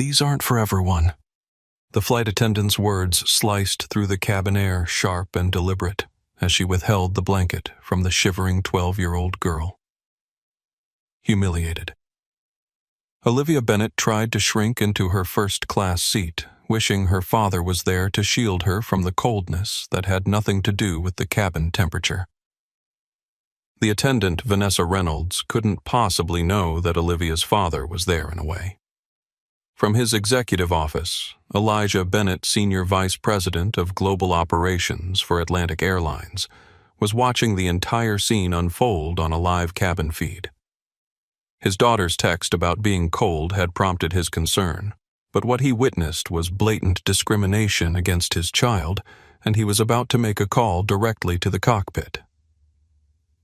these aren't for everyone." The flight attendant's words sliced through the cabin air, sharp and deliberate, as she withheld the blanket from the shivering 12-year-old girl. Humiliated. Olivia Bennet tried to shrink into her first-class seat, wishing her father was there to shield her from the coldness that had nothing to do with the cabin temperature. The attendant, Vanessa Reynolds, couldn't possibly know that Olivia's father was there in a way. From his executive office, Elijah Bennett, Senior Vice President of Global Operations for Atlantic Airlines, was watching the entire scene unfold on a live cabin feed. His daughter's text about being cold had prompted his concern, but what he witnessed was blatant discrimination against his child, and he was about to make a call directly to the cockpit.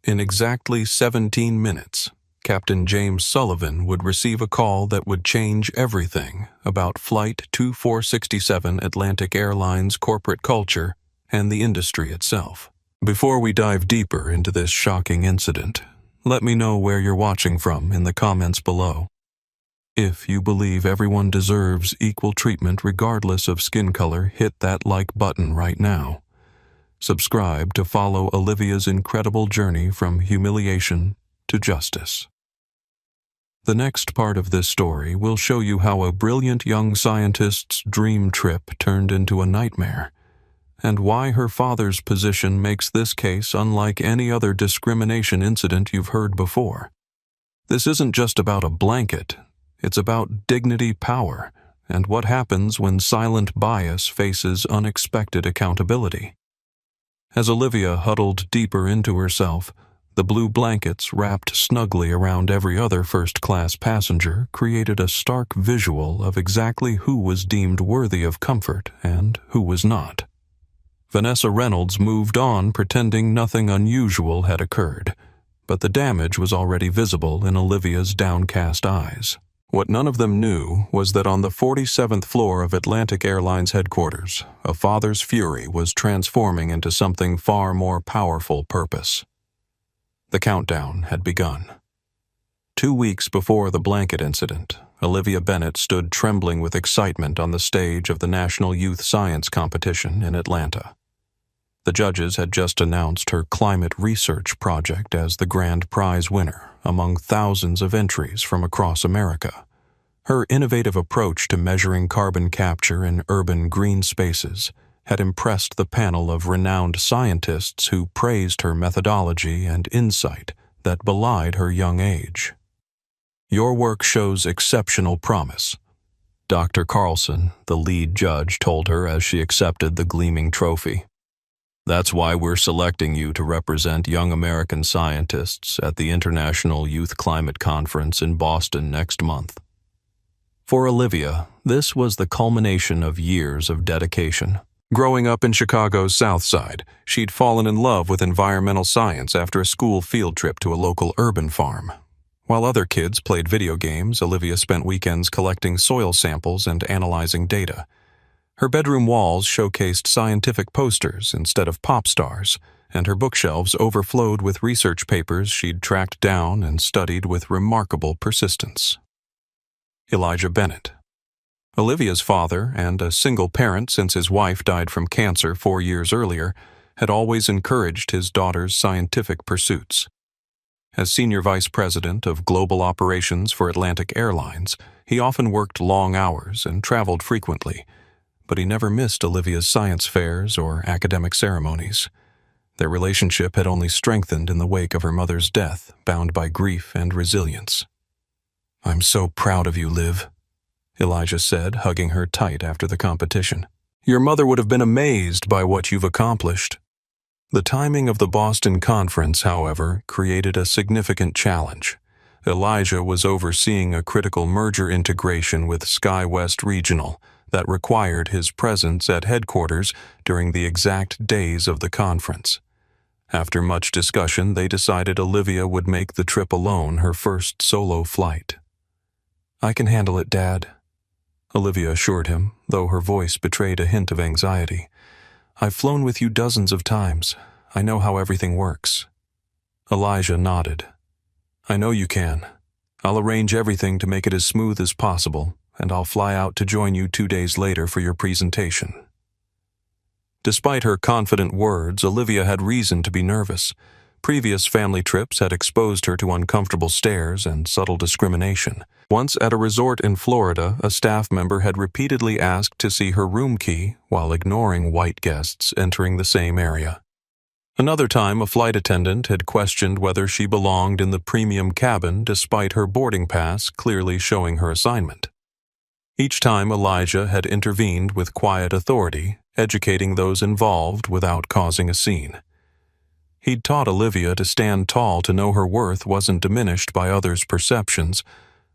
In exactly 17 minutes, Captain James Sullivan would receive a call that would change everything about Flight 2467 Atlantic Airlines corporate culture and the industry itself. Before we dive deeper into this shocking incident, let me know where you're watching from in the comments below. If you believe everyone deserves equal treatment regardless of skin color, hit that like button right now. Subscribe to follow Olivia's incredible journey from humiliation to justice. The next part of this story will show you how a brilliant young scientist's dream trip turned into a nightmare, and why her father's position makes this case unlike any other discrimination incident you've heard before. This isn't just about a blanket, it's about dignity, power, and what happens when silent bias faces unexpected accountability. As Olivia huddled deeper into herself, the blue blankets wrapped snugly around every other first-class passenger created a stark visual of exactly who was deemed worthy of comfort and who was not. Vanessa Reynolds moved on pretending nothing unusual had occurred, but the damage was already visible in Olivia's downcast eyes. What none of them knew was that on the 47th floor of Atlantic Airlines headquarters, a father's fury was transforming into something far more powerful purpose. The countdown had begun. 2 weeks before the blanket incident, Olivia Bennet stood trembling with excitement on the stage of the National Youth Science Competition in Atlanta. The judges had just announced her climate research project as the grand prize winner among thousands of entries from across America. Her innovative approach to measuring carbon capture in urban green spaces had impressed the panel of renowned scientists who praised her methodology and insight that belied her young age. "Your work shows exceptional promise," Dr. Carlson, the lead judge, told her as she accepted the gleaming trophy. "That's why we're selecting you to represent young American scientists at the International Youth Climate Conference in Boston next month." For Olivia, this was the culmination of years of dedication. Growing up in Chicago's South Side, she'd fallen in love with environmental science after a school field trip to a local urban farm. While other kids played video games, Olivia spent weekends collecting soil samples and analyzing data. Her bedroom walls showcased scientific posters instead of pop stars, and her bookshelves overflowed with research papers she'd tracked down and studied with remarkable persistence. Elijah Bennet. Olivia's father, and a single parent since his wife died from cancer 4 years earlier, had always encouraged his daughter's scientific pursuits. As Senior Vice President of Global Operations for Atlantic Airlines, he often worked long hours and traveled frequently, but he never missed Olivia's science fairs or academic ceremonies. Their relationship had only strengthened in the wake of her mother's death, bound by grief and resilience. "I'm so proud of you, Liv," Elijah said, hugging her tight after the competition. "Your mother would have been amazed by what you've accomplished." The timing of the Boston conference, however, created a significant challenge. Elijah was overseeing a critical merger integration with SkyWest Regional that required his presence at headquarters during the exact days of the conference. After much discussion, they decided Olivia would make the trip alone, her first solo flight. "I can handle it, Dad," Olivia assured him, though her voice betrayed a hint of anxiety. "I've flown with you dozens of times. I know how everything works." Elijah nodded. "I know you can. I'll arrange everything to make it as smooth as possible, and I'll fly out to join you 2 days later for your presentation." Despite her confident words, Olivia had reason to be nervous. Previous family trips had exposed her to uncomfortable stares and subtle discrimination. Once at a resort in Florida, a staff member had repeatedly asked to see her room key while ignoring white guests entering the same area. Another time, a flight attendant had questioned whether she belonged in the premium cabin despite her boarding pass clearly showing her assignment. Each time, Elijah had intervened with quiet authority, educating those involved without causing a scene. He'd taught Olivia to stand tall to know her worth wasn't diminished by others' perceptions,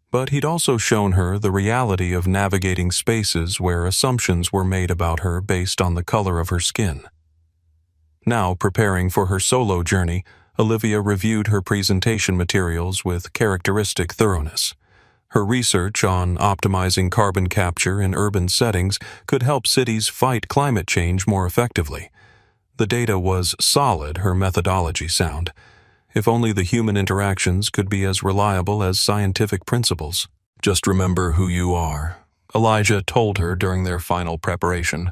but he'd also shown her the reality of navigating spaces where assumptions were made about her based on the color of her skin. Now, preparing for her solo journey, Olivia reviewed her presentation materials with characteristic thoroughness. Her research on optimizing carbon capture in urban settings could help cities fight climate change more effectively. The data was solid, her methodology sound. If only the human interactions could be as reliable as scientific principles. "Just remember who you are," Elijah told her during their final preparation.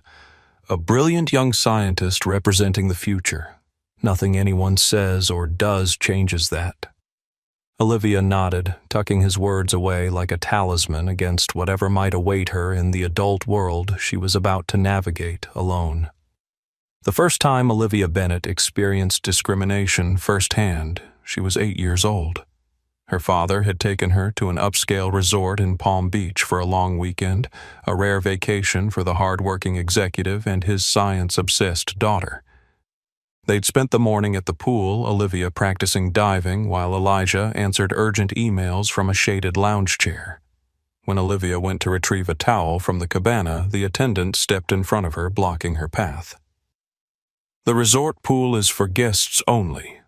"A brilliant young scientist representing the future. Nothing anyone says or does changes that." Olivia nodded, tucking his words away like a talisman against whatever might await her in the adult world she was about to navigate alone. The first time Olivia Bennett experienced discrimination firsthand, she was 8 years old. Her father had taken her to an upscale resort in Palm Beach for a long weekend, a rare vacation for the hard-working executive and his science-obsessed daughter. They'd spent the morning at the pool, Olivia practicing diving while Elijah answered urgent emails from a shaded lounge chair. When Olivia went to retrieve a towel from the cabana, the attendant stepped in front of her, blocking her path. "The resort pool is for guests only,"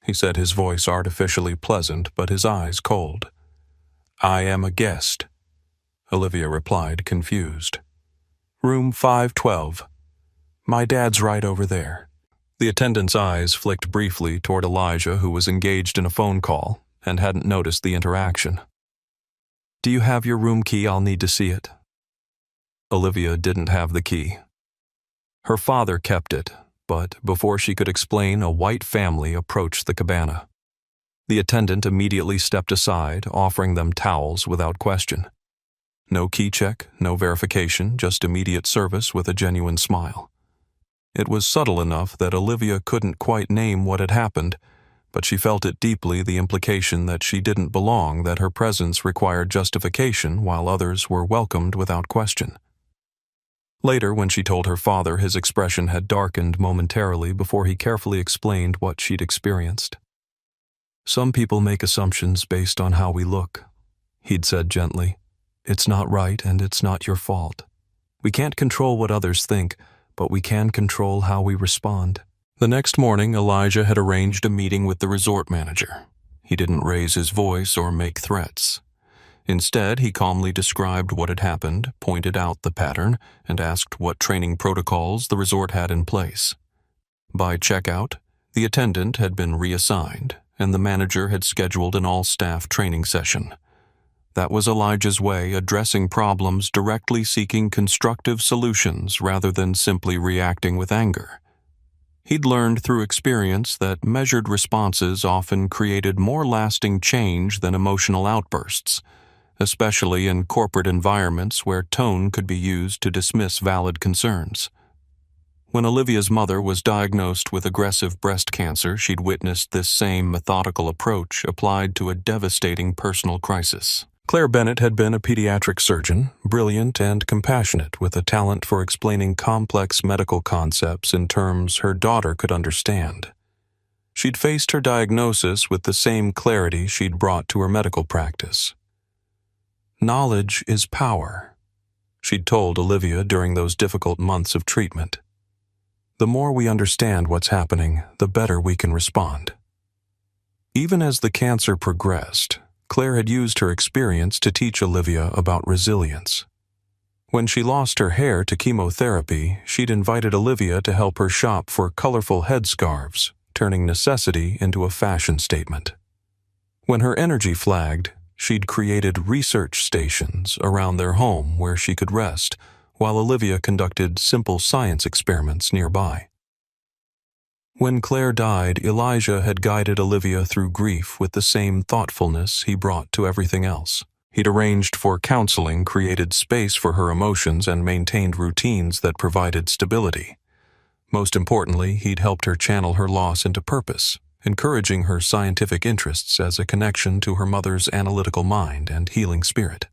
he said, his voice artificially pleasant but his eyes cold. "I am a guest," Olivia replied, confused. "Room 512. My dad's right over there." The attendant's eyes flicked briefly toward Elijah, who was engaged in a phone call and hadn't noticed the interaction. "Do you have your room key? I'll need to see it." Olivia didn't have the key. Her father kept it, but before she could explain, a white family approached the cabana. The attendant immediately stepped aside, offering them towels without question. No key check, no verification, just immediate service with a genuine smile. It was subtle enough that Olivia couldn't quite name what had happened, but she felt it deeply, the implication that she didn't belong, that her presence required justification while others were welcomed without question. Later, when she told her father, his expression had darkened momentarily before he carefully explained what she'd experienced. "Some people make assumptions based on how we look," he'd said gently. "It's not right and it's not your fault. We can't control what others think, but we can control how we respond." The next morning, Elijah had arranged a meeting with the resort manager. He didn't raise his voice or make threats. Instead, he calmly described what had happened, pointed out the pattern, and asked what training protocols the resort had in place. By checkout, the attendant had been reassigned, and the manager had scheduled an all-staff training session. That was Elijah's way, addressing problems directly, seeking constructive solutions rather than simply reacting with anger. He'd learned through experience that measured responses often created more lasting change than emotional outbursts, especially in corporate environments where tone could be used to dismiss valid concerns. When Olivia's mother was diagnosed with aggressive breast cancer, she'd witnessed this same methodical approach applied to a devastating personal crisis. Claire Bennett had been a pediatric surgeon, brilliant and compassionate, with a talent for explaining complex medical concepts in terms her daughter could understand. She'd faced her diagnosis with the same clarity she'd brought to her medical practice. "Knowledge is power," she'd told Olivia during those difficult months of treatment. "The more we understand what's happening, the better we can respond." Even as the cancer progressed, Claire had used her experience to teach Olivia about resilience. When she lost her hair to chemotherapy, she'd invited Olivia to help her shop for colorful headscarves, turning necessity into a fashion statement. When her energy flagged, She'd created research stations around their home where she could rest, while Olivia conducted simple science experiments nearby. When Claire died, Elijah had guided Olivia through grief with the same thoughtfulness he brought to everything else. He'd arranged for counseling, created space for her emotions, and maintained routines that provided stability. Most importantly, he'd helped her channel her loss into purpose, encouraging her scientific interests as a connection to her mother's analytical mind and healing spirit.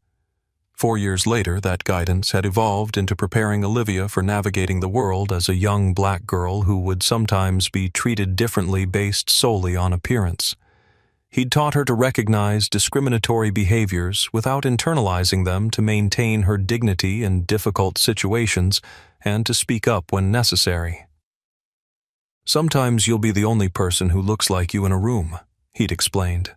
4 years later, that guidance had evolved into preparing Olivia for navigating the world as a young black girl who would sometimes be treated differently based solely on appearance. He'd taught her to recognize discriminatory behaviors without internalizing them, to maintain her dignity in difficult situations, and to speak up when necessary. "Sometimes you'll be the only person who looks like you in a room," he'd explained.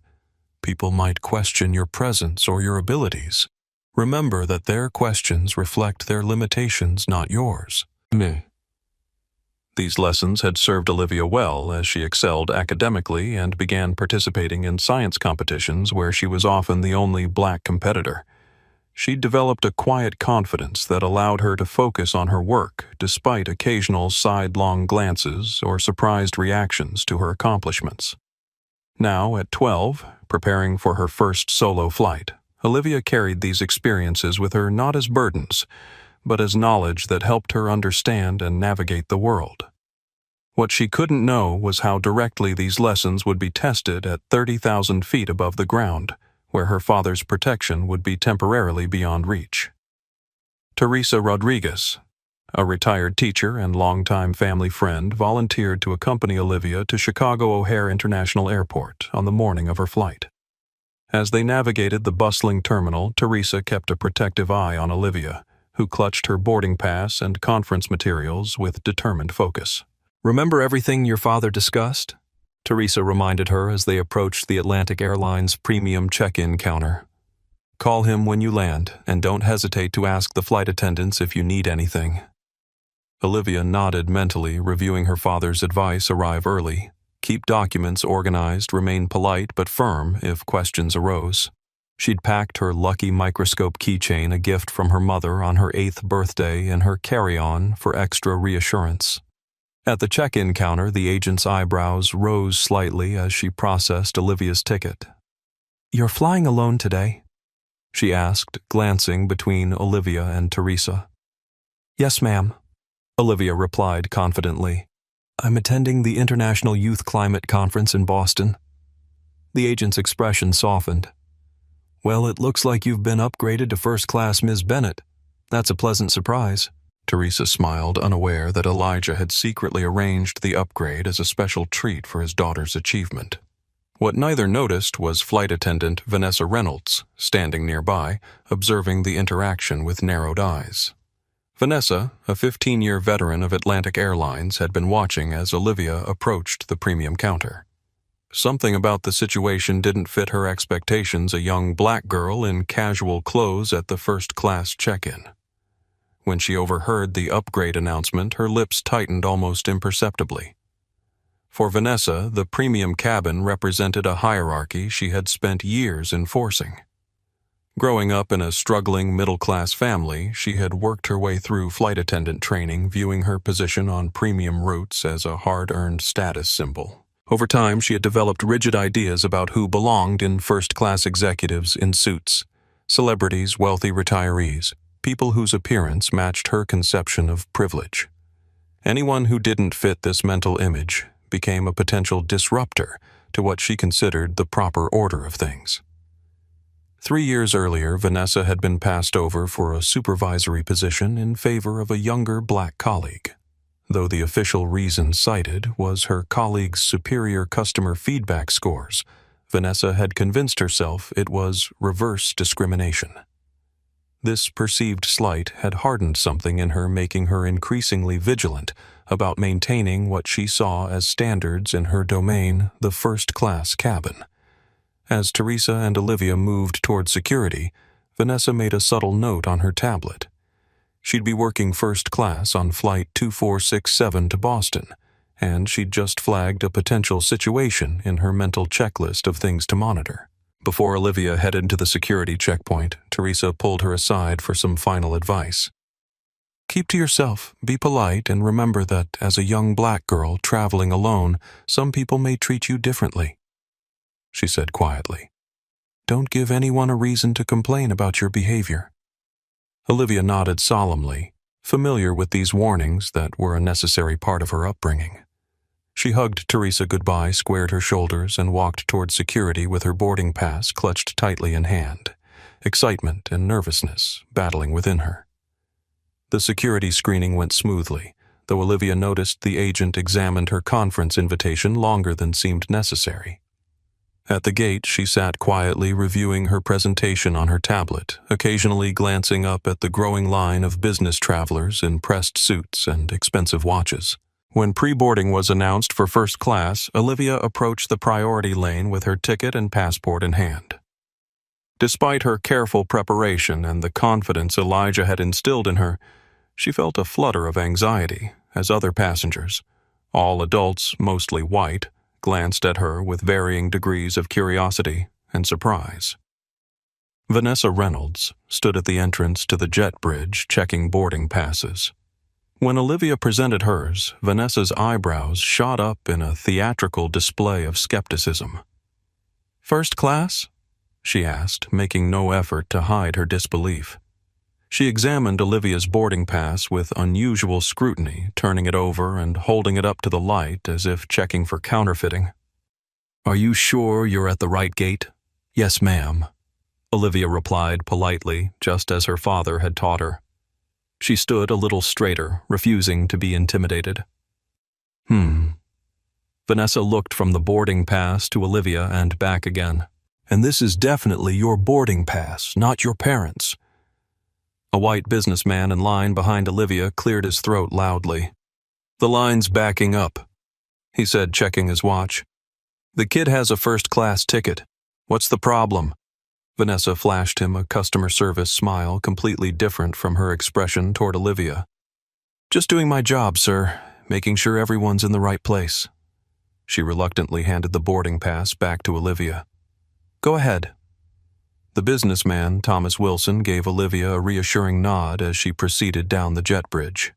"People might question your presence or your abilities. Remember that their questions reflect their limitations, not yours." These lessons had served Olivia well as she excelled academically and began participating in science competitions where she was often the only black competitor. She'd developed a quiet confidence that allowed her to focus on her work despite occasional sidelong glances or surprised reactions to her accomplishments. Now, at 12, preparing for her first solo flight, Olivia carried these experiences with her not as burdens, but as knowledge that helped her understand and navigate the world. What she couldn't know was how directly these lessons would be tested at 30,000 feet above the ground, where her father's protection would be temporarily beyond reach. Teresa Rodriguez, a retired teacher and longtime family friend, volunteered to accompany Olivia to Chicago O'Hare International Airport on the morning of her flight. As they navigated the bustling terminal, Teresa kept a protective eye on Olivia, who clutched her boarding pass and conference materials with determined focus. "Remember everything your father discussed?" Teresa reminded her as they approached the Atlantic Airlines premium check-in counter. "Call him when you land, and don't hesitate to ask the flight attendants if you need anything." Olivia nodded mentally, reviewing her father's advice: arrive early, keep documents organized, remain polite but firm if questions arose. She'd packed her lucky microscope keychain, a gift from her mother on her 8th birthday, in her carry-on for extra reassurance. At the check-in counter, the agent's eyebrows rose slightly as she processed Olivia's ticket. "You're flying alone today?" she asked, glancing between Olivia and Teresa. "Yes, ma'am," Olivia replied confidently. "I'm attending the International Youth Climate Conference in Boston." The agent's expression softened. "Well, it looks like you've been upgraded to first class, Ms. Bennett. That's a pleasant surprise." Teresa smiled, unaware that Elijah had secretly arranged the upgrade as a special treat for his daughter's achievement. What neither noticed was flight attendant Vanessa Reynolds, standing nearby, observing the interaction with narrowed eyes. Vanessa, a 15-year veteran of Atlantic Airlines, had been watching as Olivia approached the premium counter. Something about the situation didn't fit her expectations: a young black girl in casual clothes at the first-class check-in. When she overheard the upgrade announcement, her lips tightened almost imperceptibly. For Vanessa, the premium cabin represented a hierarchy she had spent years enforcing. Growing up in a struggling middle-class family, she had worked her way through flight attendant training, viewing her position on premium routes as a hard-earned status symbol. Over time, she had developed rigid ideas about who belonged in first-class: executives in suits, celebrities, wealthy retirees, people whose appearance matched her conception of privilege. Anyone who didn't fit this mental image became a potential disruptor to what she considered the proper order of things. 3 years earlier, Vanessa had been passed over for a supervisory position in favor of a younger black colleague. Though the official reason cited was her colleague's superior customer feedback scores, Vanessa had convinced herself it was reverse discrimination. This perceived slight had hardened something in her, making her increasingly vigilant about maintaining what she saw as standards in her domain, the first-class cabin. As Teresa and Olivia moved toward security, Vanessa made a subtle note on her tablet. She'd be working first class on Flight 2467 to Boston, and she'd just flagged a potential situation in her mental checklist of things to monitor. Before Olivia headed to the security checkpoint, Teresa pulled her aside for some final advice. Keep to yourself, be polite, and remember that as a young black girl traveling alone, some people may treat you differently, she said quietly. Don't give anyone a reason to complain about your behavior. Olivia nodded solemnly, familiar with these warnings that were a necessary part of her upbringing. She hugged Teresa goodbye, squared her shoulders, and walked toward security with her boarding pass clutched tightly in hand, excitement and nervousness battling within her. The security screening went smoothly, though Olivia noticed the agent examined her conference invitation longer than seemed necessary. At the gate, she sat quietly reviewing her presentation on her tablet, occasionally glancing up at the growing line of business travelers in pressed suits and expensive watches. When pre-boarding was announced for first class, Olivia approached the priority lane with her ticket and passport in hand. Despite her careful preparation and the confidence Elijah had instilled in her, she felt a flutter of anxiety as other passengers, all adults, mostly white, glanced at her with varying degrees of curiosity and surprise. Vanessa Reynolds stood at the entrance to the jet bridge checking boarding passes. When Olivia presented hers, Vanessa's eyebrows shot up in a theatrical display of skepticism. "First class?" she asked, making no effort to hide her disbelief. She examined Olivia's boarding pass with unusual scrutiny, turning it over and holding it up to the light as if checking for counterfeiting. "Are you sure you're at the right gate?" "Yes, ma'am," Olivia replied politely, just as her father had taught her. She stood a little straighter, refusing to be intimidated. Vanessa looked from the boarding pass to Olivia and back again. "And this is definitely your boarding pass, not your parents'." A white businessman in line behind Olivia cleared his throat loudly. "The line's backing up," he said, checking his watch. "The kid has a first-class ticket. What's the problem?" Vanessa flashed him a customer service smile completely different from her expression toward Olivia. "Just doing my job, sir, making sure everyone's in the right place." She reluctantly handed the boarding pass back to Olivia. "Go ahead." The businessman, Thomas Wilson, gave Olivia a reassuring nod as she proceeded down the jet bridge.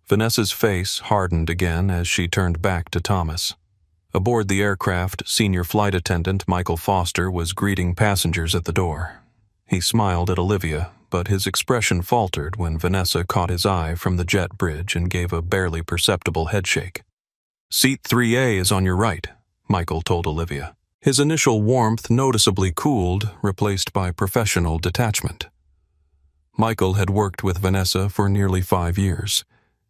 Vanessa's face hardened again as she turned back to Thomas. Aboard the aircraft, senior flight attendant Michael Foster was greeting passengers at the door. He smiled at Olivia, but his expression faltered when Vanessa caught his eye from the jet bridge and gave a barely perceptible headshake. "Seat 3A is on your right," Michael told Olivia. His initial warmth noticeably cooled, replaced by professional detachment. Michael had worked with Vanessa for nearly 5 years.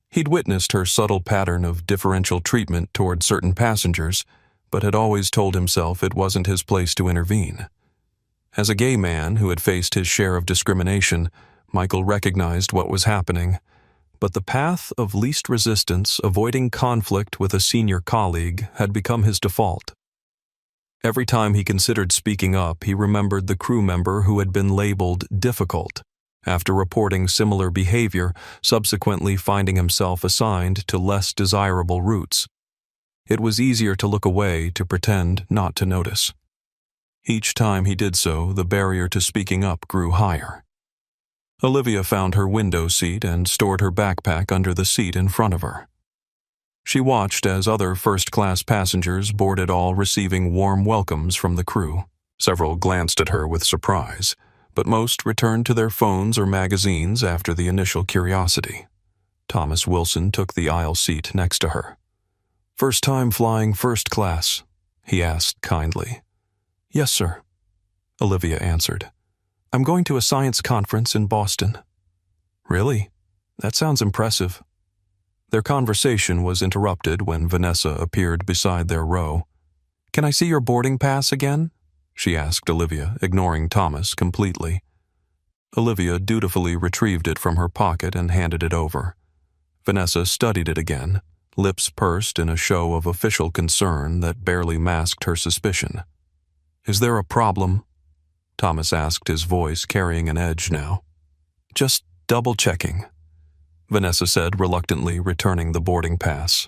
He'd witnessed her subtle pattern of differential treatment toward certain passengers, but had always told himself it wasn't his place to intervene. As a gay man who had faced his share of discrimination, Michael recognized what was happening, but the path of least resistance, avoiding conflict with a senior colleague, had become his default. Every time he considered speaking up, he remembered the crew member who had been labeled difficult, after reporting similar behavior, subsequently finding himself assigned to less desirable routes. It was easier to look away, to pretend not to notice. Each time he did so, the barrier to speaking up grew higher. Olivia found her window seat and stored her backpack under the seat in front of her. She watched as other first-class passengers boarded, all receiving warm welcomes from the crew. Several glanced at her with surprise, but most returned to their phones or magazines after the initial curiosity. Thomas Wilson took the aisle seat next to her. "First time flying first class?" he asked kindly. "Yes, sir," Olivia answered. "I'm going to a science conference in Boston." "Really? That sounds impressive." Their conversation was interrupted when Vanessa appeared beside their row. "Can I see your boarding pass again?" she asked Olivia, ignoring Thomas completely. Olivia dutifully retrieved it from her pocket and handed it over. Vanessa studied it again, lips pursed in a show of official concern that barely masked her suspicion. "Is there a problem?" Thomas asked, his voice carrying an edge now. "Just double-checking," Vanessa said, reluctantly returning the boarding pass.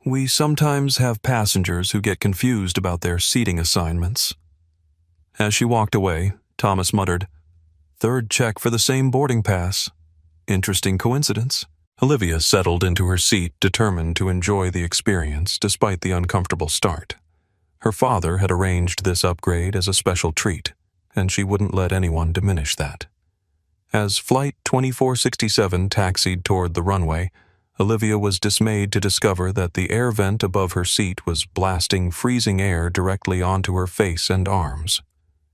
"We sometimes have passengers who get confused about their seating assignments." As she walked away, Thomas muttered, "Third check for the same boarding pass. Interesting coincidence." Olivia settled into her seat, determined to enjoy the experience despite the uncomfortable start. Her father had arranged this upgrade as a special treat, and she wouldn't let anyone diminish that. As Flight 2467 taxied toward the runway, Olivia was dismayed to discover that the air vent above her seat was blasting freezing air directly onto her face and arms.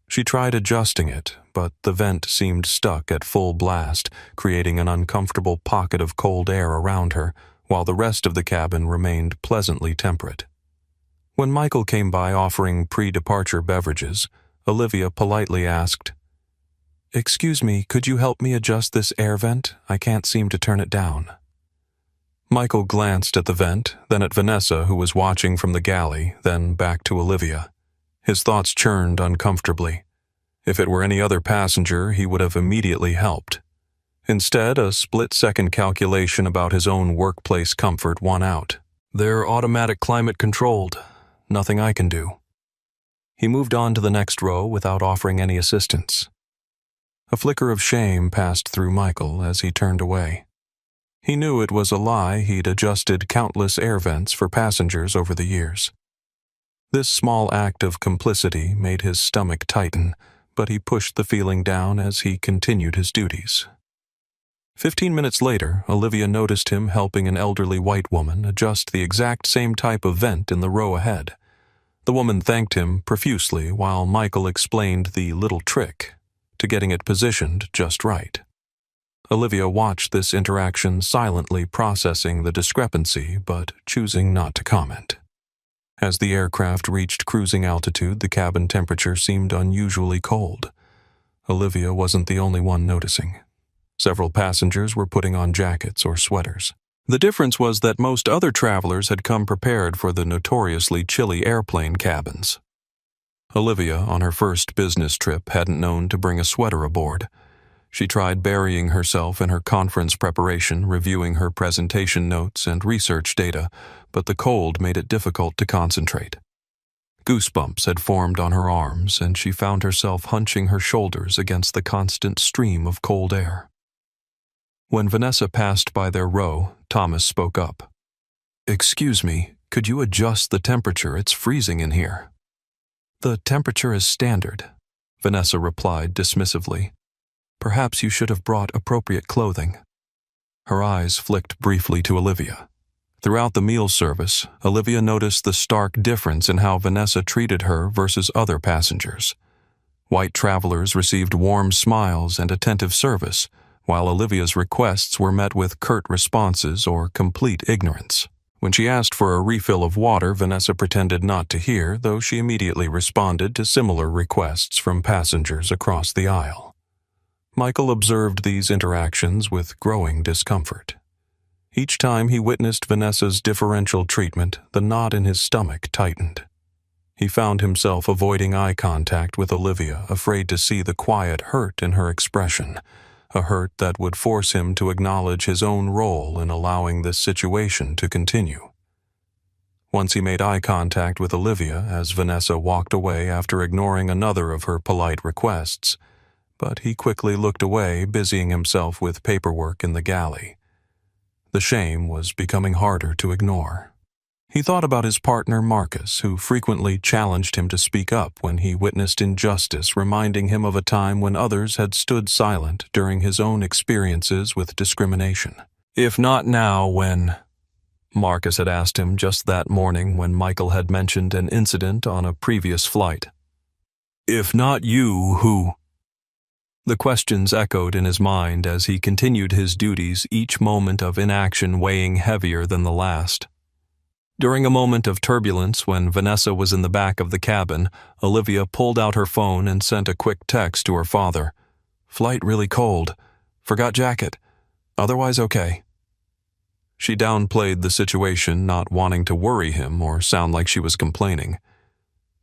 She tried adjusting it, but the vent seemed stuck at full blast, creating an uncomfortable pocket of cold air around her, while the rest of the cabin remained pleasantly temperate. When Michael came by offering pre-departure beverages, Olivia politely asked, "Excuse me, could you help me adjust this air vent? I can't seem to turn it down." Michael glanced at the vent, then at Vanessa, who was watching from the galley, then back to Olivia. His thoughts churned uncomfortably. If it were any other passenger, he would have immediately helped. Instead, a split-second calculation about his own workplace comfort won out. "They're automatic climate-controlled. Nothing I can do." He moved on to the next row without offering any assistance. A flicker of shame passed through Michael as he turned away. He knew it was a lie. He'd adjusted countless air vents for passengers over the years. This small act of complicity made his stomach tighten, but he pushed the feeling down as he continued his duties. 15 minutes later, Olivia noticed him helping an elderly white woman adjust the exact same type of vent in the row ahead. The woman thanked him profusely while Michael explained the little trick to getting it positioned just right. Olivia watched this interaction silently, processing the discrepancy but choosing not to comment. As the aircraft reached cruising altitude, the cabin temperature seemed unusually cold. Olivia wasn't the only one noticing. Several passengers were putting on jackets or sweaters. The difference was that most other travelers had come prepared for the notoriously chilly airplane cabins. Olivia, on her first business trip, hadn't known to bring a sweater aboard. She tried burying herself in her conference preparation, reviewing her presentation notes and research data, but the cold made it difficult to concentrate. Goosebumps had formed on her arms, and she found herself hunching her shoulders against the constant stream of cold air. When Vanessa passed by their row, Thomas spoke up. "Excuse me, could you adjust the temperature? It's freezing in here." "The temperature is standard," Vanessa replied dismissively. "Perhaps you should have brought appropriate clothing." Her eyes flicked briefly to Olivia. Throughout the meal service, Olivia noticed the stark difference in how Vanessa treated her versus other passengers. White travelers received warm smiles and attentive service, while Olivia's requests were met with curt responses or complete ignorance. When she asked for a refill of water, Vanessa pretended not to hear, though she immediately responded to similar requests from passengers across the aisle. Michael observed these interactions with growing discomfort. Each time he witnessed Vanessa's differential treatment, the knot in his stomach tightened. He found himself avoiding eye contact with Olivia, afraid to see the quiet hurt in her expression, a hurt that would force him to acknowledge his own role in allowing this situation to continue. Once he made eye contact with Olivia as Vanessa walked away after ignoring another of her polite requests, but he quickly looked away, busying himself with paperwork in the galley. The shame was becoming harder to ignore. He thought about his partner Marcus, who frequently challenged him to speak up when he witnessed injustice, reminding him of a time when others had stood silent during his own experiences with discrimination. "If not now, when?" Marcus had asked him just that morning when Michael had mentioned an incident on a previous flight. "If not you, who?" The questions echoed in his mind as he continued his duties, each moment of inaction weighing heavier than the last. During a moment of turbulence when Vanessa was in the back of the cabin, Olivia pulled out her phone and sent a quick text to her father. "Flight really cold. Forgot jacket. Otherwise okay." She downplayed the situation, not wanting to worry him or sound like she was complaining.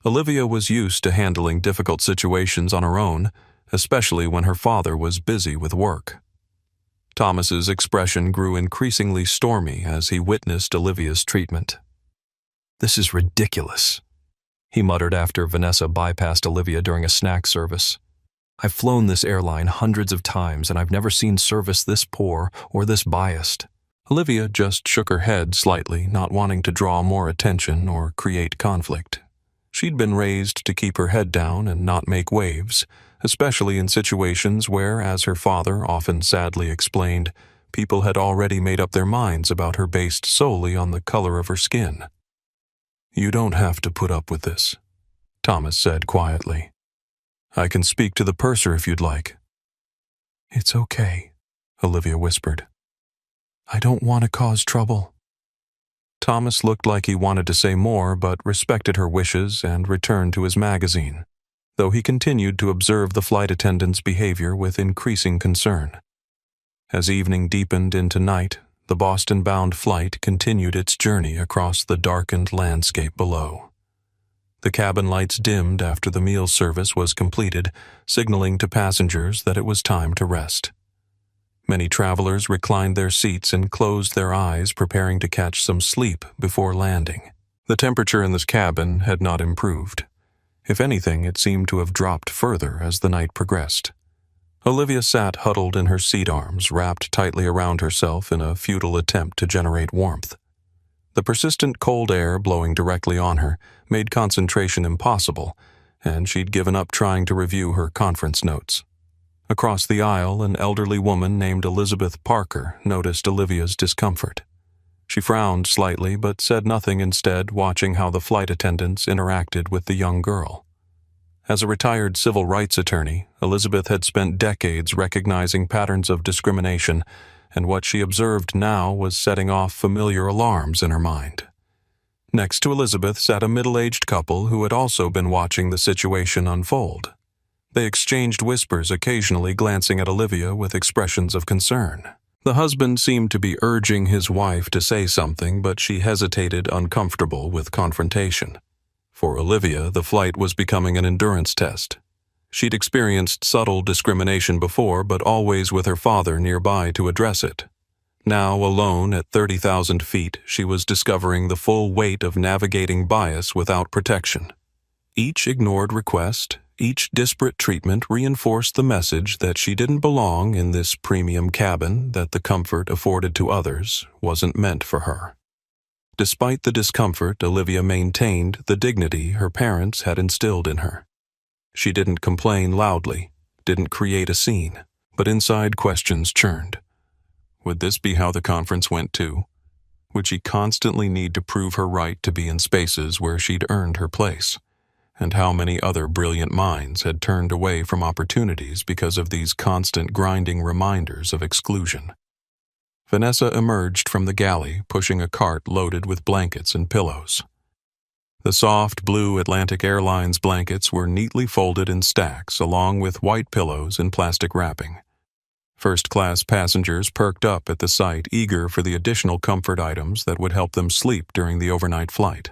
Olivia was used to handling difficult situations on her own, especially when her father was busy with work. Thomas's expression grew increasingly stormy as he witnessed Olivia's treatment. "This is ridiculous." he muttered after Vanessa bypassed Olivia during a snack service. "I've flown this airline hundreds of times and I've never seen service this poor or this biased." Olivia just shook her head slightly, not wanting to draw more attention or create conflict. She'd been raised to keep her head down and not make waves, especially in situations where, as her father often sadly explained, people had already made up their minds about her based solely on the color of her skin. "You don't have to put up with this," Thomas said quietly. "I can speak to the purser if you'd like." "It's okay," Olivia whispered. "I don't want to cause trouble." Thomas looked like he wanted to say more but respected her wishes and returned to his magazine, though he continued to observe the flight attendant's behavior with increasing concern. As evening deepened into night, the Boston-bound flight continued its journey across the darkened landscape below. The cabin lights dimmed after the meal service was completed, signaling to passengers that it was time to rest. Many travelers reclined their seats and closed their eyes, preparing to catch some sleep before landing. The temperature in this cabin had not improved. If anything, it seemed to have dropped further as the night progressed. Olivia sat huddled in her seat arms, wrapped tightly around herself in a futile attempt to generate warmth. The persistent cold air blowing directly on her made concentration impossible, and she'd given up trying to review her conference notes. Across the aisle, an elderly woman named Elizabeth Parker noticed Olivia's discomfort. She frowned slightly but said nothing, instead watching how the flight attendants interacted with the young girl. As a retired civil rights attorney, Elizabeth had spent decades recognizing patterns of discrimination, and what she observed now was setting off familiar alarms in her mind. Next to Elizabeth sat a middle-aged couple who had also been watching the situation unfold. They exchanged whispers, occasionally glancing at Olivia with expressions of concern. The husband seemed to be urging his wife to say something, but she hesitated, uncomfortable with confrontation. For Olivia, the flight was becoming an endurance test. She'd experienced subtle discrimination before, but always with her father nearby to address it. Now, alone at 30,000 feet, she was discovering the full weight of navigating bias without protection. Each ignored request, each disparate treatment reinforced the message that she didn't belong in this premium cabin, that the comfort afforded to others wasn't meant for her. Despite the discomfort, Olivia maintained the dignity her parents had instilled in her. She didn't complain loudly, didn't create a scene, but inside questions churned. Would this be how the conference went too? Would she constantly need to prove her right to be in spaces where she'd earned her place? And how many other brilliant minds had turned away from opportunities because of these constant grinding reminders of exclusion? Vanessa emerged from the galley, pushing a cart loaded with blankets and pillows. The soft blue Atlantic Airlines blankets were neatly folded in stacks, along with white pillows and plastic wrapping. First-class passengers perked up at the sight, eager for the additional comfort items that would help them sleep during the overnight flight.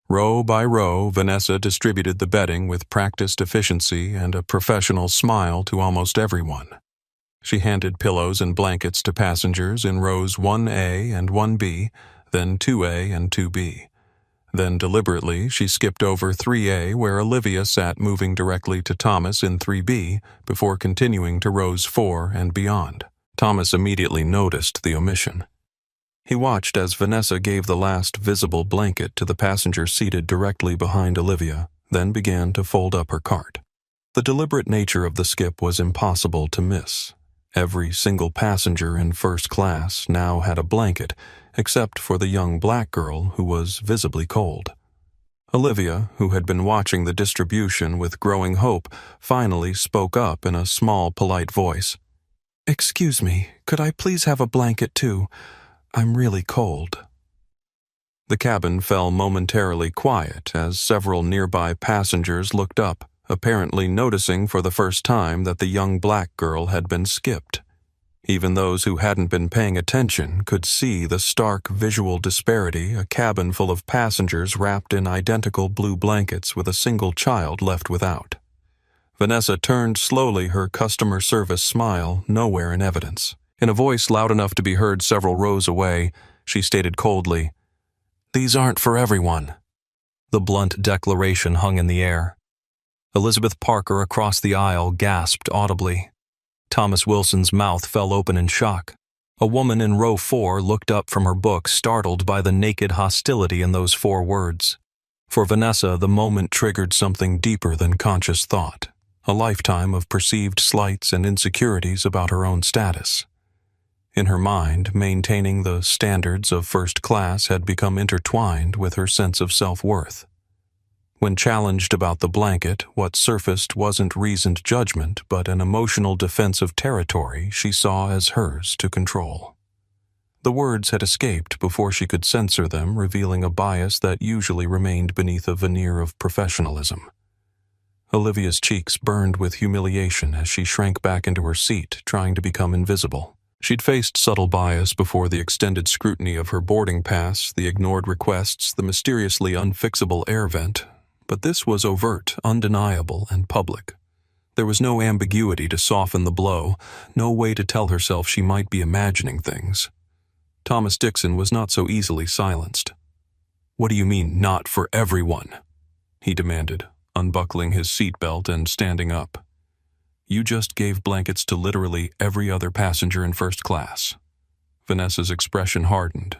Row by row, Vanessa distributed the bedding with practiced efficiency and a professional smile to almost everyone. She handed pillows and blankets to passengers in rows 1A and 1B, then 2A and 2B. Then deliberately, she skipped over 3A, where Olivia sat, moving directly to Thomas in 3B, before continuing to rows 4 and beyond. Thomas immediately noticed the omission. He watched as Vanessa gave the last visible blanket to the passenger seated directly behind Olivia, then began to fold up her cart. The deliberate nature of the skip was impossible to miss. Every single passenger in first class now had a blanket, except for the young black girl who was visibly cold. Olivia, who had been watching the distribution with growing hope, finally spoke up in a small, polite voice. "Excuse me, could I please have a blanket too? I'm really cold." The cabin fell momentarily quiet as several nearby passengers looked up, apparently noticing for the first time that the young black girl had been skipped. Even those who hadn't been paying attention could see the stark visual disparity, a cabin full of passengers wrapped in identical blue blankets with a single child left without. Vanessa turned slowly, her customer service smile nowhere in evidence. In a voice loud enough to be heard several rows away, she stated coldly, "These aren't for everyone." The blunt declaration hung in the air. Elizabeth Parker across the aisle gasped audibly. Thomas Wilson's mouth fell open in shock. A woman in row 4 looked up from her book, startled by the naked hostility in those 4 words. For Vanessa, the moment triggered something deeper than conscious thought, a lifetime of perceived slights and insecurities about her own status. In her mind, maintaining the standards of first class had become intertwined with her sense of self-worth. When challenged about the blanket, what surfaced wasn't reasoned judgment, but an emotional defense of territory she saw as hers to control. The words had escaped before she could censor them, revealing a bias that usually remained beneath a veneer of professionalism. Olivia's cheeks burned with humiliation as she shrank back into her seat, trying to become invisible. She'd faced subtle bias before: the extended scrutiny of her boarding pass, the ignored requests, the mysteriously unfixable air vent. But this was overt, undeniable, and public. There was no ambiguity to soften the blow, no way to tell herself she might be imagining things. Thomas Dixon was not so easily silenced. "What do you mean, not for everyone?" he demanded, unbuckling his seatbelt and standing up. "You just gave blankets to literally every other passenger in first class." Vanessa's expression hardened.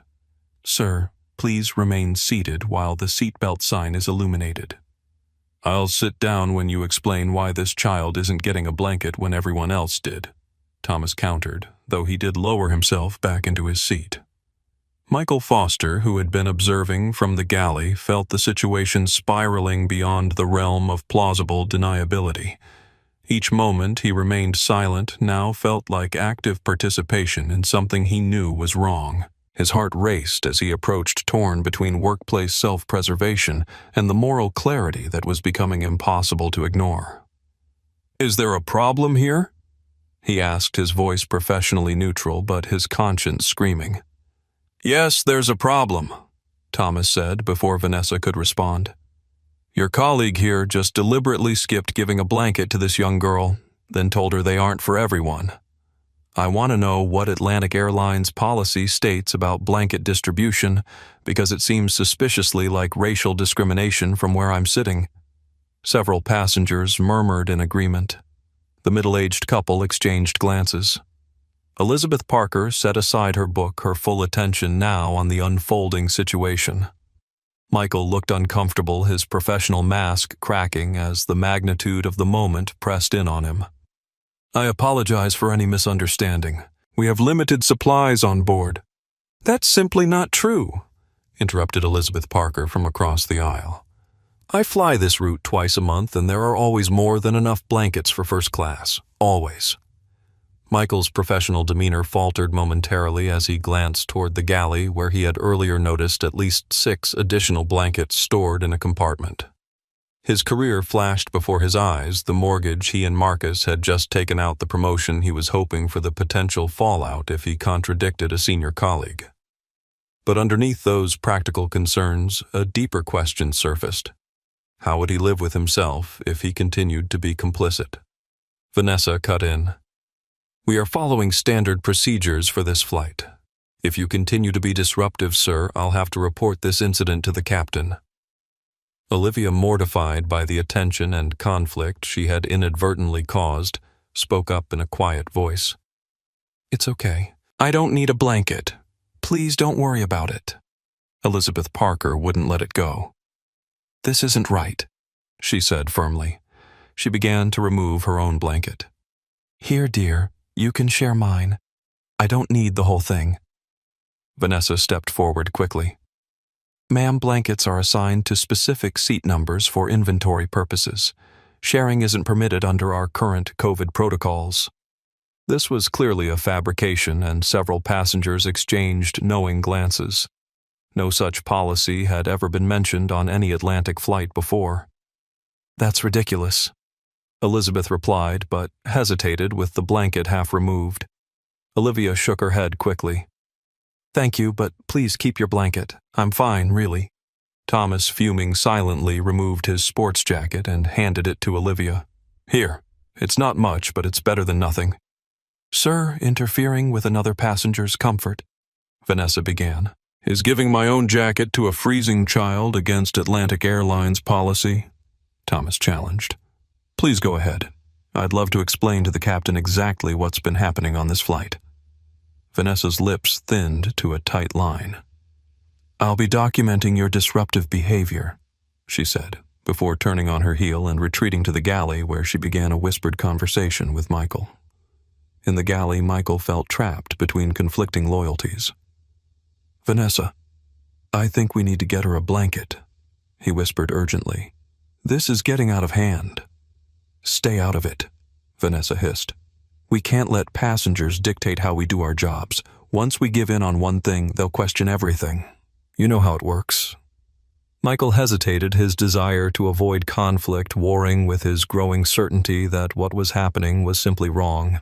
"Sir, please remain seated while the seatbelt sign is illuminated." "I'll sit down when you explain why this child isn't getting a blanket when everyone else did," Thomas countered, though he did lower himself back into his seat. Michael Foster, who had been observing from the galley, felt the situation spiraling beyond the realm of plausible deniability. Each moment he remained silent now felt like active participation in something he knew was wrong. His heart raced as he approached, torn between workplace self-preservation and the moral clarity that was becoming impossible to ignore. "Is there a problem here?" he asked, his voice professionally neutral but his conscience screaming. "Yes, there's a problem," Thomas said before Vanessa could respond. "Your colleague here just deliberately skipped giving a blanket to this young girl, then told her they aren't for everyone. I want to know what Atlantic Airlines policy states about blanket distribution, because it seems suspiciously like racial discrimination from where I'm sitting." Several passengers murmured in agreement. The middle-aged couple exchanged glances. Elizabeth Parker set aside her book, her full attention now on the unfolding situation. Michael looked uncomfortable, his professional mask cracking as the magnitude of the moment pressed in on him. "I apologize for any misunderstanding. We have limited supplies on board." "That's simply not true," interrupted Elizabeth Parker from across the aisle. "I fly this route twice a month, and there are always more than enough blankets for first class. Always." Michael's professional demeanor faltered momentarily as he glanced toward the galley where he had earlier noticed at least 6 additional blankets stored in a compartment. His career flashed before his eyes, the mortgage he and Marcus had just taken out, the promotion he was hoping for, the potential fallout if he contradicted a senior colleague. But underneath those practical concerns, a deeper question surfaced. How would he live with himself if he continued to be complicit? Vanessa cut in. "We are following standard procedures for this flight. If you continue to be disruptive, sir, I'll have to report this incident to the captain." Olivia, mortified by the attention and conflict she had inadvertently caused, spoke up in a quiet voice. "It's okay. I don't need a blanket. Please don't worry about it." Elizabeth Parker wouldn't let it go. "This isn't right," she said firmly. She began to remove her own blanket. "Here, dear, you can share mine. I don't need the whole thing." Vanessa stepped forward quickly. "Ma'am, blankets are assigned to specific seat numbers for inventory purposes. Sharing isn't permitted under our current COVID protocols." This was clearly a fabrication, and several passengers exchanged knowing glances. No such policy had ever been mentioned on any Atlantic flight before. "That's ridiculous," Elizabeth replied, but hesitated with the blanket half removed. Olivia shook her head quickly. "Thank you, but please keep your blanket. I'm fine, really." Thomas, fuming silently, removed his sports jacket and handed it to Olivia. "Here. It's not much, but it's better than nothing." "Sir, interfering with another passenger's comfort," Vanessa began, Is giving my own jacket to a freezing child against Atlantic Airlines policy? Thomas challenged. Please go ahead. I'd love to explain to the captain exactly what's been happening on this flight. Vanessa's lips thinned to a tight line. I'll be documenting your disruptive behavior, she said, before turning on her heel and retreating to the galley where she began a whispered conversation with Michael. In the galley, Michael felt trapped between conflicting loyalties. Vanessa, I think we need to get her a blanket, he whispered urgently. This is getting out of hand. Stay out of it, Vanessa hissed. We can't let passengers dictate how we do our jobs. Once we give in on one thing, they'll question everything. You know how it works. Michael hesitated, his desire to avoid conflict warring with his growing certainty that what was happening was simply wrong.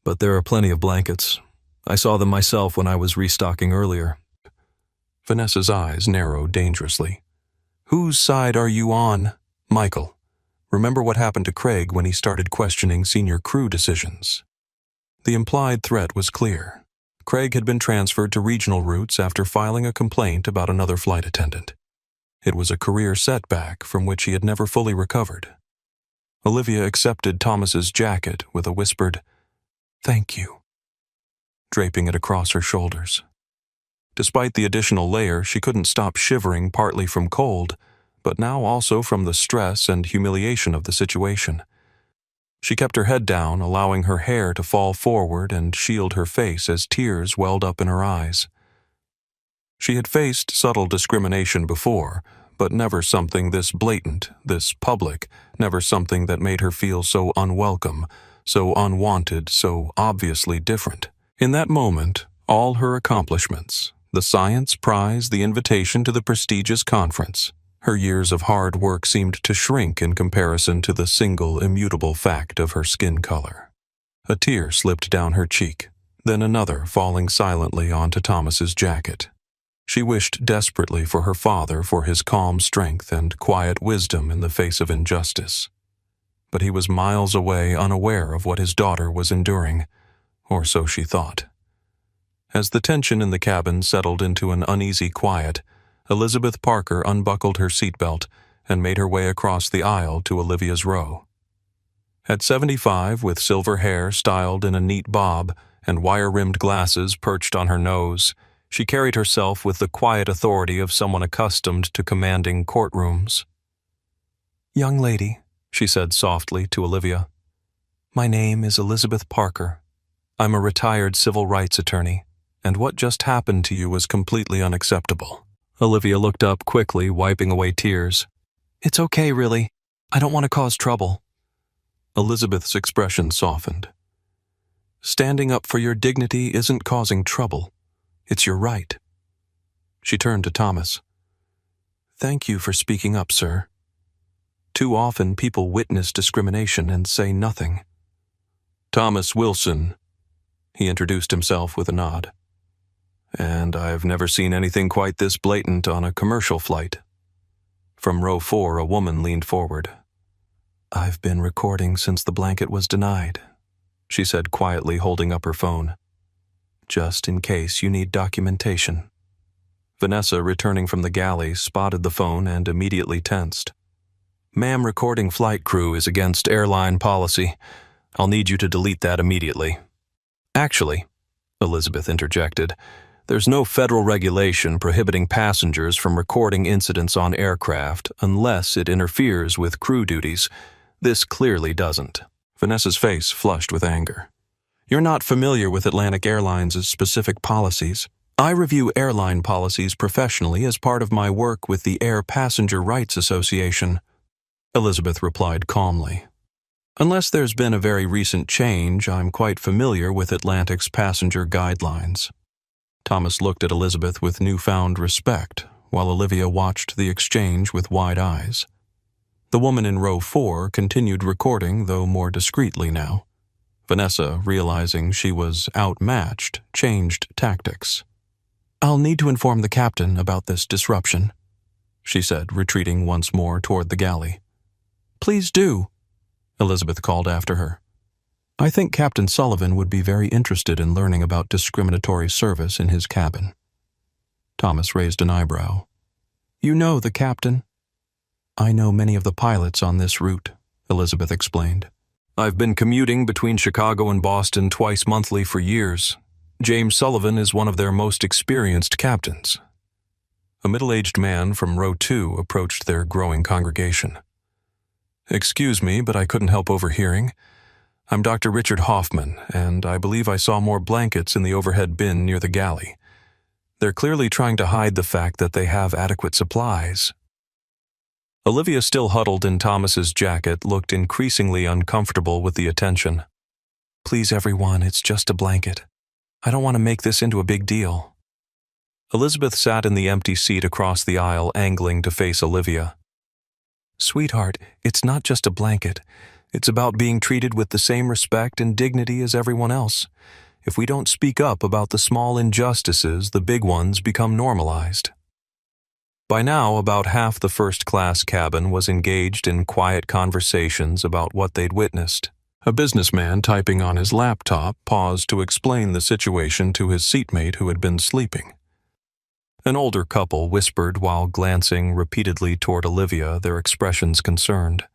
But there are plenty of blankets. I saw them myself when I was restocking earlier. Vanessa's eyes narrowed dangerously. Whose side are you on, Michael? Remember what happened to Craig when he started questioning senior crew decisions. The implied threat was clear. Craig had been transferred to regional routes after filing a complaint about another flight attendant. It was a career setback from which he had never fully recovered. Olivia accepted Thomas's jacket with a whispered, "Thank you," draping it across her shoulders. Despite the additional layer, she couldn't stop shivering, partly from cold, but now also from the stress and humiliation of the situation. She kept her head down, allowing her hair to fall forward and shield her face as tears welled up in her eyes. She had faced subtle discrimination before, but never something this blatant, this public, never something that made her feel so unwelcome, so unwanted, so obviously different. In that moment, all her accomplishments, the science prize, the invitation to the prestigious conference, her years of hard work seemed to shrink in comparison to the single immutable fact of her skin color. A tear slipped down her cheek, then another falling silently onto Thomas's jacket. She wished desperately for her father for his calm strength and quiet wisdom in the face of injustice. But he was miles away, unaware of what his daughter was enduring, or so she thought. As the tension in the cabin settled into an uneasy quiet, Elizabeth Parker unbuckled her seatbelt and made her way across the aisle to Olivia's row. At 75, with silver hair styled in a neat bob and wire-rimmed glasses perched on her nose, she carried herself with the quiet authority of someone accustomed to commanding courtrooms. "Young lady," she said softly to Olivia, "my name is Elizabeth Parker. I'm a retired civil rights attorney, and what just happened to you was completely unacceptable." Olivia looked up quickly, wiping away tears. "It's okay, really. I don't want to cause trouble." Elizabeth's expression softened. "Standing up for your dignity isn't causing trouble. It's your right." She turned to Thomas. "Thank you for speaking up, sir. Too often people witness discrimination and say nothing." "Thomas Wilson," he introduced himself with a nod. "And I've never seen anything quite this blatant on a commercial flight." From row 4, a woman leaned forward. "I've been recording since the blanket was denied," she said quietly, holding up her phone. "Just in case you need documentation." Vanessa, returning from the galley, spotted the phone and immediately tensed. "Ma'am, recording flight crew is against airline policy. I'll need you to delete that immediately." "Actually," Elizabeth interjected, "there's no federal regulation prohibiting passengers from recording incidents on aircraft unless it interferes with crew duties. This clearly doesn't." Vanessa's face flushed with anger. "You're not familiar with Atlantic Airlines' specific policies. I review airline policies professionally as part of my work with the Air Passenger Rights Association," Elizabeth replied calmly. "Unless there's been a very recent change, I'm quite familiar with Atlantic's passenger guidelines." Thomas looked at Elizabeth with newfound respect, while Olivia watched the exchange with wide eyes. The woman in row 4 continued recording, though more discreetly now. Vanessa, realizing she was outmatched, changed tactics. "I'll need to inform the captain about this disruption," she said, retreating once more toward the galley. "Please do," Elizabeth called after her. "I think Captain Sullivan would be very interested in learning about discriminatory service in his cabin." Thomas raised an eyebrow. "You know the captain?" "I know many of the pilots on this route," Elizabeth explained. "I've been commuting between Chicago and Boston twice monthly for years. James Sullivan is one of their most experienced captains." A middle-aged man from row 2 approached their growing congregation. "Excuse me, but I couldn't help overhearing. I'm Dr. Richard Hoffman, and I believe I saw more blankets in the overhead bin near the galley. They're clearly trying to hide the fact that they have adequate supplies." Olivia, still huddled in Thomas's jacket, looked increasingly uncomfortable with the attention. "Please, everyone, it's just a blanket. I don't want to make this into a big deal." Elizabeth sat in the empty seat across the aisle, angling to face Olivia. "Sweetheart, it's not just a blanket. It's about being treated with the same respect and dignity as everyone else. If we don't speak up about the small injustices, the big ones become normalized." By now, about half the first-class cabin was engaged in quiet conversations about what they'd witnessed. A businessman typing on his laptop paused to explain the situation to his seatmate who had been sleeping. An older couple whispered while glancing repeatedly toward Olivia, their expressions concerned.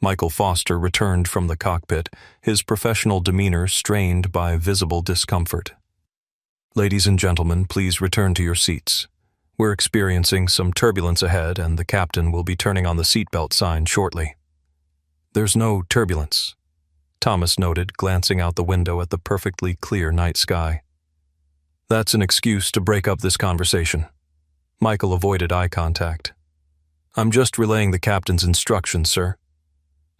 Michael Foster returned from the cockpit, his professional demeanor strained by visible discomfort. "Ladies and gentlemen, please return to your seats. We're experiencing some turbulence ahead, and the captain will be turning on the seatbelt sign shortly." "There's no turbulence," Thomas noted, glancing out the window at the perfectly clear night sky. "That's an excuse to break up this conversation." Michael avoided eye contact. "I'm just relaying the captain's instructions, sir."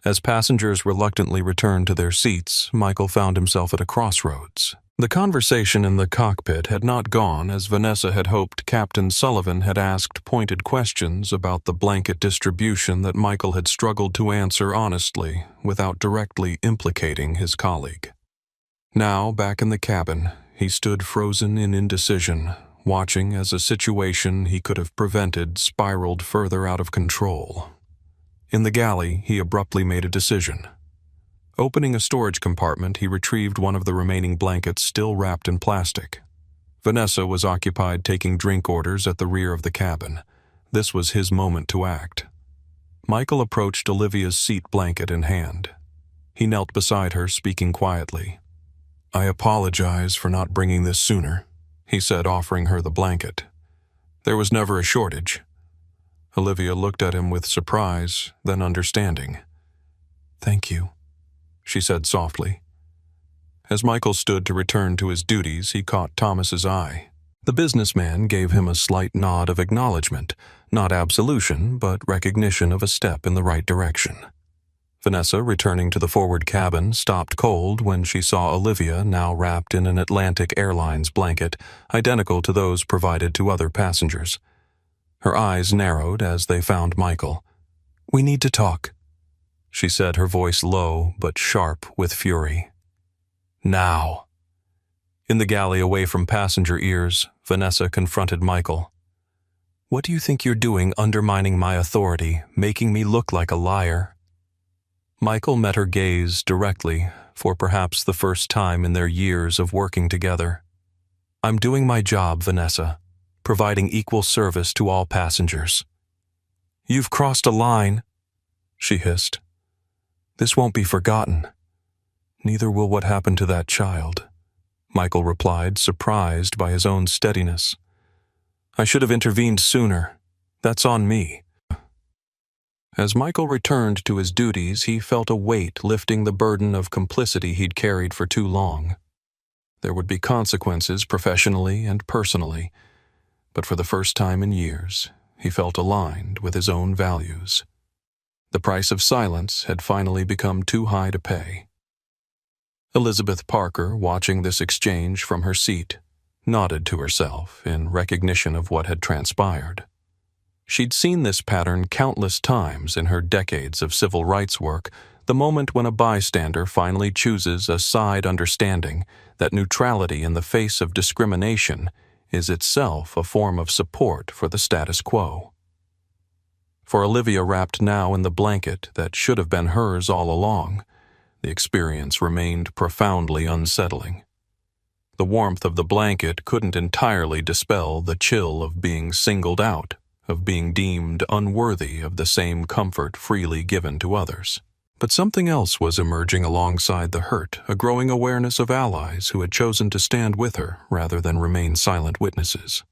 As passengers reluctantly returned to their seats, Michael found himself at a crossroads. The conversation in the cockpit had not gone as Vanessa had hoped. Captain Sullivan had asked pointed questions about the blanket distribution that Michael had struggled to answer honestly without directly implicating his colleague. Now, back in the cabin, he stood frozen in indecision, watching as a situation he could have prevented spiraled further out of control. In the galley, he abruptly made a decision. Opening a storage compartment, he retrieved one of the remaining blankets still wrapped in plastic. Vanessa was occupied taking drink orders at the rear of the cabin. This was his moment to act. Michael approached Olivia's seat, blanket in hand. He knelt beside her, speaking quietly. "I apologize for not bringing this sooner," he said, offering her the blanket. "There was never a shortage." Olivia looked at him with surprise, then understanding. "Thank you," she said softly. As Michael stood to return to his duties, he caught Thomas's eye. The businessman gave him a slight nod of acknowledgement, not absolution, but recognition of a step in the right direction. Vanessa, returning to the forward cabin, stopped cold when she saw Olivia, now wrapped in an Atlantic Airlines blanket, identical to those provided to other passengers. Her eyes narrowed as they found Michael. "We need to talk," she said, her voice low but sharp with fury. "Now." In the galley away from passenger ears, Vanessa confronted Michael. "What do you think you're doing, undermining my authority, making me look like a liar?" Michael met her gaze directly, for perhaps the first time in their years of working together. "I'm doing my job, Vanessa, providing equal service to all passengers." "You've crossed a line," she hissed. "This won't be forgotten." "Neither will what happened to that child," Michael replied, surprised by his own steadiness. "I should have intervened sooner. That's on me." As Michael returned to his duties, he felt a weight lifting the burden of complicity he'd carried for too long. There would be consequences professionally and personally, but for the first time in years, he felt aligned with his own values. The price of silence had finally become too high to pay. Elizabeth Parker, watching this exchange from her seat, nodded to herself in recognition of what had transpired. She'd seen this pattern countless times in her decades of civil rights work, the moment when a bystander finally chooses a side, understanding that neutrality in the face of discrimination is itself a form of support for the status quo. For Olivia, wrapped now in the blanket that should have been hers all along, the experience remained profoundly unsettling. The warmth of the blanket couldn't entirely dispel the chill of being singled out, of being deemed unworthy of the same comfort freely given to others. But something else was emerging alongside the hurt, a growing awareness of allies who had chosen to stand with her rather than remain silent witnesses.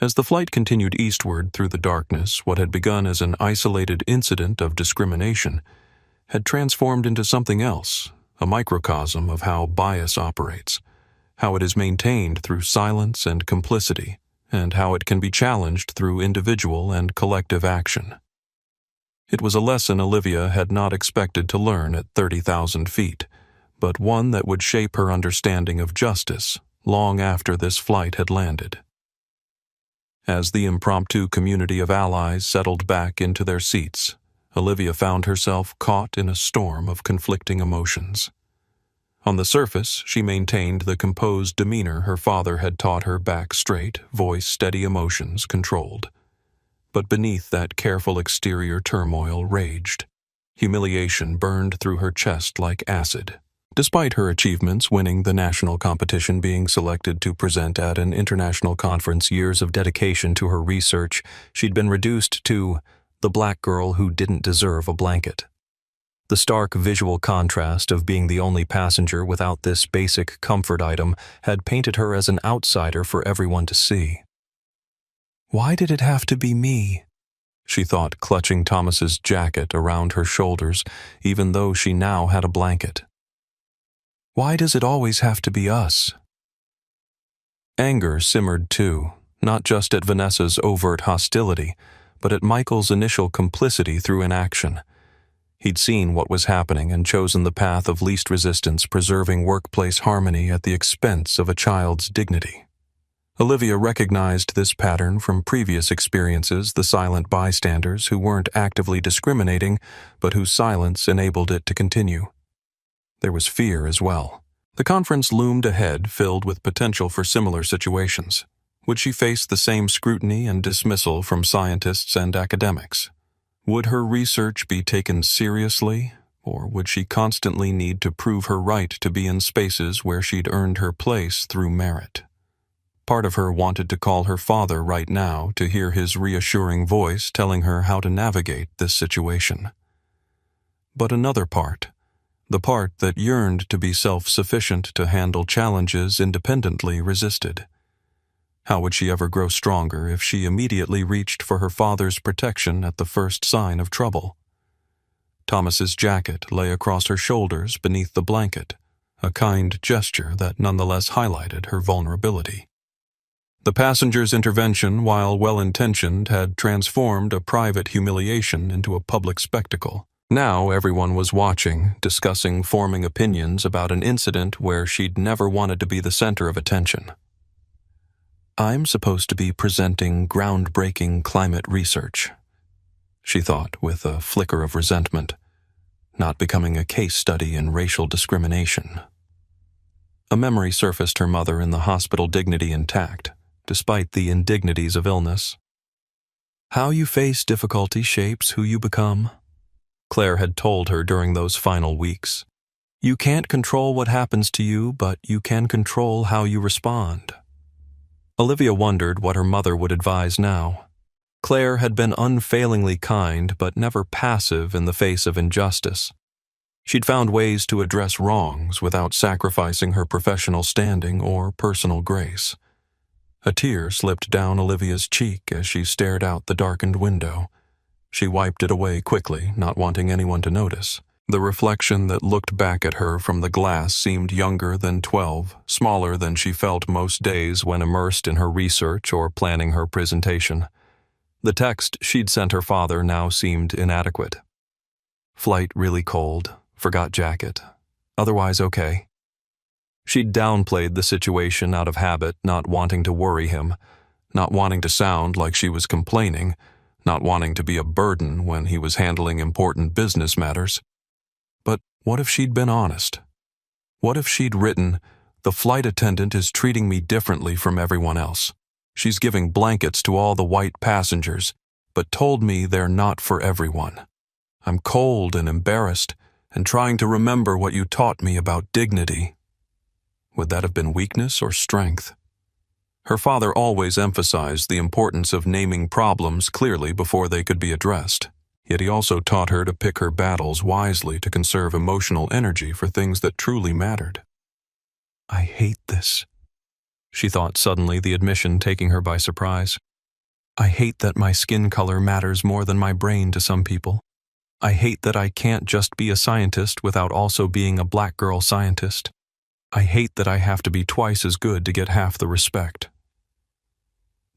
As the flight continued eastward through the darkness, what had begun as an isolated incident of discrimination had transformed into something else, a microcosm of how bias operates, how it is maintained through silence and complicity, and how it can be challenged through individual and collective action. It was a lesson Olivia had not expected to learn at 30,000 feet, but one that would shape her understanding of justice long after this flight had landed. As the impromptu community of allies settled back into their seats, Olivia found herself caught in a storm of conflicting emotions. On the surface, she maintained the composed demeanor her father had taught her, back straight, voice steady, emotions controlled. But beneath that careful exterior turmoil raged. Humiliation burned through her chest like acid. Despite her achievements, winning the national competition, being selected to present at an international conference, years of dedication to her research, she'd been reduced to the black girl who didn't deserve a blanket. The stark visual contrast of being the only passenger without this basic comfort item had painted her as an outsider for everyone to see. "Why did it have to be me?" she thought, clutching Thomas's jacket around her shoulders, even though she now had a blanket. "Why does it always have to be us?" Anger simmered too, not just at Vanessa's overt hostility, but at Michael's initial complicity through inaction. He'd seen what was happening and chosen the path of least resistance, preserving workplace harmony at the expense of a child's dignity. Olivia recognized this pattern from previous experiences, the silent bystanders who weren't actively discriminating, but whose silence enabled it to continue. There was fear as well. The conference loomed ahead, filled with potential for similar situations. Would she face the same scrutiny and dismissal from scientists and academics? Would her research be taken seriously, or would she constantly need to prove her right to be in spaces where she'd earned her place through merit? Part of her wanted to call her father right now to hear his reassuring voice telling her how to navigate this situation. But another part, the part that yearned to be self-sufficient to handle challenges independently, resisted. How would she ever grow stronger if she immediately reached for her father's protection at the first sign of trouble? Thomas's jacket lay across her shoulders beneath the blanket, a kind gesture that nonetheless highlighted her vulnerability. The passenger's intervention, while well-intentioned, had transformed a private humiliation into a public spectacle. Now everyone was watching, discussing, forming opinions about an incident where she'd never wanted to be the center of attention. "I'm supposed to be presenting groundbreaking climate research," she thought with a flicker of resentment, not becoming a case study in racial discrimination. A memory surfaced, her mother in the hospital, dignity intact, despite the indignities of illness. "How you face difficulty shapes who you become," Claire had told her during those final weeks. "You can't control what happens to you, but you can control how you respond." Olivia wondered what her mother would advise now. Claire had been unfailingly kind, but never passive in the face of injustice. She'd found ways to address wrongs without sacrificing her professional standing or personal grace. A tear slipped down Olivia's cheek as she stared out the darkened window. She wiped it away quickly, not wanting anyone to notice. The reflection that looked back at her from the glass seemed younger than 12, smaller than she felt most days when immersed in her research or planning her presentation. The text she'd sent her father now seemed inadequate. "Flight really cold, forgot jacket. Otherwise okay." She'd downplayed the situation out of habit, not wanting to worry him, not wanting to sound like she was complaining, not wanting to be a burden when he was handling important business matters. But what if she'd been honest? What if she'd written, "The flight attendant is treating me differently from everyone else. She's giving blankets to all the white passengers, but told me they're not for everyone. I'm cold and embarrassed and trying to remember what you taught me about dignity." Would that have been weakness or strength? Her father always emphasized the importance of naming problems clearly before they could be addressed. Yet he also taught her to pick her battles wisely to conserve emotional energy for things that truly mattered. I hate this, she thought suddenly, the admission taking her by surprise. I hate that my skin color matters more than my brain to some people. I hate that I can't just be a scientist without also being a black girl scientist. I hate that I have to be twice as good to get half the respect.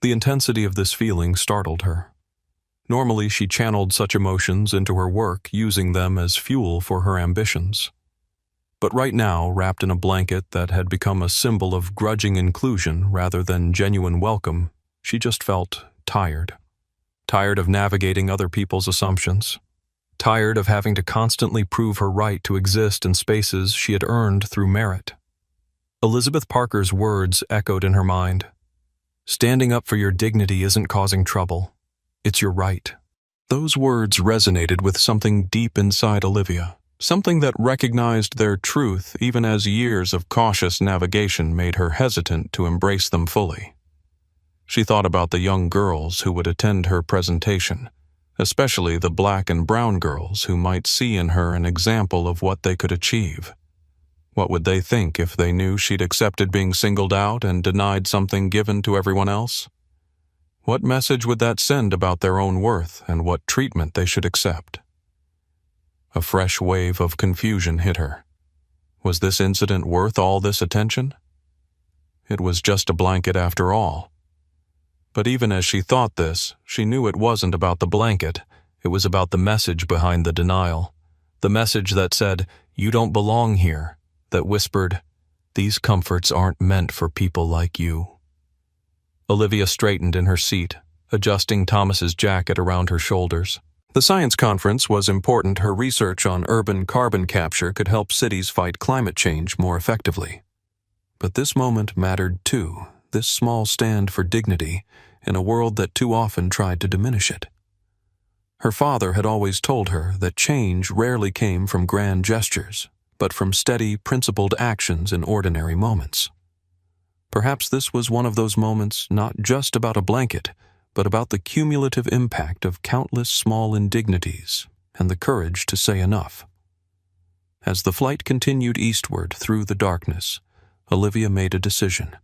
The intensity of this feeling startled her. Normally, she channeled such emotions into her work, using them as fuel for her ambitions. But right now, wrapped in a blanket that had become a symbol of grudging inclusion rather than genuine welcome, she just felt tired. Tired of navigating other people's assumptions. Tired of having to constantly prove her right to exist in spaces she had earned through merit. Elizabeth Parker's words echoed in her mind. Standing up for your dignity isn't causing trouble. It's your right. Those words resonated with something deep inside Olivia, something that recognized their truth even as years of cautious navigation made her hesitant to embrace them fully. She thought about the young girls who would attend her presentation, especially the black and brown girls who might see in her an example of what they could achieve. What would they think if they knew she'd accepted being singled out and denied something given to everyone else? What message would that send about their own worth and what treatment they should accept? A fresh wave of confusion hit her. Was this incident worth all this attention? It was just a blanket after all. But even as she thought this, she knew it wasn't about the blanket. It was about the message behind the denial. The message that said, "You don't belong here," that whispered, "These comforts aren't meant for people like you." Olivia straightened in her seat, adjusting Thomas's jacket around her shoulders. The science conference was important. Her research on urban carbon capture could help cities fight climate change more effectively. But this moment mattered too, this small stand for dignity in a world that too often tried to diminish it. Her father had always told her that change rarely came from grand gestures, but from steady, principled actions in ordinary moments. Perhaps this was one of those moments not just about a blanket, but about the cumulative impact of countless small indignities and the courage to say enough. As the flight continued eastward through the darkness, Olivia made a decision.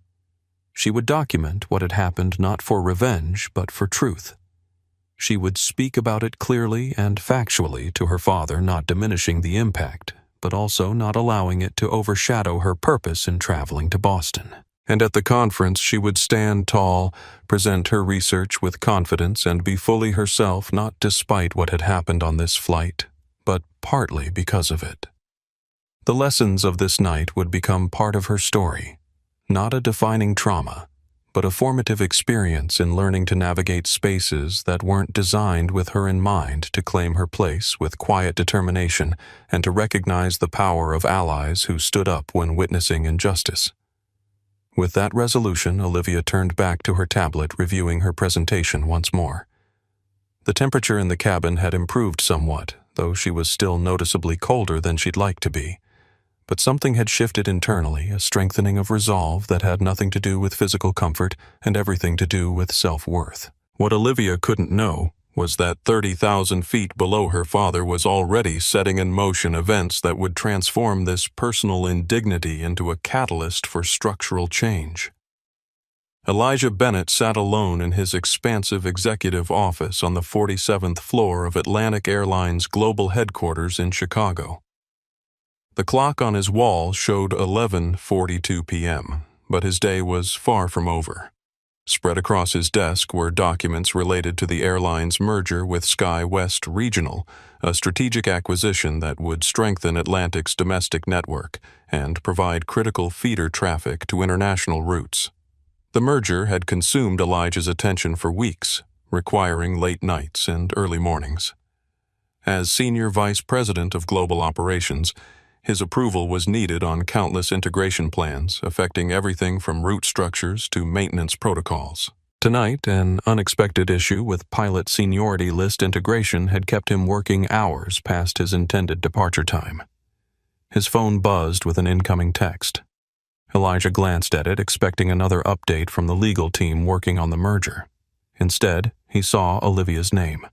She would document what had happened not for revenge, but for truth. She would speak about it clearly and factually to her father, not diminishing the impact, but also not allowing it to overshadow her purpose in traveling to Boston. And at the conference she would stand tall, present her research with confidence, and be fully herself, not despite what had happened on this flight, but partly because of it. The lessons of this night would become part of her story, not a defining trauma, but a formative experience in learning to navigate spaces that weren't designed with her in mind, to claim her place with quiet determination, and to recognize the power of allies who stood up when witnessing injustice. With that resolution, Olivia turned back to her tablet, reviewing her presentation once more. The temperature in the cabin had improved somewhat, though she was still noticeably colder than she'd like to be. But something had shifted internally, a strengthening of resolve that had nothing to do with physical comfort and everything to do with self-worth. What Olivia couldn't know was that 30,000 feet below her father was already setting in motion events that would transform this personal indignity into a catalyst for structural change. Elijah Bennett sat alone in his expansive executive office on the 47th floor of Atlantic Airlines global headquarters in Chicago. The clock on his wall showed 11:42 p.m., but his day was far from over. Spread across his desk were documents related to the airline's merger with SkyWest Regional, a strategic acquisition that would strengthen Atlantic's domestic network and provide critical feeder traffic to international routes. The merger had consumed Elijah's attention for weeks, requiring late nights and early mornings. As Senior Vice President of Global Operations, his approval was needed on countless integration plans, affecting everything from route structures to maintenance protocols. Tonight, an unexpected issue with pilot seniority list integration had kept him working hours past his intended departure time. His phone buzzed with an incoming text. Elijah glanced at it, expecting another update from the legal team working on the merger. Instead, he saw Olivia's name.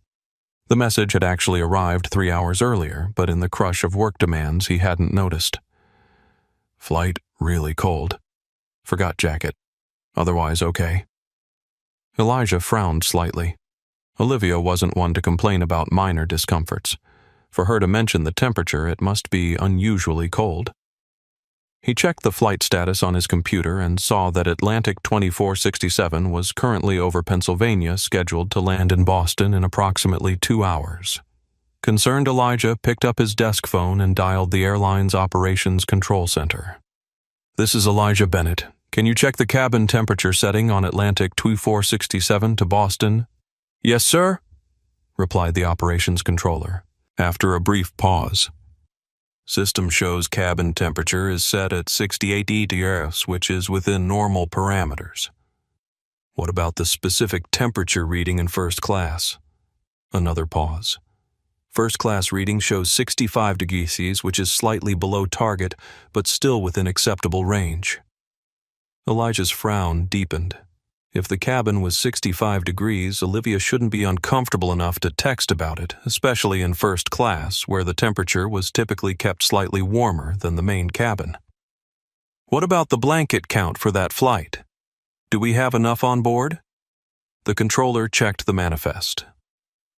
The message had actually arrived 3 hours earlier, but in the crush of work demands he hadn't noticed. Flight really cold. Forgot jacket. Otherwise okay. Elijah frowned slightly. Olivia wasn't one to complain about minor discomforts. For her to mention the temperature, it must be unusually cold. He checked the flight status on his computer and saw that Atlantic 2467 was currently over Pennsylvania, scheduled to land in Boston in approximately 2 hours. Concerned Elijah picked up his desk phone and dialed the airline's operations control center. "This is Elijah Bennett. Can you check the cabin temperature setting on Atlantic 2467 to Boston?" "Yes, sir," replied the operations controller, after a brief pause. "System shows cabin temperature is set at 68 degrees, which is within normal parameters. What about the specific temperature reading in first class?" Another pause. "First class reading shows 65 degrees, which is slightly below target, but still within acceptable range." Elijah's frown deepened. If the cabin was 65 degrees, Olivia shouldn't be uncomfortable enough to text about it, especially in first class, where the temperature was typically kept slightly warmer than the main cabin. "What about the blanket count for that flight? Do we have enough on board?" The controller checked the manifest.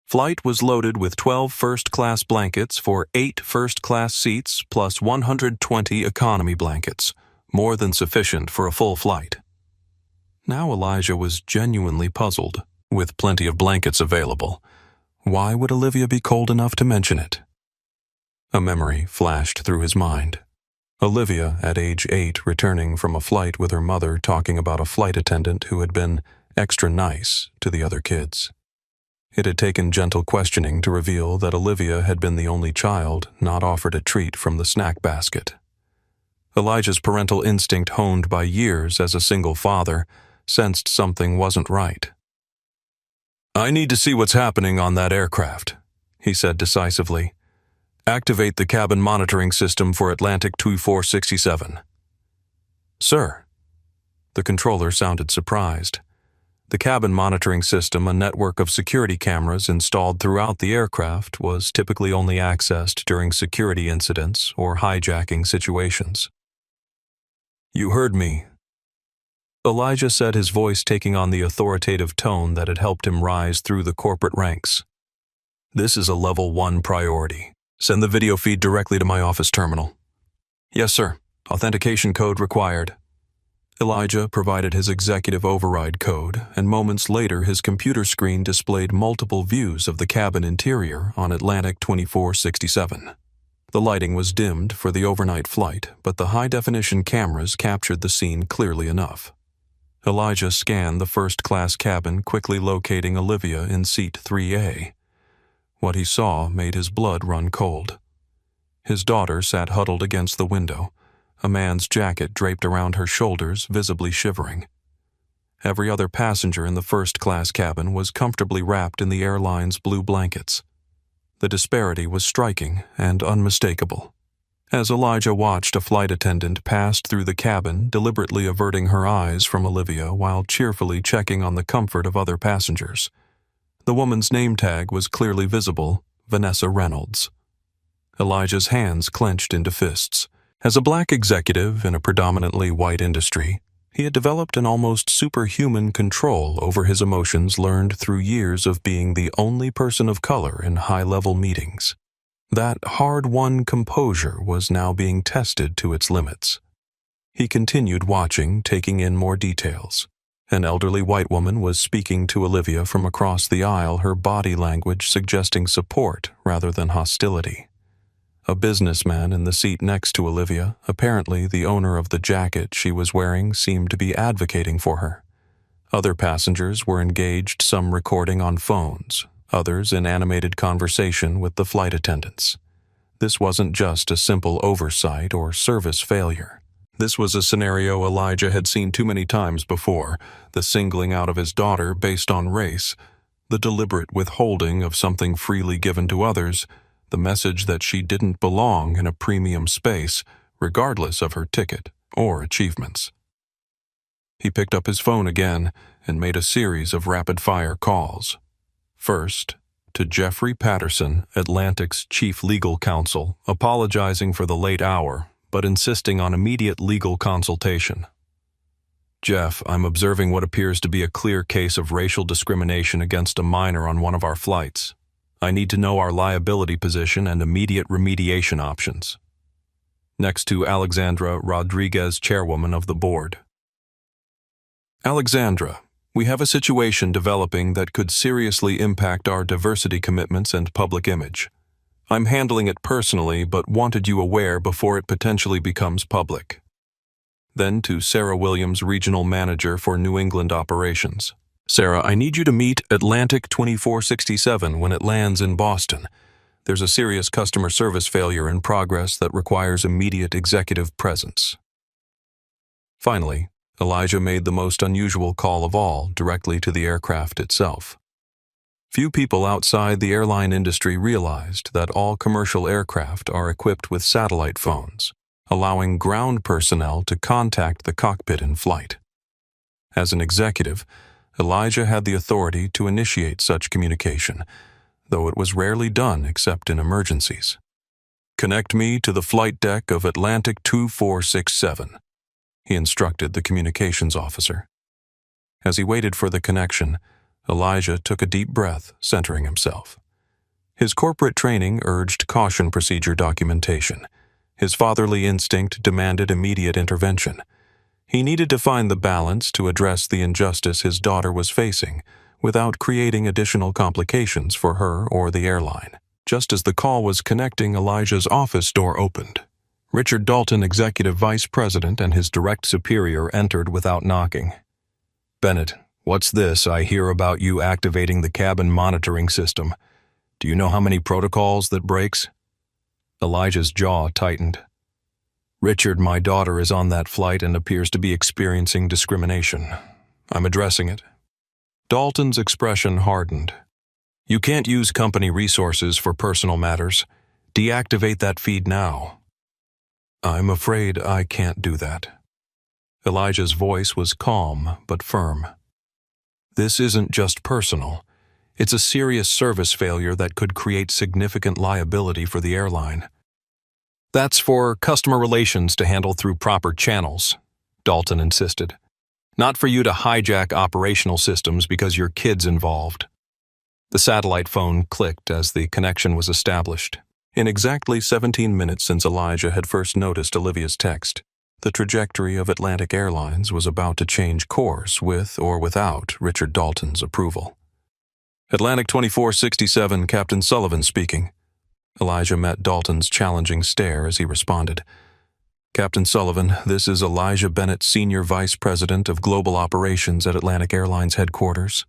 Flight was loaded with 12 first-class blankets for 8 first-class seats plus 120 economy blankets, more than sufficient for a full flight. Now Elijah was genuinely puzzled. With plenty of blankets available, why would Olivia be cold enough to mention it? A memory flashed through his mind. Olivia, at age 8, returning from a flight with her mother, talking about a flight attendant who had been extra nice to the other kids. It had taken gentle questioning to reveal that Olivia had been the only child not offered a treat from the snack basket. Elijah's parental instinct, honed by years as a single father, sensed something wasn't right. "I need to see what's happening on that aircraft," he said decisively. "Activate the cabin monitoring system for Atlantic 2467. "Sir." The controller sounded surprised. The cabin monitoring system, a network of security cameras installed throughout the aircraft, was typically only accessed during security incidents or hijacking situations. "You heard me," Elijah said, his voice taking on the authoritative tone that had helped him rise through the corporate ranks. "This is a level 1 priority. Send the video feed directly to my office terminal." "Yes, sir. Authentication code required." Elijah provided his executive override code, and moments later his computer screen displayed multiple views of the cabin interior on Atlantic 2467. The lighting was dimmed for the overnight flight, but the high-definition cameras captured the scene clearly enough. Elijah scanned the first-class cabin, quickly locating Olivia in seat 3A. What he saw made his blood run cold. His daughter sat huddled against the window, a man's jacket draped around her shoulders, visibly shivering. Every other passenger in the first-class cabin was comfortably wrapped in the airline's blue blankets. The disparity was striking and unmistakable. As Elijah watched, a flight attendant passed through the cabin, deliberately averting her eyes from Olivia while cheerfully checking on the comfort of other passengers. The woman's name tag was clearly visible, Vanessa Reynolds. Elijah's hands clenched into fists. As a black executive in a predominantly white industry, he had developed an almost superhuman control over his emotions learned through years of being the only person of color in high-level meetings. That hard-won composure was now being tested to its limits. He continued watching, taking in more details. An elderly white woman was speaking to Olivia from across the aisle, her body language suggesting support rather than hostility. A businessman in the seat next to Olivia, apparently the owner of the jacket she was wearing, seemed to be advocating for her. Other passengers were engaged, some recording on phones, others in animated conversation with the flight attendants. This wasn't just a simple oversight or service failure. This was a scenario Elijah had seen too many times before, the singling out of his daughter based on race, the deliberate withholding of something freely given to others, the message that she didn't belong in a premium space, regardless of her ticket. or achievements. He picked up his phone again and made a series of rapid-fire calls. First, to Jeffrey Patterson, Atlantic's chief legal counsel, apologizing for the late hour, but insisting on immediate legal consultation. Jeff, I'm observing what appears to be a clear case of racial discrimination against a minor on one of our flights. I need to know our liability position and immediate remediation options. Next to Alexandra Rodriguez, chairwoman of the board. Alexandra, we have a situation developing that could seriously impact our diversity commitments and public image. I'm handling it personally, but wanted you aware before it potentially becomes public. Then to Sarah Williams, regional manager for New England operations. Sarah, I need you to meet Atlantic 2467 when it lands in Boston. There's a serious customer service failure in progress that requires immediate executive presence. Finally, Elijah made the most unusual call of all, directly to the aircraft itself. Few people outside the airline industry realized that all commercial aircraft are equipped with satellite phones, allowing ground personnel to contact the cockpit in flight. As an executive, Elijah had the authority to initiate such communication, though it was rarely done except in emergencies. Connect me to the flight deck of Atlantic 2467. He instructed the communications officer. As he waited for the connection, Elijah took a deep breath, centering himself. His corporate training urged caution procedure documentation. His fatherly instinct demanded immediate intervention. He needed to find the balance to address the injustice his daughter was facing without creating additional complications for her or the airline. Just as the call was connecting, Elijah's office door opened. Richard Dalton, executive vice president, and his direct superior entered without knocking. Bennett, what's this I hear about you activating the cabin monitoring system? Do you know how many protocols that breaks? Elijah's jaw tightened. Richard, my daughter is on that flight and appears to be experiencing discrimination. I'm addressing it. Dalton's expression hardened. You can't use company resources for personal matters. Deactivate that feed now. I'm afraid I can't do that. Elijah's voice was calm but firm. This isn't just personal. It's a serious service failure that could create significant liability for the airline. That's for customer relations to handle through proper channels, Dalton insisted. Not for you to hijack operational systems because your kid's involved. The satellite phone clicked as the connection was established. In exactly 17 minutes since Elijah had first noticed Olivia's text, the trajectory of Atlantic Airlines was about to change course with or without Richard Dalton's approval. Atlantic 2467, Captain Sullivan speaking. Elijah met Dalton's challenging stare as he responded. Captain Sullivan, this is Elijah Bennett, Senior Vice President of Global Operations at Atlantic Airlines headquarters.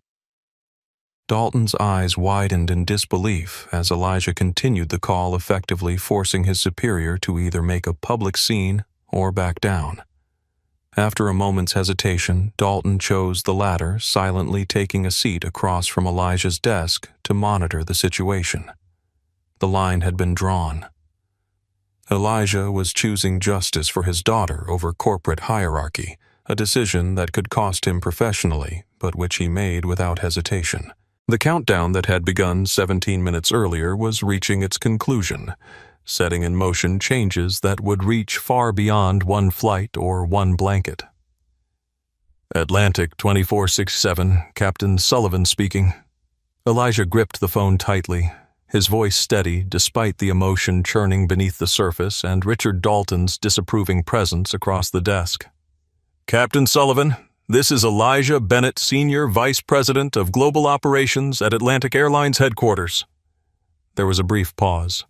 Dalton's eyes widened in disbelief as Elijah continued the call, effectively forcing his superior to either make a public scene or back down. After a moment's hesitation, Dalton chose the latter, silently taking a seat across from Elijah's desk to monitor the situation. The line had been drawn. Elijah was choosing justice for his daughter over corporate hierarchy, a decision that could cost him professionally, but which he made without hesitation. The countdown that had begun 17 minutes earlier was reaching its conclusion, setting in motion changes that would reach far beyond one flight or one blanket. Atlantic 2467, Captain Sullivan speaking. Elijah gripped the phone tightly, his voice steady despite the emotion churning beneath the surface and Richard Dalton's disapproving presence across the desk. Captain Sullivan, this is Elijah Bennett, Senior Vice President of Global Operations at Atlantic Airlines headquarters. There was a brief pause.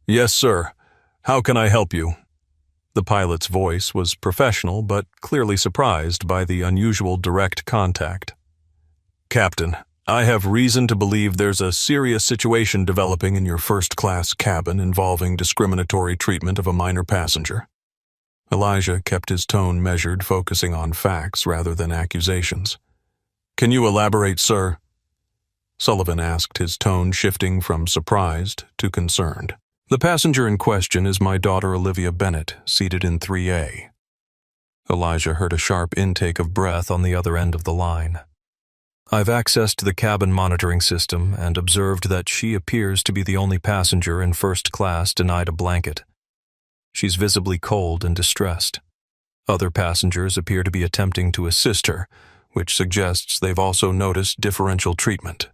Yes, sir. How can I help you? The pilot's voice was professional but clearly surprised by the unusual direct contact. Captain, I have reason to believe there's a serious situation developing in your first-class cabin involving discriminatory treatment of a minor passenger. Elijah kept his tone measured, focusing on facts rather than accusations. Can you elaborate, sir? Sullivan asked, his tone shifting from surprised to concerned. The passenger in question is my daughter Olivia Bennett, seated in 3A. Elijah heard a sharp intake of breath on the other end of the line. I've accessed the cabin monitoring system and observed that she appears to be the only passenger in first class denied a blanket. She's visibly cold and distressed. Other passengers appear to be attempting to assist her, which suggests they've also noticed differential treatment.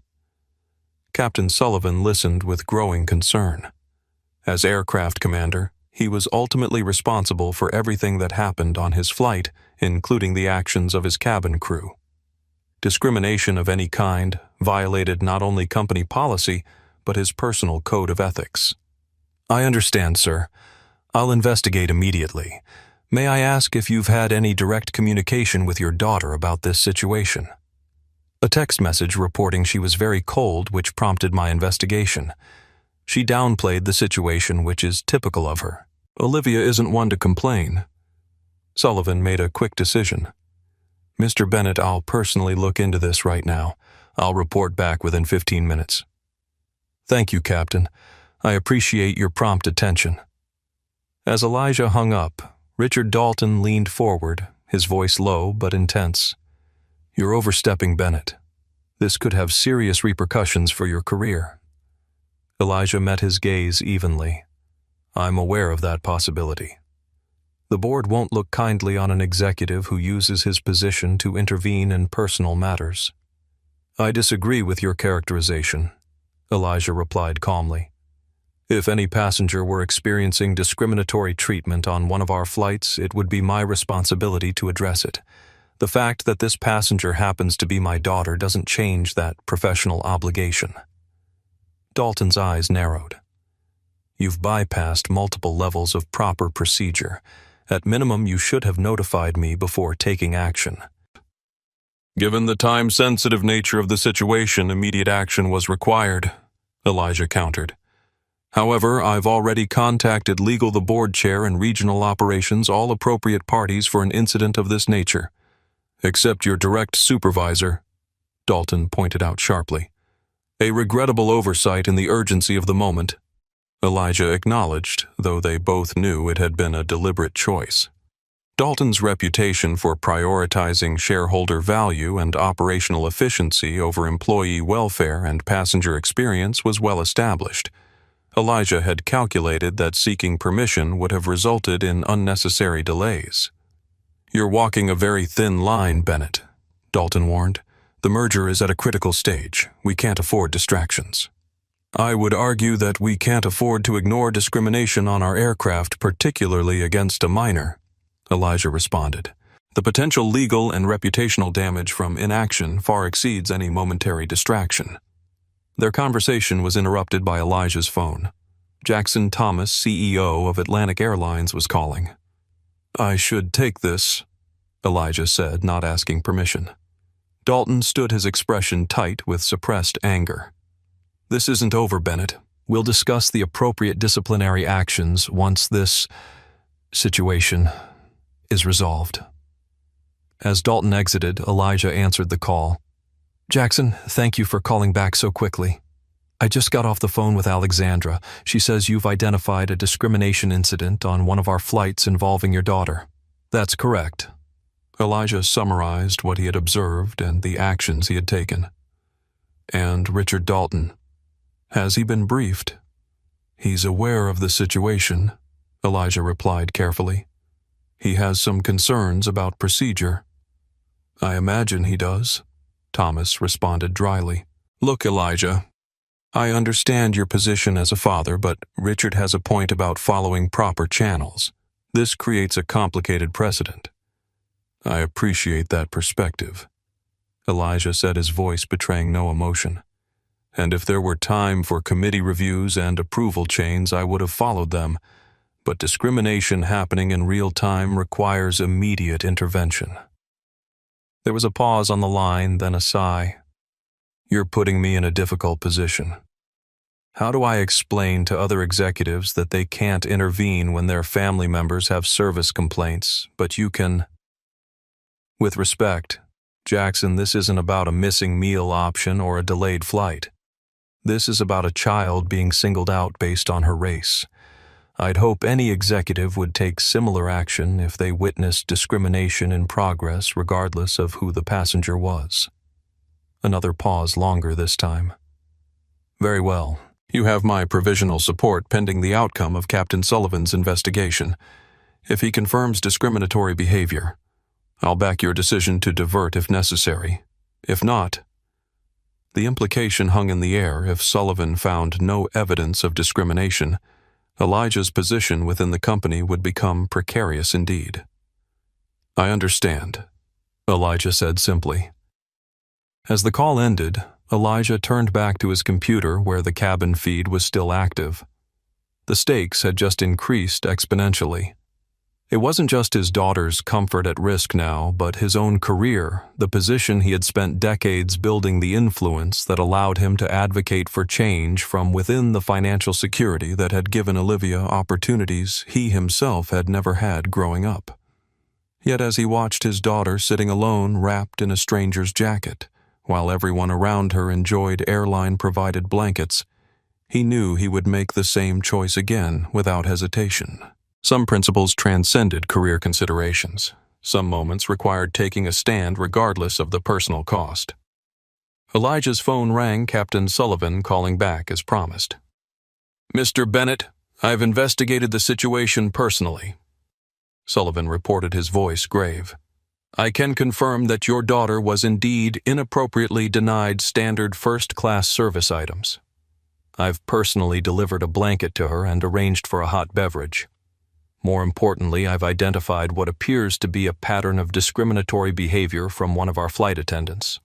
Captain Sullivan listened with growing concern. As aircraft commander, he was ultimately responsible for everything that happened on his flight, including the actions of his cabin crew. Discrimination of any kind violated not only company policy, but his personal code of ethics. I understand, sir. I'll investigate immediately. May I ask if you've had any direct communication with your daughter about this situation? A text message reporting she was very cold, which prompted my investigation. She downplayed the situation, which is typical of her. Olivia isn't one to complain. Sullivan made a quick decision. Mr. Bennett, I'll personally look into this right now. I'll report back within 15 minutes. Thank you, Captain. I appreciate your prompt attention. As Elijah hung up, Richard Dalton leaned forward, his voice low but intense. You're overstepping, Bennett. This could have serious repercussions for your career. Elijah met his gaze evenly. I'm aware of that possibility. The board won't look kindly on an executive who uses his position to intervene in personal matters. I disagree with your characterization, Elijah replied calmly. If any passenger were experiencing discriminatory treatment on one of our flights, it would be my responsibility to address it. The fact that this passenger happens to be my daughter doesn't change that professional obligation. Dalton's eyes narrowed. You've bypassed multiple levels of proper procedure. At minimum, you should have notified me before taking action. Given the time-sensitive nature of the situation, immediate action was required, Elijah countered. However, I've already contacted legal, the board chair, and regional operations, all appropriate parties for an incident of this nature. Except your direct supervisor, Dalton pointed out sharply. A regrettable oversight in the urgency of the moment, Elijah acknowledged, though they both knew it had been a deliberate choice. Dalton's reputation for prioritizing shareholder value and operational efficiency over employee welfare and passenger experience was well established. Elijah had calculated that seeking permission would have resulted in unnecessary delays. You're walking a very thin line, Bennett, Dalton warned. The merger is at a critical stage. We can't afford distractions. I would argue that we can't afford to ignore discrimination on our aircraft, particularly against a minor, Elijah responded. The potential legal and reputational damage from inaction far exceeds any momentary distraction. Their conversation was interrupted by Elijah's phone. Jackson Thomas, CEO of Atlantic Airlines, was calling. I should take this, Elijah said, not asking permission. Dalton stood his expression tight with suppressed anger. This isn't over, Bennett. We'll discuss the appropriate disciplinary actions once this situation is resolved. As Dalton exited, Elijah answered the call. Jackson, thank you for calling back so quickly. I just got off the phone with Alexandra. She says you've identified a discrimination incident on one of our flights involving your daughter. That's correct. Elijah summarized what he had observed and the actions he had taken. And Richard Dalton. Has he been briefed? He's aware of the situation, Elijah replied carefully. He has some concerns about procedure. I imagine he does, Thomas responded dryly. Look, Elijah, I understand your position as a father, but Richard has a point about following proper channels. This creates a complicated precedent. I appreciate that perspective, Elijah said, his voice betraying no emotion. And if there were time for committee reviews and approval chains, I would have followed them. But discrimination happening in real time requires immediate intervention. There was a pause on the line, then a sigh. You're putting me in a difficult position. How do I explain to other executives that they can't intervene when their family members have service complaints, but you can? With respect, Jackson, this isn't about a missing meal option or a delayed flight. This is about a child being singled out based on her race. I'd hope any executive would take similar action if they witnessed discrimination in progress regardless of who the passenger was. Another pause longer this time. Very well. You have my provisional support pending the outcome of Captain Sullivan's investigation. If he confirms discriminatory behavior, I'll back your decision to divert if necessary. If not, the implication hung in the air. If Sullivan found no evidence of discrimination, Elijah's position within the company would become precarious indeed. I understand, Elijah said simply. As the call ended, Elijah turned back to his computer where the cabin feed was still active. The stakes had just increased exponentially. It wasn't just his daughter's comfort at risk now, but his own career, the position he had spent decades building, the influence that allowed him to advocate for change from within the financial security that had given Olivia opportunities he himself had never had growing up. Yet as he watched his daughter sitting alone wrapped in a stranger's jacket, while everyone around her enjoyed airline-provided blankets, he knew he would make the same choice again without hesitation. Some principles transcended career considerations. Some moments required taking a stand regardless of the personal cost. Elijah's phone rang, Captain Sullivan calling back as promised. Mr. Bennett, I've investigated the situation personally. Sullivan reported, his voice grave. I can confirm that your daughter was indeed inappropriately denied standard first-class service items. I've personally delivered a blanket to her and arranged for a hot beverage. More importantly, I've identified what appears to be a pattern of discriminatory behavior from one of our flight attendants.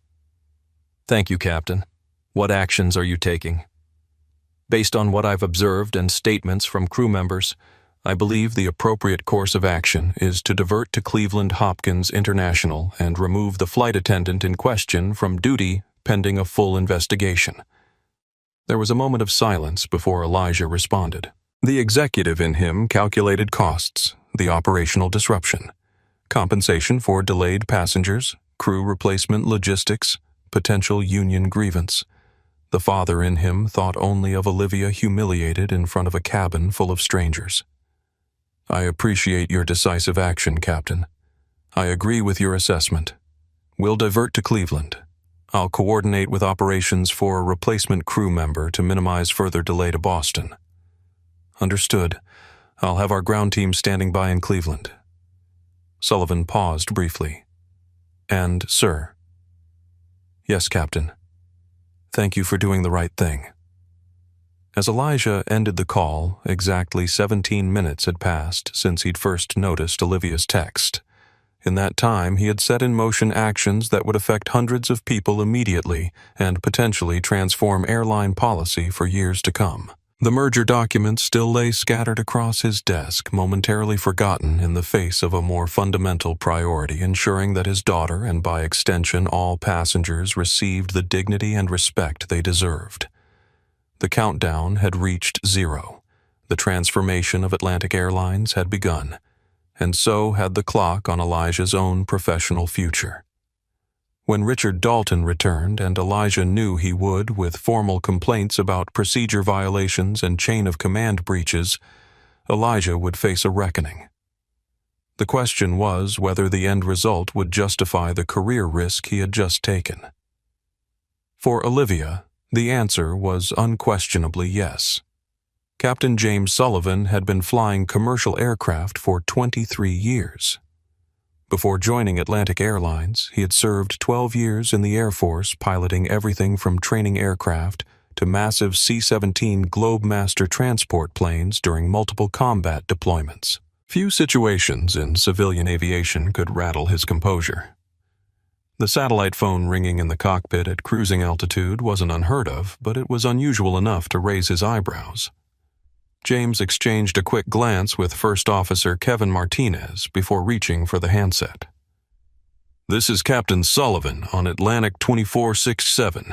Thank you, Captain. What actions are you taking? Based on what I've observed and statements from crew members, I believe the appropriate course of action is to divert to Cleveland Hopkins International and remove the flight attendant in question from duty pending a full investigation. There was a moment of silence before Elijah responded. The executive in him calculated costs, the operational disruption, compensation for delayed passengers, crew replacement logistics, potential union grievance. The father in him thought only of Olivia humiliated in front of a cabin full of strangers. I appreciate your decisive action, Captain. I agree with your assessment. We'll divert to Cleveland. I'll coordinate with operations for a replacement crew member to minimize further delay to Boston. Understood. I'll have our ground team standing by in Cleveland. Sullivan paused briefly. And, sir. Yes, Captain. Thank you for doing the right thing. As Elijah ended the call, exactly 17 minutes had passed since he'd first noticed Olivia's text. In that time, he had set in motion actions that would affect hundreds of people immediately and potentially transform airline policy for years to come. The merger documents still lay scattered across his desk, momentarily forgotten in the face of a more fundamental priority, ensuring that his daughter, and by extension all passengers, received the dignity and respect they deserved. The countdown had reached 0. The transformation of Atlantic Airlines had begun, and so had the clock on Elijah's own professional future. When Richard Dalton returned, and Elijah knew he would, with formal complaints about procedure violations and chain-of-command breaches, Elijah would face a reckoning. The question was whether the end result would justify the career risk he had just taken. For Olivia, the answer was unquestionably yes. Captain James Sullivan had been flying commercial aircraft for 23 years. Before joining Atlantic Airlines, he had served 12 years in the Air Force, piloting everything from training aircraft to massive C-17 Globemaster transport planes during multiple combat deployments. Few situations in civilian aviation could rattle his composure. The satellite phone ringing in the cockpit at cruising altitude wasn't unheard of, but it was unusual enough to raise his eyebrows. James exchanged a quick glance with First Officer Kevin Martinez before reaching for the handset. "This is Captain Sullivan on Atlantic 2467.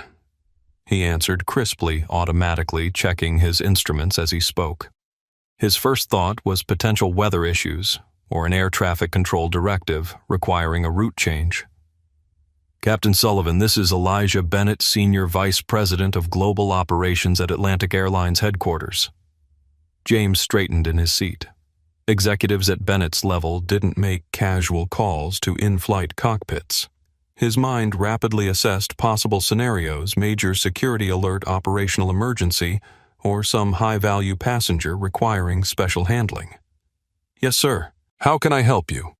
He answered crisply, automatically checking his instruments as he spoke. His first thought was potential weather issues or an air traffic control directive requiring a route change. "Captain Sullivan, this is Elijah Bennett, Senior Vice President of Global Operations at Atlantic Airlines Headquarters." James straightened in his seat. Executives at Bennett's level didn't make casual calls to in-flight cockpits. His mind rapidly assessed possible scenarios: major security alert, operational emergency, or some high-value passenger requiring special handling. "Yes, sir. How can I help you?"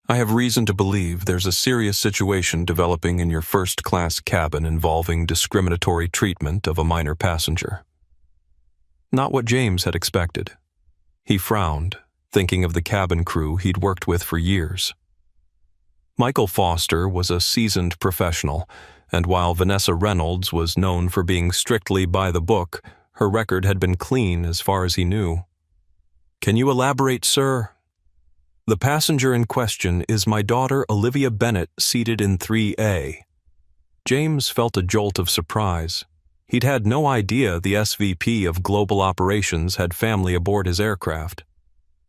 "I have reason to believe there's a serious situation developing in your first-class cabin involving discriminatory treatment of a minor passenger." Not what James had expected. He frowned, thinking of the cabin crew he'd worked with for years. Michael Foster was a seasoned professional, and while Vanessa Reynolds was known for being strictly by the book, her record had been clean as far as he knew. "Can you elaborate, sir?" "The passenger in question is my daughter Olivia Bennett, seated in 3A. James felt a jolt of surprise. He'd had no idea the SVP of Global Operations had family aboard his aircraft.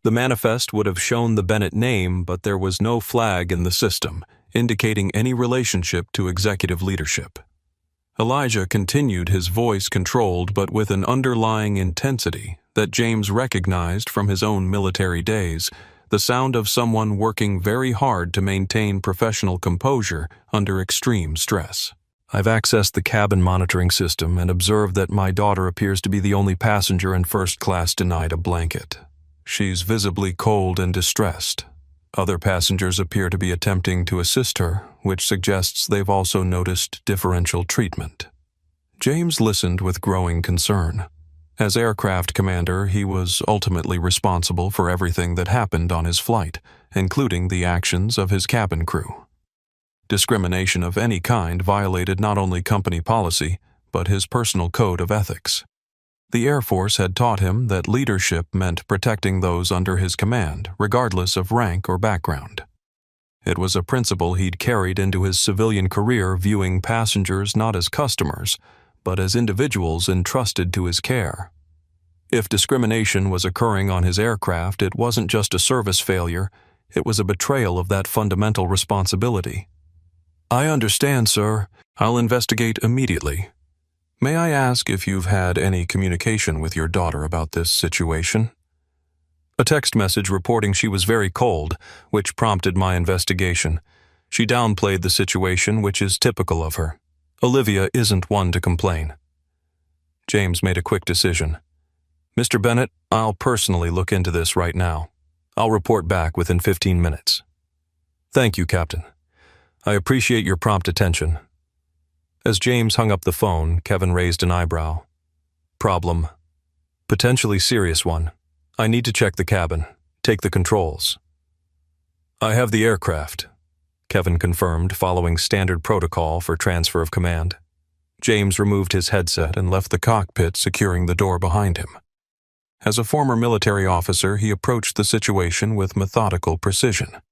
The manifest would have shown the Bennett name, but there was no flag in the system indicating any relationship to executive leadership. Elijah continued, his voice controlled but with an underlying intensity that James recognized from his own military days, the sound of someone working very hard to maintain professional composure under extreme stress. "I've accessed the cabin monitoring system and observed that my daughter appears to be the only passenger in first class denied a blanket. She's visibly cold and distressed. Other passengers appear to be attempting to assist her, which suggests they've also noticed differential treatment." James listened with growing concern. As aircraft commander, he was ultimately responsible for everything that happened on his flight, including the actions of his cabin crew. Discrimination of any kind violated not only company policy, but his personal code of ethics. The Air Force had taught him that leadership meant protecting those under his command, regardless of rank or background. It was a principle he'd carried into his civilian career, viewing passengers not as customers, but as individuals entrusted to his care. If discrimination was occurring on his aircraft, it wasn't just a service failure, it was a betrayal of that fundamental responsibility. "I understand, sir. I'll investigate immediately. May I ask if you've had any communication with your daughter about this situation?" "A text message reporting she was very cold, which prompted my investigation. She downplayed the situation, which is typical of her. Olivia isn't one to complain." James made a quick decision. "Mr. Bennett, I'll personally look into this right now. I'll report back within 15 minutes. "Thank you, Captain. I appreciate your prompt attention." As James hung up the phone, Kevin raised an eyebrow. "Problem. Potentially serious one. I need to check the cabin. Take the controls." "I have the aircraft," Kevin confirmed, following standard protocol for transfer of command. James removed his headset and left the cockpit, securing the door behind him. As a former military officer, he approached the situation with methodical precision.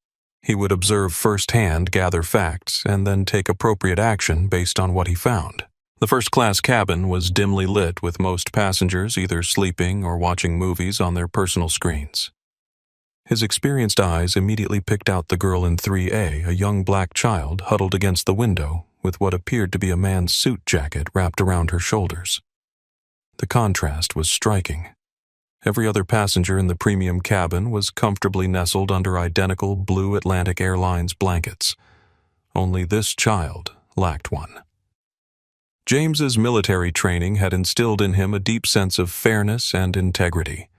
He would observe firsthand, gather facts, and then take appropriate action based on what he found. The first-class cabin was dimly lit, with most passengers either sleeping or watching movies on their personal screens. His experienced eyes immediately picked out the girl in 3A, a young black child huddled against the window with what appeared to be a man's suit jacket wrapped around her shoulders. The contrast was striking. Every other passenger in the premium cabin was comfortably nestled under identical blue Atlantic Airlines blankets. Only this child lacked one. James's military training had instilled in him a deep sense of fairness and integrity.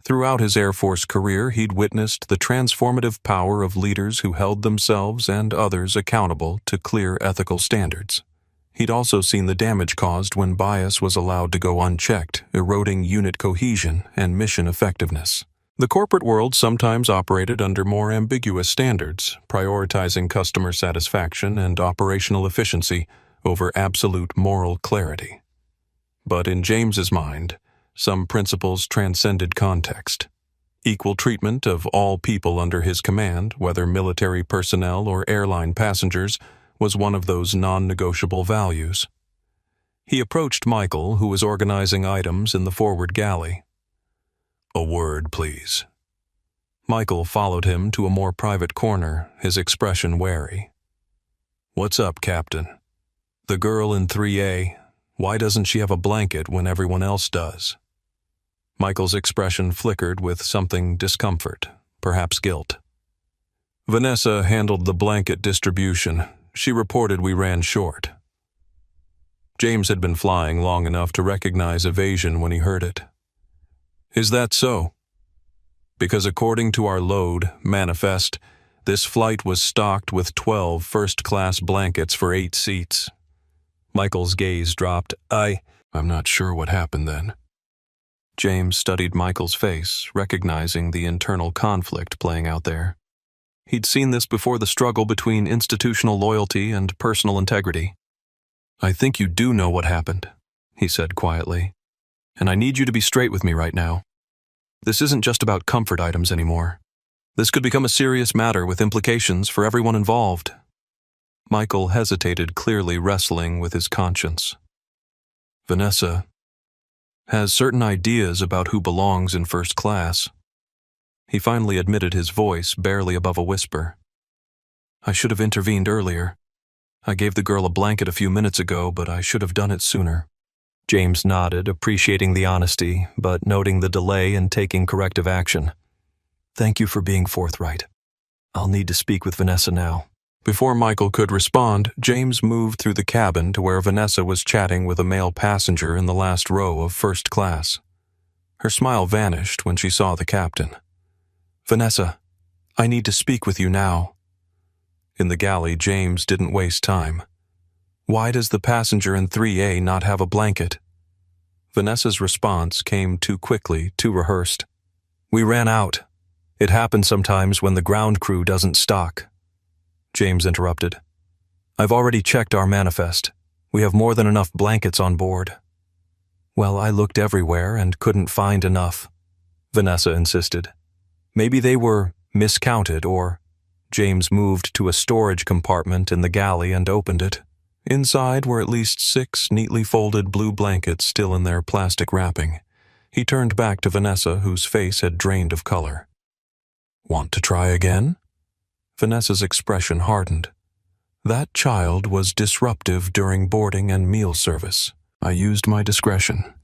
Throughout his Air Force career, he'd witnessed the transformative power of leaders who held themselves and others accountable to clear ethical standards. He'd also seen the damage caused when bias was allowed to go unchecked, eroding unit cohesion and mission effectiveness. The corporate world sometimes operated under more ambiguous standards, prioritizing customer satisfaction and operational efficiency over absolute moral clarity. But in James's mind, some principles transcended context. Equal treatment of all people under his command, whether military personnel or airline passengers, was one of those non-negotiable values. He approached Michael, who was organizing items in the forward galley. "A word, please." Michael followed him to a more private corner, his expression wary. "What's up, Captain? The girl in 3A, why doesn't she have a blanket when everyone else does?" Michael's expression flickered with something discomfort, perhaps guilt. Vanessa handled the blanket distribution. She reported we ran short. James had been flying long enough to recognize evasion when he heard it. Is that so? Because according to our load manifest, this flight was stocked with 12 first-class blankets for 8 seats. Michael's gaze dropped. I'm not sure what happened then. James studied Michael's face, recognizing the internal conflict playing out there. He'd seen this before, the struggle between institutional loyalty and personal integrity. I think you do know what happened, he said quietly. And I need you to be straight with me right now. This isn't just about comfort items anymore. This could become a serious matter with implications for everyone involved. Michael hesitated, clearly wrestling with his conscience. Vanessa has certain ideas about who belongs in first class. He finally admitted, his voice barely above a whisper. I should have intervened earlier. I gave the girl a blanket a few minutes ago, but I should have done it sooner. James nodded, appreciating the honesty, but noting the delay in taking corrective action. Thank you for being forthright. I'll need to speak with Vanessa now. Before Michael could respond, James moved through the cabin to where Vanessa was chatting with a male passenger in the last row of first class. Her smile vanished when she saw the captain. Vanessa, I need to speak with you now. In the galley, James didn't waste time. Why does the passenger in 3A not have a blanket? Vanessa's response came too quickly, too rehearsed. We ran out. It happens sometimes when the ground crew doesn't stock. James interrupted. I've already checked our manifest. We have more than enough blankets on board. Well, I looked everywhere and couldn't find enough, Vanessa insisted. Maybe they were miscounted, or... James moved to a storage compartment in the galley and opened it. Inside were at least 6 neatly folded blue blankets still in their plastic wrapping. He turned back to Vanessa, whose face had drained of color. Want to try again? Vanessa's expression hardened. That child was disruptive during boarding and meal service. I used my discretion.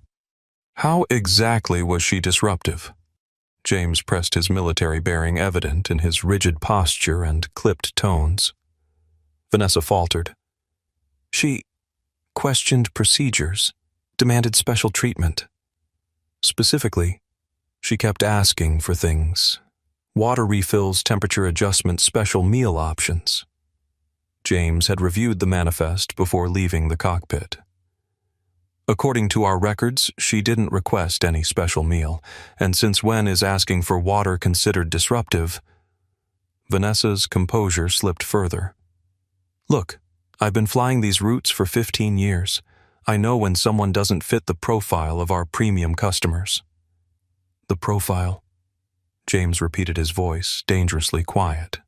How exactly was she disruptive? James pressed his military bearing, evident in his rigid posture and clipped tones. Vanessa faltered. She questioned procedures, demanded special treatment. Specifically, she kept asking for things. Water refills, temperature adjustment, special meal options. James had reviewed the manifest before leaving the cockpit. According to our records, she didn't request any special meal, and since when is asking for water considered disruptive? Vanessa's composure slipped further. Look, I've been flying these routes for 15 years. I know when someone doesn't fit the profile of our premium customers. The profile? James repeated, his voice dangerously quiet.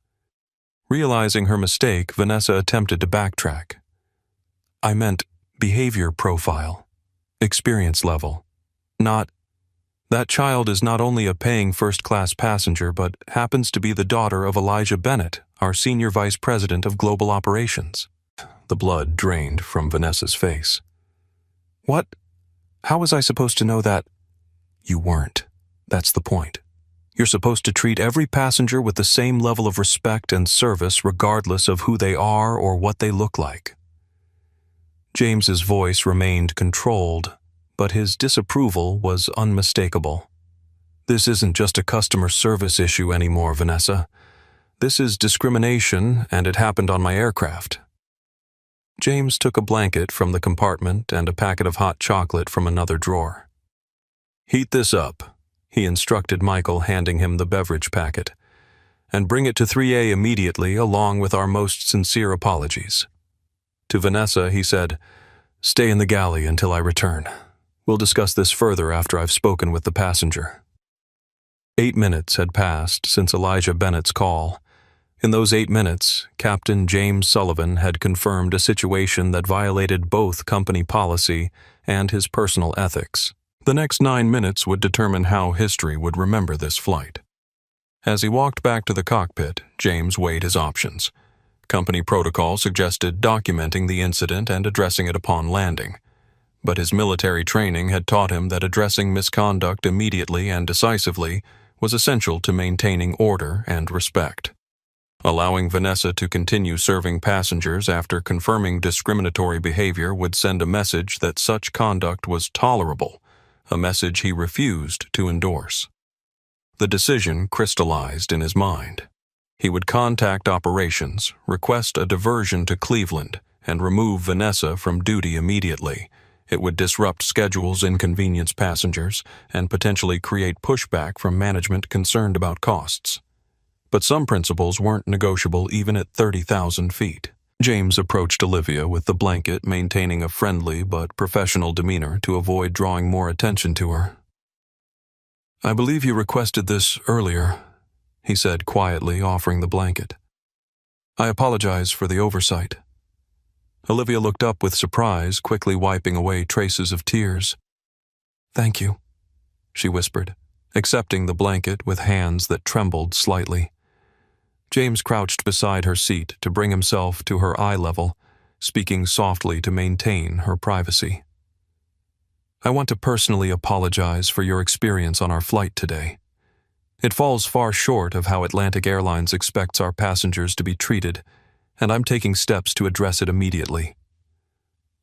Realizing her mistake, Vanessa attempted to backtrack. I meant behavior profile, experience level. That child is not only a paying first-class passenger, but happens to be the daughter of Elijah Bennett, our senior vice president of global operations. The blood drained from Vanessa's face. What? How was I supposed to know that? You weren't. That's the point. You're supposed to treat every passenger with the same level of respect and service regardless of who they are or what they look like. James's voice remained controlled, but his disapproval was unmistakable. This isn't just a customer service issue anymore, Vanessa. This is discrimination, and it happened on my aircraft. James took a blanket from the compartment and a packet of hot chocolate from another drawer. Heat this up, he instructed Michael, handing him the beverage packet, and bring it to 3A immediately along with our most sincere apologies. To Vanessa, he said, stay in the galley until I return. We'll discuss this further after I've spoken with the passenger. 8 minutes had passed since Elijah Bennett's call. In those 8 minutes, Captain James Sullivan had confirmed a situation that violated both company policy and his personal ethics. The next 9 minutes would determine how history would remember this flight. As he walked back to the cockpit, James weighed his options. Company protocol suggested documenting the incident and addressing it upon landing. but his military training had taught him that addressing misconduct immediately and decisively was essential to maintaining order and respect. Allowing Vanessa to continue serving passengers after confirming discriminatory behavior would send a message that such conduct was tolerable, a message he refused to endorse. The decision crystallized in his mind. He would contact operations, request a diversion to Cleveland, and remove Vanessa from duty immediately. It would disrupt schedules, inconvenience passengers, and potentially create pushback from management concerned about costs. But some principles weren't negotiable even at 30,000 feet. James approached Olivia with the blanket, maintaining a friendly but professional demeanor to avoid drawing more attention to her. "I believe you requested this earlier," he said quietly, offering the blanket. "I apologize for the oversight." Olivia looked up with surprise, quickly wiping away traces of tears. "Thank you," she whispered, accepting the blanket with hands that trembled slightly. James crouched beside her seat to bring himself to her eye level, speaking softly to maintain her privacy. "I want to personally apologize for your experience on our flight today. It falls far short of how Atlantic Airlines expects our passengers to be treated, and I'm taking steps to address it immediately."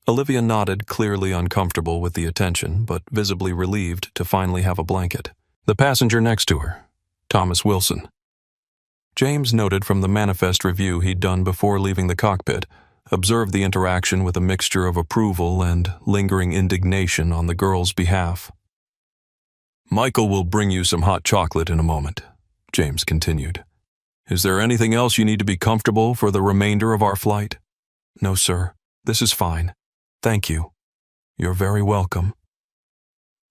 Olivia nodded, clearly uncomfortable with the attention, but visibly relieved to finally have a blanket. The passenger next to her, Thomas Wilson. James noted from the manifest review he'd done before leaving the cockpit, observed the interaction with a mixture of approval and lingering indignation on the girl's behalf. "Michael will bring you some hot chocolate in a moment," James continued. "Is there anything else you need to be comfortable for the remainder of our flight?" "No, sir. This is fine. Thank you." "You're very welcome."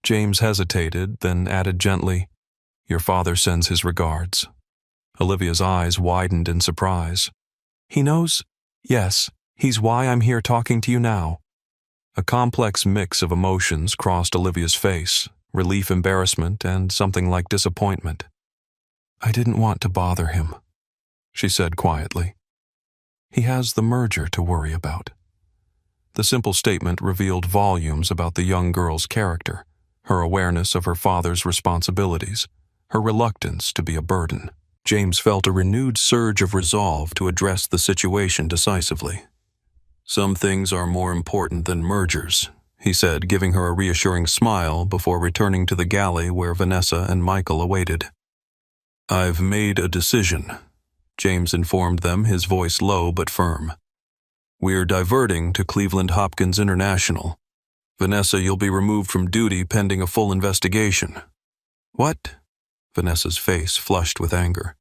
James hesitated, then added gently, "Your father sends his regards." Olivia's eyes widened in surprise. "He knows?" "Yes, he's why I'm here talking to you now." A complex mix of emotions crossed Olivia's face, relief, embarrassment, and something like disappointment. "I didn't want to bother him," she said quietly. "He has the merger to worry about." The simple statement revealed volumes about the young girl's character, her awareness of her father's responsibilities, her reluctance to be a burden. James felt a renewed surge of resolve to address the situation decisively. "Some things are more important than mergers," he said, giving her a reassuring smile before returning to the galley where Vanessa and Michael awaited. "I've made a decision," James informed them, his voice low but firm. "We're diverting to Cleveland Hopkins International. Vanessa, you'll be removed from duty pending a full investigation." "What?" Vanessa's face flushed with anger.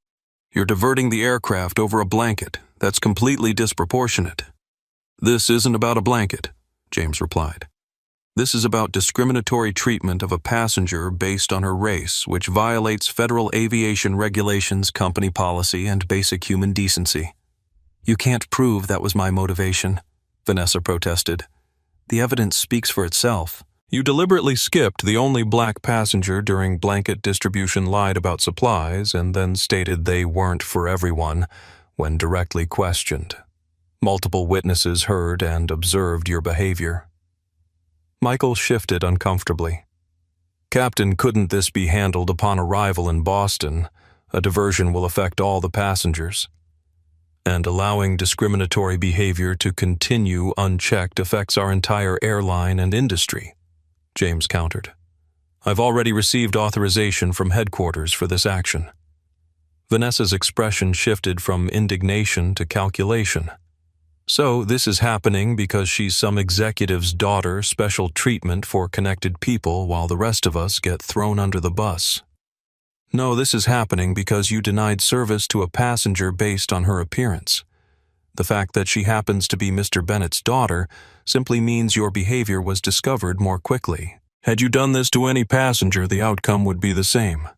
"You're diverting the aircraft over a blanket. That's completely disproportionate." "This isn't about a blanket," James replied. "This is about discriminatory treatment of a passenger based on her race, which violates federal aviation regulations, company policy, and basic human decency." "You can't prove that was my motivation," Vanessa protested. "The evidence speaks for itself." "You deliberately skipped the only black passenger during blanket distribution, lied about supplies, and then stated they weren't for everyone when directly questioned. Multiple witnesses heard and observed your behavior." Michael shifted uncomfortably. "Captain, couldn't this be handled upon arrival in Boston? A diversion will affect all the passengers." "And allowing discriminatory behavior to continue unchecked affects our entire airline and industry," James countered. "I've already received authorization from headquarters for this action." Vanessa's expression shifted from indignation to calculation. "So this is happening because she's some executive's daughter, special treatment for connected people while the rest of us get thrown under the bus." "No, this is happening because you denied service to a passenger based on her appearance. The fact that she happens to be Mr. Bennett's daughter simply means your behavior was discovered more quickly. Had you done this to any passenger, the outcome would be the same."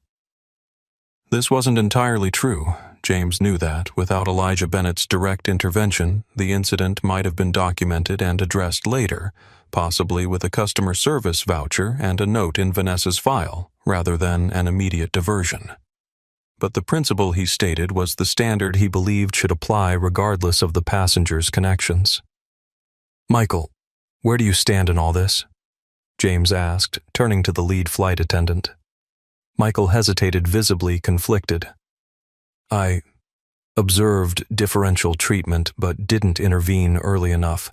This wasn't entirely true. James knew that, without Elijah Bennett's direct intervention, the incident might have been documented and addressed later, possibly with a customer service voucher and a note in Vanessa's file, rather than an immediate diversion. But the principle he stated was the standard he believed should apply regardless of the passenger's connections. "Michael, where do you stand in all this?" James asked, turning to the lead flight attendant. Michael hesitated, visibly conflicted. I observed differential treatment but didn't intervene early enough.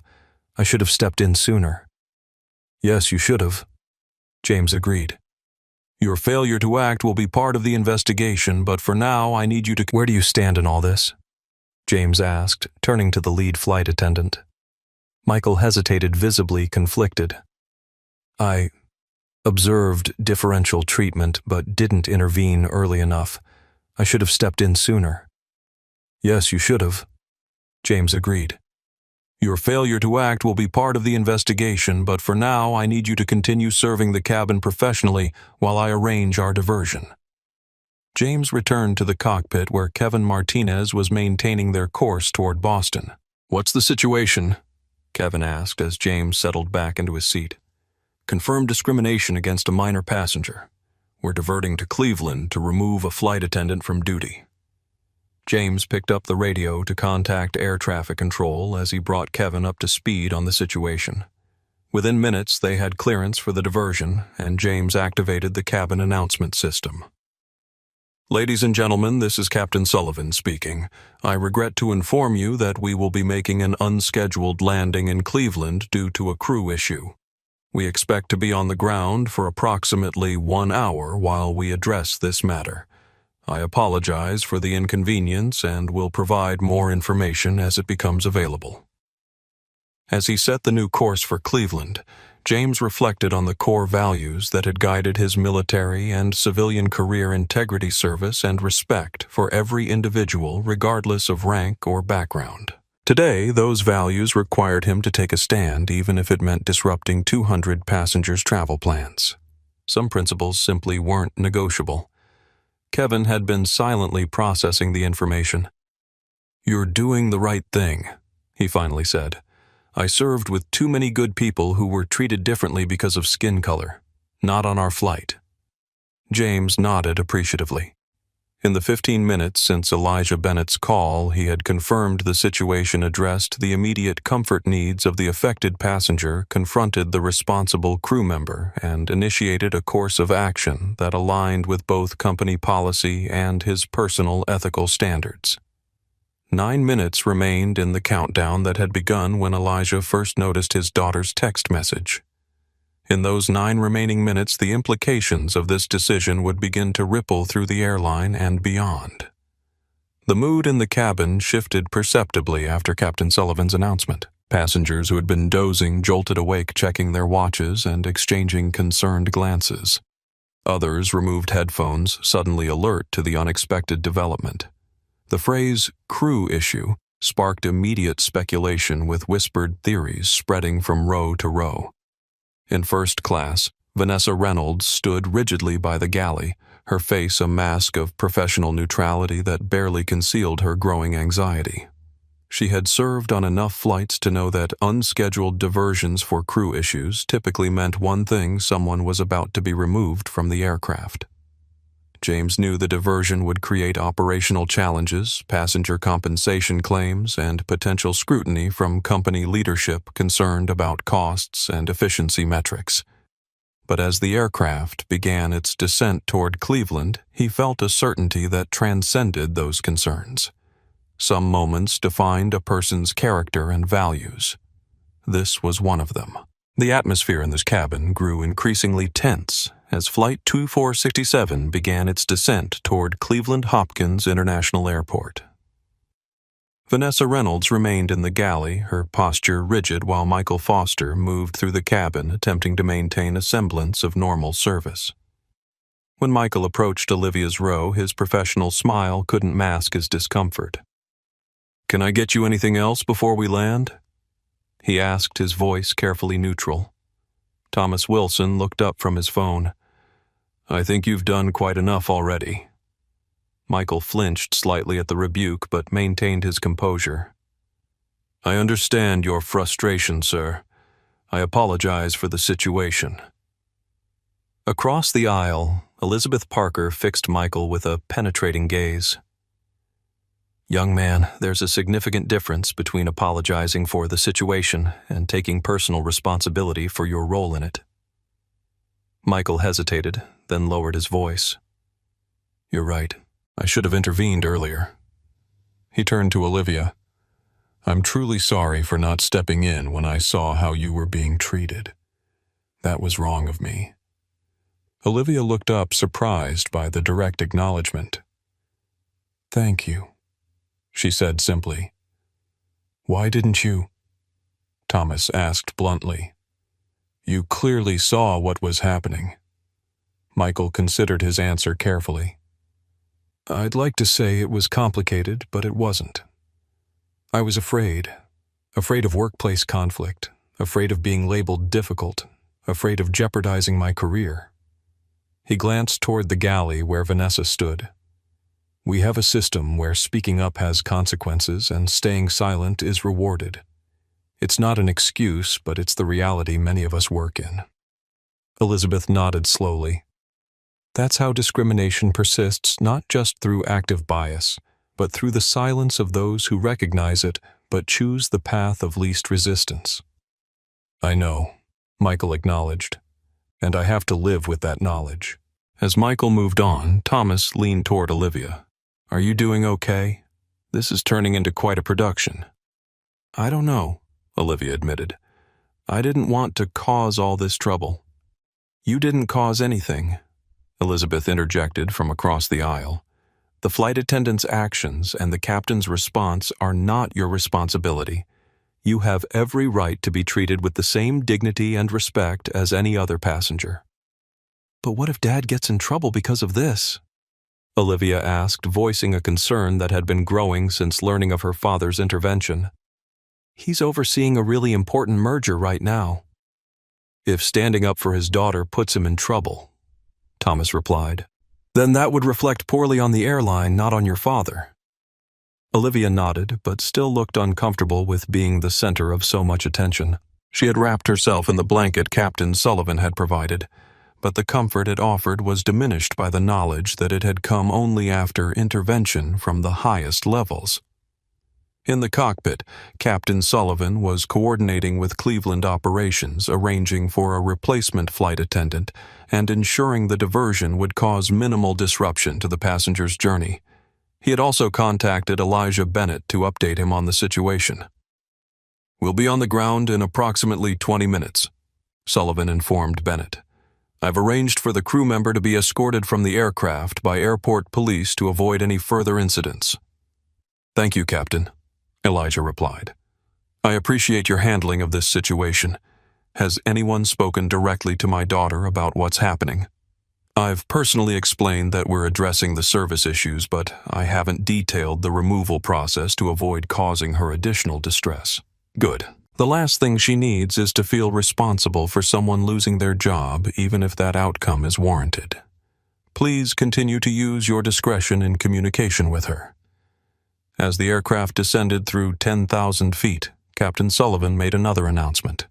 I should have stepped in sooner. Yes, you should have, James agreed. Your failure to act will be part of the investigation, but for now I need you to— Where do you stand in all this? James asked, turning to the lead flight attendant. Michael hesitated, visibly conflicted. I observed differential treatment but didn't intervene early enough. I should have stepped in sooner. Yes, you should have, James agreed. Your failure to act will be part of the investigation, but for now I need you to continue serving the cabin professionally while I arrange our diversion. James returned to the cockpit where Kevin Martinez was maintaining their course toward Boston. What's the situation? Kevin asked as James settled back into his seat. Confirmed discrimination against a minor passenger. We're diverting to Cleveland to remove a flight attendant from duty. James picked up the radio to contact air traffic control as he brought Kevin up to speed on the situation. Within minutes, they had clearance for the diversion, and James activated the cabin announcement system. Ladies and gentlemen, this is Captain Sullivan speaking. I regret to inform you that we will be making an unscheduled landing in Cleveland due to a crew issue. We expect to be on the ground for approximately 1 hour while we address this matter. I apologize for the inconvenience and will provide more information as it becomes available. As he set the new course for Cleveland, James reflected on the core values that had guided his military and civilian career: integrity, service, and respect for every individual regardless of rank or background. Today, those values required him to take a stand even if it meant disrupting 200 passengers' travel plans. Some principles simply weren't negotiable. Kevin had been silently processing the information. You're doing the right thing, he finally said. I served with too many good people who were treated differently because of skin color. Not on our flight. James nodded appreciatively. In the 15 minutes since Elijah Bennett's call, he had confirmed the situation addressed the immediate comfort needs of the affected passenger, confronted the responsible crew member, and initiated a course of action that aligned with both company policy and his personal ethical standards. 9 minutes remained in the countdown that had begun when Elijah first noticed his daughter's text message. In those 9 remaining minutes, the implications of this decision would begin to ripple through the airline and beyond. The mood in the cabin shifted perceptibly after Captain Sullivan's announcement. Passengers who had been dozing jolted awake, checking their watches and exchanging concerned glances. Others removed headphones, suddenly alert to the unexpected development. The phrase "crew issue" sparked immediate speculation, with whispered theories spreading from row to row. In first class, Vanessa Reynolds stood rigidly by the galley, her face a mask of professional neutrality that barely concealed her growing anxiety. She had served on enough flights to know that unscheduled diversions for crew issues typically meant one thing: someone was about to be removed from the aircraft. James knew the diversion would create operational challenges, passenger compensation claims, and potential scrutiny from company leadership concerned about costs and efficiency metrics. But as the aircraft began its descent toward Cleveland, he felt a certainty that transcended those concerns. Some moments defined a person's character and values. This was one of them. The atmosphere in this cabin grew increasingly tense as Flight 2467 began its descent toward Cleveland Hopkins International Airport. Vanessa Reynolds remained in the galley, her posture rigid, while Michael Foster moved through the cabin, attempting to maintain a semblance of normal service. When Michael approached Olivia's row, his professional smile couldn't mask his discomfort. "Can I get you anything else before we land?" he asked, his voice carefully neutral. Thomas Wilson looked up from his phone. "I think you've done quite enough already." Michael flinched slightly at the rebuke, but maintained his composure. "I understand your frustration, sir. I apologize for the situation." Across the aisle, Elizabeth Parker fixed Michael with a penetrating gaze. "Young man, there's a significant difference between apologizing for the situation and taking personal responsibility for your role in it." Michael hesitated, then lowered his voice. "You're right. I should have intervened earlier." He turned to Olivia. "I'm truly sorry for not stepping in when I saw how you were being treated. That was wrong of me." Olivia looked up, surprised by the direct acknowledgement. "Thank you," she said simply. "Why didn't you?" Thomas asked bluntly. "You clearly saw what was happening." Michael considered his answer carefully. "I'd like to say it was complicated, but it wasn't. I was afraid of workplace conflict, afraid of being labeled difficult, afraid of jeopardizing my career." He glanced toward the galley where Vanessa stood. "We have a system where speaking up has consequences and staying silent is rewarded. It's not an excuse, but it's the reality many of us work in." Elizabeth nodded slowly. "That's how discrimination persists, not just through active bias, but through the silence of those who recognize it but choose the path of least resistance." "I know," Michael acknowledged, "and I have to live with that knowledge." As Michael moved on, Thomas leaned toward Olivia. "Are you doing okay? This is turning into quite a production." "I don't know," Olivia admitted. "I didn't want to cause all this trouble." "You didn't cause anything," Elizabeth interjected from across the aisle. "The flight attendant's actions and the captain's response are not your responsibility. You have every right to be treated with the same dignity and respect as any other passenger." "But what if Dad gets in trouble because of this?" Olivia asked, voicing a concern that had been growing since learning of her father's intervention. "He's overseeing a really important merger right now." "If standing up for his daughter puts him in trouble," Thomas replied, "then that would reflect poorly on the airline, not on your father." Olivia nodded, but still looked uncomfortable with being the center of so much attention. She had wrapped herself in the blanket Captain Sullivan had provided, but the comfort it offered was diminished by the knowledge that it had come only after intervention from the highest levels. In the cockpit, Captain Sullivan was coordinating with Cleveland operations, arranging for a replacement flight attendant and ensuring the diversion would cause minimal disruption to the passenger's journey. He had also contacted Elijah Bennett to update him on the situation. "We'll be on the ground in approximately 20 minutes, Sullivan informed Bennett. "I've arranged for the crew member to be escorted from the aircraft by airport police to avoid any further incidents." "Thank you, Captain," Elijah replied. "I appreciate your handling of this situation. Has anyone spoken directly to my daughter about what's happening?" "I've personally explained that we're addressing the service issues, but I haven't detailed the removal process to avoid causing her additional distress." "Good. The last thing she needs is to feel responsible for someone losing their job, even if that outcome is warranted. Please continue to use your discretion in communication with her." As the aircraft descended through 10,000 feet, Captain Sullivan made another announcement.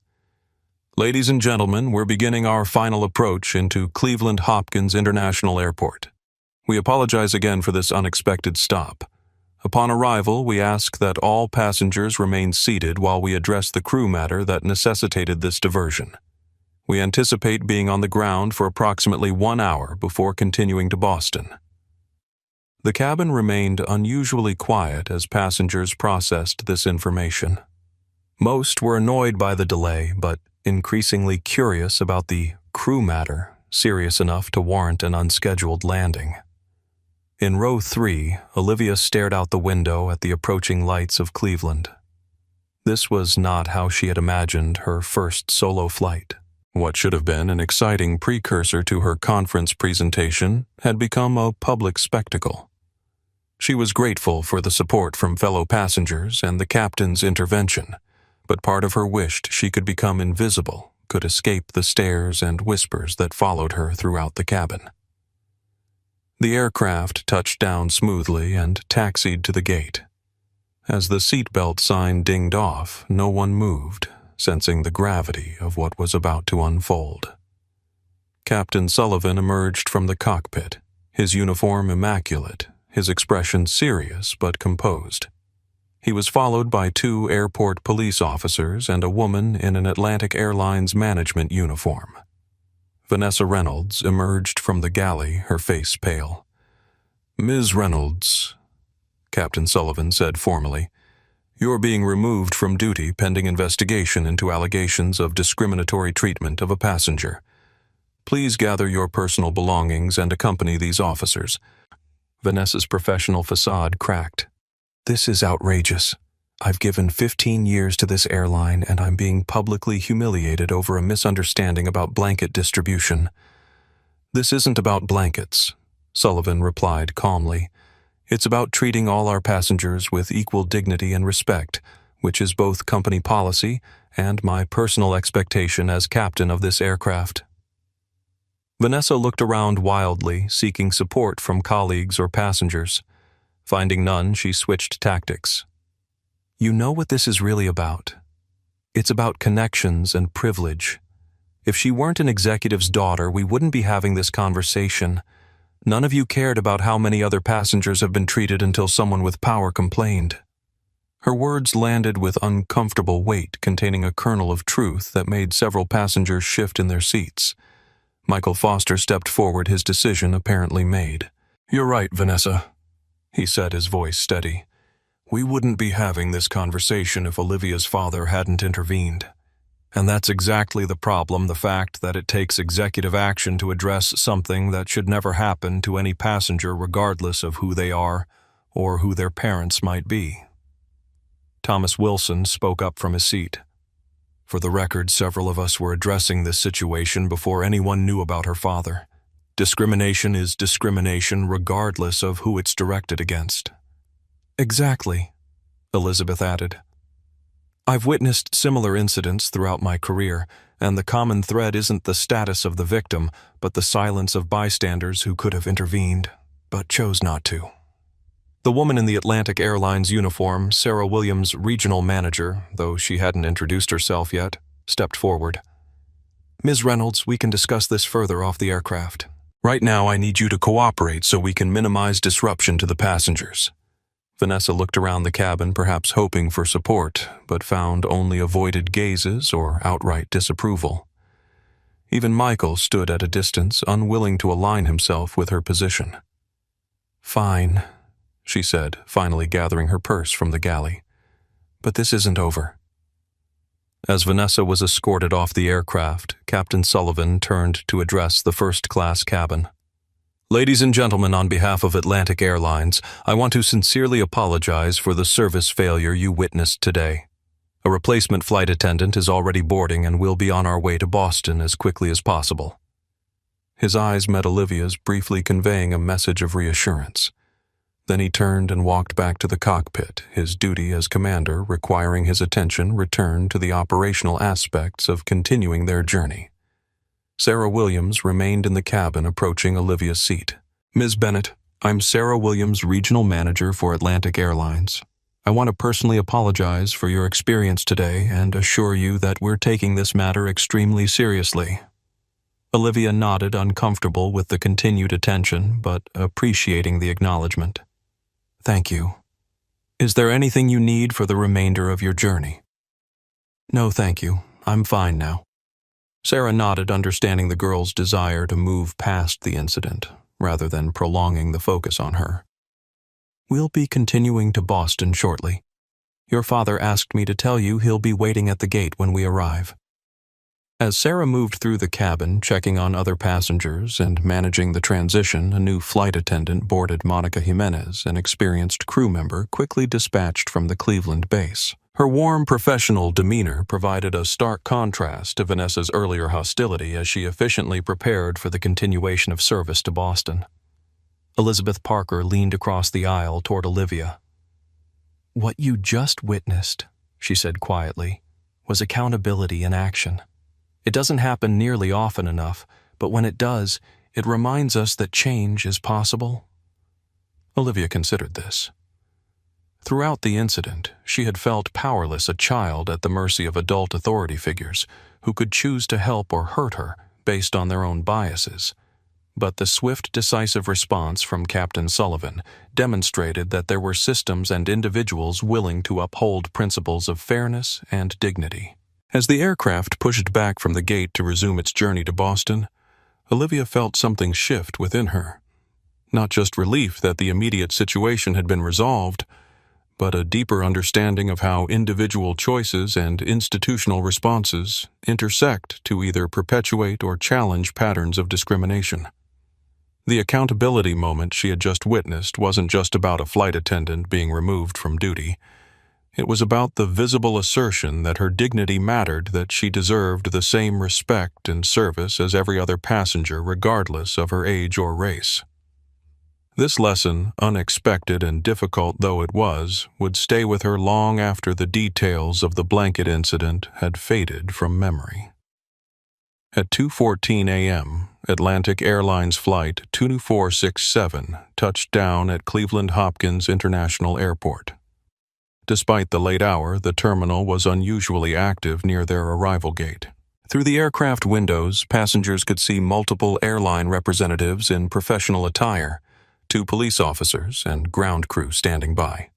"Ladies and gentlemen, we're beginning our final approach into Cleveland Hopkins International Airport. We apologize again for this unexpected stop. Upon arrival, we ask that all passengers remain seated while we address the crew matter that necessitated this diversion. We anticipate being on the ground for approximately 1 hour before continuing to Boston." The cabin remained unusually quiet as passengers processed this information. Most were annoyed by the delay, but increasingly curious about the crew matter, serious enough to warrant an unscheduled landing. In row 3, Olivia stared out the window at the approaching lights of Cleveland. This was not how she had imagined her first solo flight. What should have been an exciting precursor to her conference presentation had become a public spectacle. She was grateful for the support from fellow passengers and the captain's intervention, but part of her wished she could become invisible, could escape the stares and whispers that followed her throughout the cabin. The aircraft touched down smoothly and taxied to the gate. As the seatbelt sign dinged off, no one moved, sensing the gravity of what was about to unfold. Captain Sullivan emerged from the cockpit, his uniform immaculate, his expression serious but composed. He was followed by 2 airport police officers and a woman in an Atlantic Airlines management uniform. Vanessa Reynolds emerged from the galley, her face pale. "Ms. Reynolds," Captain Sullivan said formally, "you're being removed from duty pending investigation into allegations of discriminatory treatment of a passenger. Please gather your personal belongings and accompany these officers." Vanessa's professional facade cracked. "This is outrageous. I've given 15 years to this airline, and I'm being publicly humiliated over a misunderstanding about blanket distribution." "This isn't about blankets," Sullivan replied calmly. "It's about treating all our passengers with equal dignity and respect, which is both company policy and my personal expectation as captain of this aircraft." Vanessa looked around wildly, seeking support from colleagues or passengers. Finding none, she switched tactics. "You know what this is really about. It's about connections and privilege. If she weren't an executive's daughter, we wouldn't be having this conversation. None of you cared about how many other passengers have been treated until someone with power complained." Her words landed with uncomfortable weight, containing a kernel of truth that made several passengers shift in their seats. Michael Foster stepped forward, his decision apparently made. "You're right, Vanessa," he said, his voice steady. "We wouldn't be having this conversation if Olivia's father hadn't intervened. And that's exactly the problem, the fact that it takes executive action to address something that should never happen to any passenger regardless of who they are or who their parents might be." Thomas Wilson spoke up from his seat. "For the record, several of us were addressing this situation before anyone knew about her father. Discrimination is discrimination regardless of who it's directed against." "Exactly," Elizabeth added. "I've witnessed similar incidents throughout my career, and the common thread isn't the status of the victim, but the silence of bystanders who could have intervened, but chose not to." The woman in the Atlantic Airlines uniform, Sarah Williams' regional manager, though she hadn't introduced herself yet, stepped forward. "Ms. Reynolds, we can discuss this further off the aircraft. Right now, I need you to cooperate so we can minimize disruption to the passengers." Vanessa looked around the cabin, perhaps hoping for support, but found only avoided gazes or outright disapproval. Even Michael stood at a distance, unwilling to align himself with her position. "Fine," she said, finally gathering her purse from the galley. "But this isn't over." As Vanessa was escorted off the aircraft, Captain Sullivan turned to address the first-class cabin. "Ladies and gentlemen, on behalf of Atlantic Airlines, I want to sincerely apologize for the service failure you witnessed today. A replacement flight attendant is already boarding and we'll be on our way to Boston as quickly as possible." His eyes met Olivia's, briefly conveying a message of reassurance. Then he turned and walked back to the cockpit, his duty as commander requiring his attention returned to the operational aspects of continuing their journey. Sarah Williams remained in the cabin, approaching Olivia's seat. "Ms. Bennett, I'm Sarah Williams, regional manager for Atlantic Airlines. I want to personally apologize for your experience today and assure you that we're taking this matter extremely seriously." Olivia nodded, uncomfortable with the continued attention, but appreciating the acknowledgement. "Thank you. Is there anything you need for the remainder of your journey?" "No, thank you. I'm fine now." Sarah nodded, understanding the girl's desire to move past the incident, rather than prolonging the focus on her. "We'll be continuing to Boston shortly. Your father asked me to tell you he'll be waiting at the gate when we arrive." As Sarah moved through the cabin, checking on other passengers and managing the transition, a new flight attendant boarded Monica Jimenez, an experienced crew member quickly dispatched from the Cleveland base. Her warm, professional demeanor provided a stark contrast to Vanessa's earlier hostility as she efficiently prepared for the continuation of service to Boston. Elizabeth Parker leaned across the aisle toward Olivia. "What you just witnessed," she said quietly, "was accountability in action. It doesn't happen nearly often enough, but when it does, it reminds us that change is possible." Olivia considered this. Throughout the incident, she had felt powerless, a child at the mercy of adult authority figures who could choose to help or hurt her based on their own biases. But the swift, decisive response from Captain Sullivan demonstrated that there were systems and individuals willing to uphold principles of fairness and dignity. As the aircraft pushed back from the gate to resume its journey to Boston, Olivia felt something shift within her. Not just relief that the immediate situation had been resolved, but a deeper understanding of how individual choices and institutional responses intersect to either perpetuate or challenge patterns of discrimination. The accountability moment she had just witnessed wasn't just about a flight attendant being removed from duty. It was about the visible assertion that her dignity mattered, that she deserved the same respect and service as every other passenger regardless of her age or race. This lesson, unexpected and difficult though it was, would stay with her long after the details of the blanket incident had faded from memory. At 2:14 a.m., Atlantic Airlines Flight 2467 touched down at Cleveland Hopkins International Airport. Despite the late hour, the terminal was unusually active near their arrival gate. Through the aircraft windows, passengers could see multiple airline representatives in professional attire, 2 police officers, and ground crew standing by.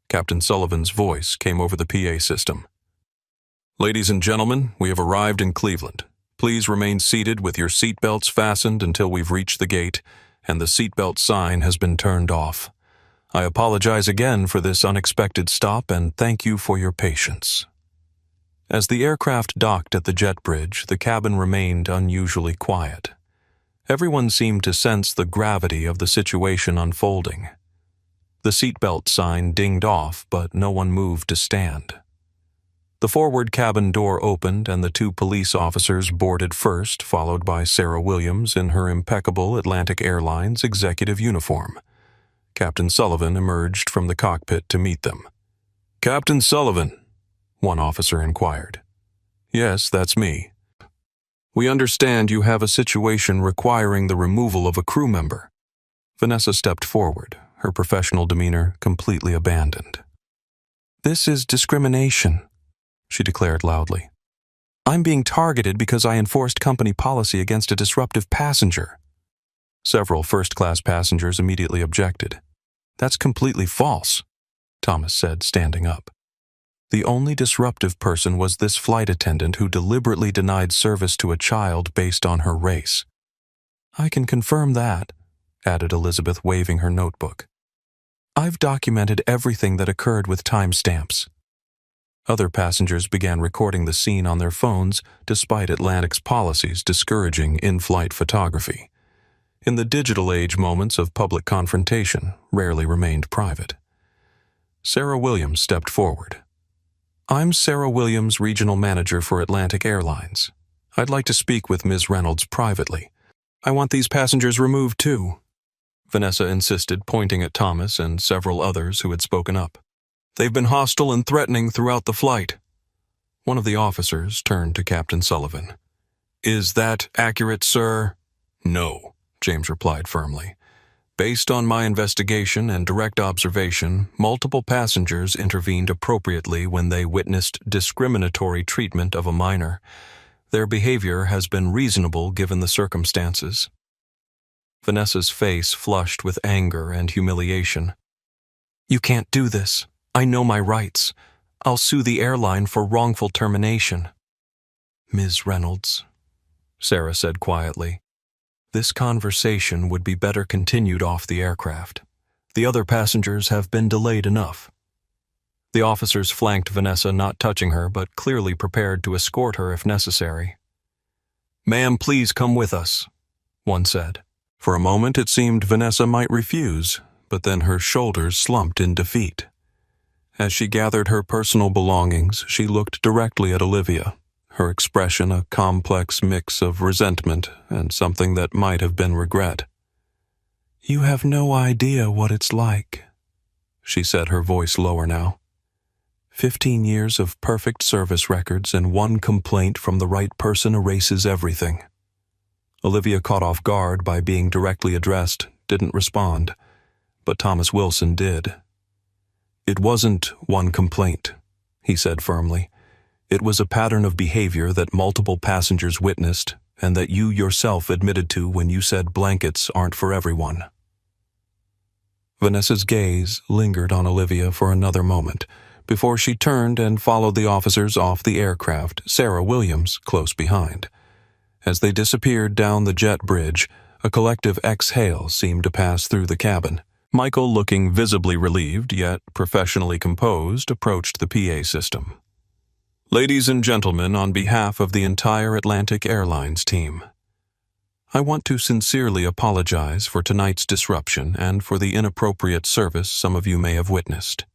Captain Sullivan's voice came over the PA system. "Ladies and gentlemen, we have arrived in Cleveland. Please remain seated with your seatbelts fastened until we've reached the gate and the seatbelt sign has been turned off. I apologize again for this unexpected stop and thank you for your patience." As the aircraft docked at the jet bridge, the cabin remained unusually quiet. Everyone seemed to sense the gravity of the situation unfolding. The seatbelt sign dinged off, but no one moved to stand. The forward cabin door opened and the 2 police officers boarded first, followed by Sarah Williams in her impeccable Atlantic Airlines executive uniform. Captain Sullivan emerged from the cockpit to meet them. "Captain Sullivan," one officer inquired. "Yes, that's me. We understand you have a situation requiring the removal of a crew member." Vanessa stepped forward, her professional demeanor completely abandoned. "This is discrimination," she declared loudly. "I'm being targeted because I enforced company policy against a disruptive passenger." Several first-class passengers immediately objected. "That's completely false," Thomas said, standing up. "The only disruptive person was this flight attendant who deliberately denied service to a child based on her race." "I can confirm that," added Elizabeth, waving her notebook. "I've documented everything that occurred with timestamps." Other passengers began recording the scene on their phones, despite Atlantic's policies discouraging in-flight photography. In the digital age, moments of public confrontation rarely remained private. Sarah Williams stepped forward. "I'm Sarah Williams, Regional Manager for Atlantic Airlines. I'd like to speak with Ms. Reynolds privately. I want these passengers removed too," Vanessa insisted, pointing at Thomas and several others who had spoken up. "They've been hostile and threatening throughout the flight." One of the officers turned to Captain Sullivan. "Is that accurate, sir?" "No," James replied firmly. "Based on my investigation and direct observation, multiple passengers intervened appropriately when they witnessed discriminatory treatment of a minor. Their behavior has been reasonable given the circumstances." Vanessa's face flushed with anger and humiliation. "You can't do this. I know my rights. I'll sue the airline for wrongful termination." "Ms. Reynolds," Sarah said quietly, "this conversation would be better continued off the aircraft. The other passengers have been delayed enough." The officers flanked Vanessa, not touching her, but clearly prepared to escort her if necessary. "Ma'am, please come with us," one said. For a moment it seemed Vanessa might refuse, but then her shoulders slumped in defeat. As she gathered her personal belongings, she looked directly at Olivia, her expression a complex mix of resentment and something that might have been regret. "You have no idea what it's like," she said, her voice lower now. 15 years of perfect service records and one complaint from the right person erases everything." Olivia, caught off guard by being directly addressed, didn't respond, but Thomas Wilson did. "It wasn't one complaint," he said firmly. "It was a pattern of behavior that multiple passengers witnessed and that you yourself admitted to when you said blankets aren't for everyone." Vanessa's gaze lingered on Olivia for another moment before she turned and followed the officers off the aircraft, Sarah Williams close behind. As they disappeared down the jet bridge, a collective exhale seemed to pass through the cabin. Michael, looking visibly relieved yet professionally composed, approached the PA system. "Ladies and gentlemen, on behalf of the entire Atlantic Airlines team, I want to sincerely apologize for tonight's disruption and for the inappropriate service some of you may have witnessed.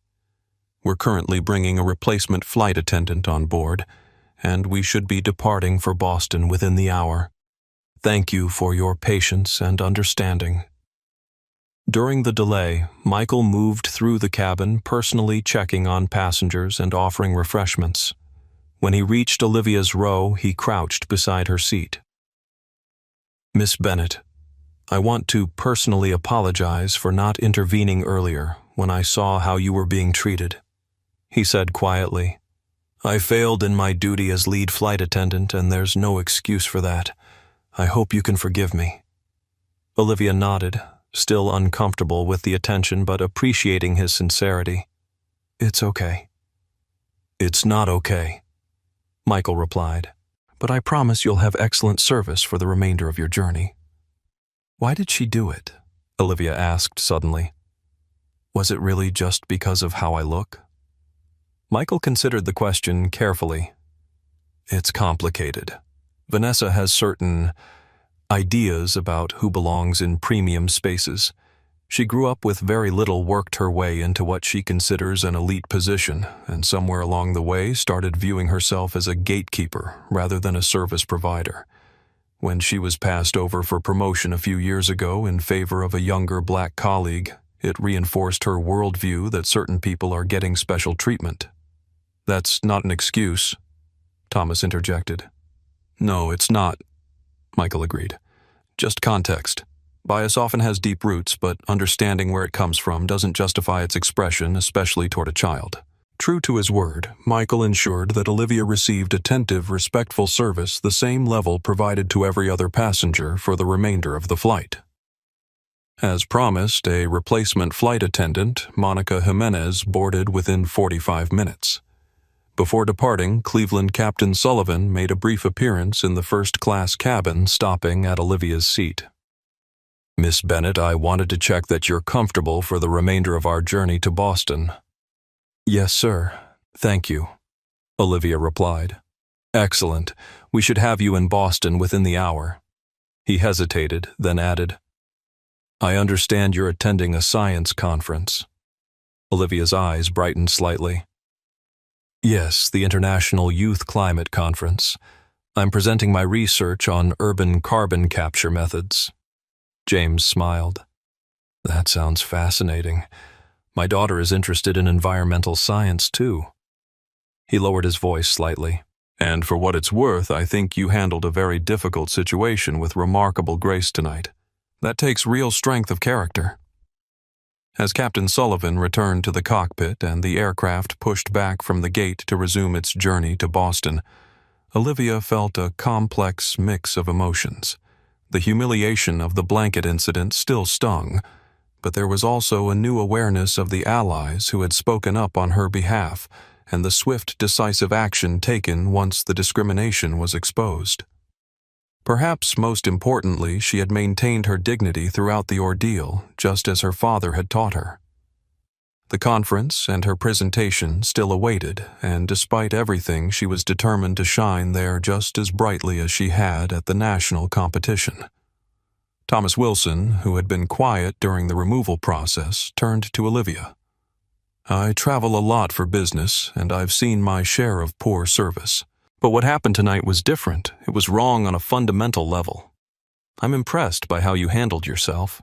We're currently bringing a replacement flight attendant on board, and we should be departing for Boston within the hour. Thank you for your patience and understanding." During the delay, Michael moved through the cabin, personally checking on passengers and offering refreshments. When he reached Olivia's row, he crouched beside her seat. "Miss Bennett, I want to personally apologize for not intervening earlier when I saw how you were being treated," he said quietly. "I failed in my duty as lead flight attendant, and there's no excuse for that. I hope you can forgive me." Olivia nodded, still uncomfortable with the attention but appreciating his sincerity. "It's okay." "It's not okay," Michael replied. "But I promise you'll have excellent service for the remainder of your journey." "Why did she do it?" Olivia asked suddenly. "Was it really just because of how I look?" Michael considered the question carefully. "It's complicated. Vanessa has certain ideas about who belongs in premium spaces. She grew up with very little, worked her way into what she considers an elite position, and somewhere along the way started viewing herself as a gatekeeper rather than a service provider. When she was passed over for promotion a few years ago in favor of a younger black colleague, it reinforced her worldview that certain people are getting special treatment." "That's not an excuse," Thomas interjected. "No, it's not," Michael agreed. "Just context. Bias often has deep roots, but understanding where it comes from doesn't justify its expression, especially toward a child." True to his word, Michael ensured that Olivia received attentive, respectful service, the same level provided to every other passenger for the remainder of the flight. As promised, a replacement flight attendant, Monica Jimenez, boarded within 45 minutes. Before departing, Cleveland Captain Sullivan made a brief appearance in the first-class cabin, stopping at Olivia's seat. "Miss Bennett, I wanted to check that you're comfortable for the remainder of our journey to Boston." "Yes, sir. Thank you," Olivia replied. "Excellent. We should have you in Boston within the hour." He hesitated, then added, "I understand you're attending a science conference." Olivia's eyes brightened slightly. "Yes, the International Youth Climate Conference. I'm presenting my research on urban carbon capture methods." James smiled. "That sounds fascinating. My daughter is interested in environmental science, too." He lowered his voice slightly. "And for what it's worth, I think you handled a very difficult situation with remarkable grace tonight. That takes real strength of character." As Captain Sullivan returned to the cockpit and the aircraft pushed back from the gate to resume its journey to Boston, Olivia felt a complex mix of emotions. The humiliation of the blanket incident still stung, but there was also a new awareness of the allies who had spoken up on her behalf and the swift, decisive action taken once the discrimination was exposed. Perhaps most importantly, she had maintained her dignity throughout the ordeal, just as her father had taught her. The conference and her presentation still awaited, and despite everything, she was determined to shine there just as brightly as she had at the national competition. Thomas Wilson, who had been quiet during the removal process, turned to Olivia. "I travel a lot for business, and I've seen my share of poor service. But what happened tonight was different. It was wrong on a fundamental level. I'm impressed by how you handled yourself."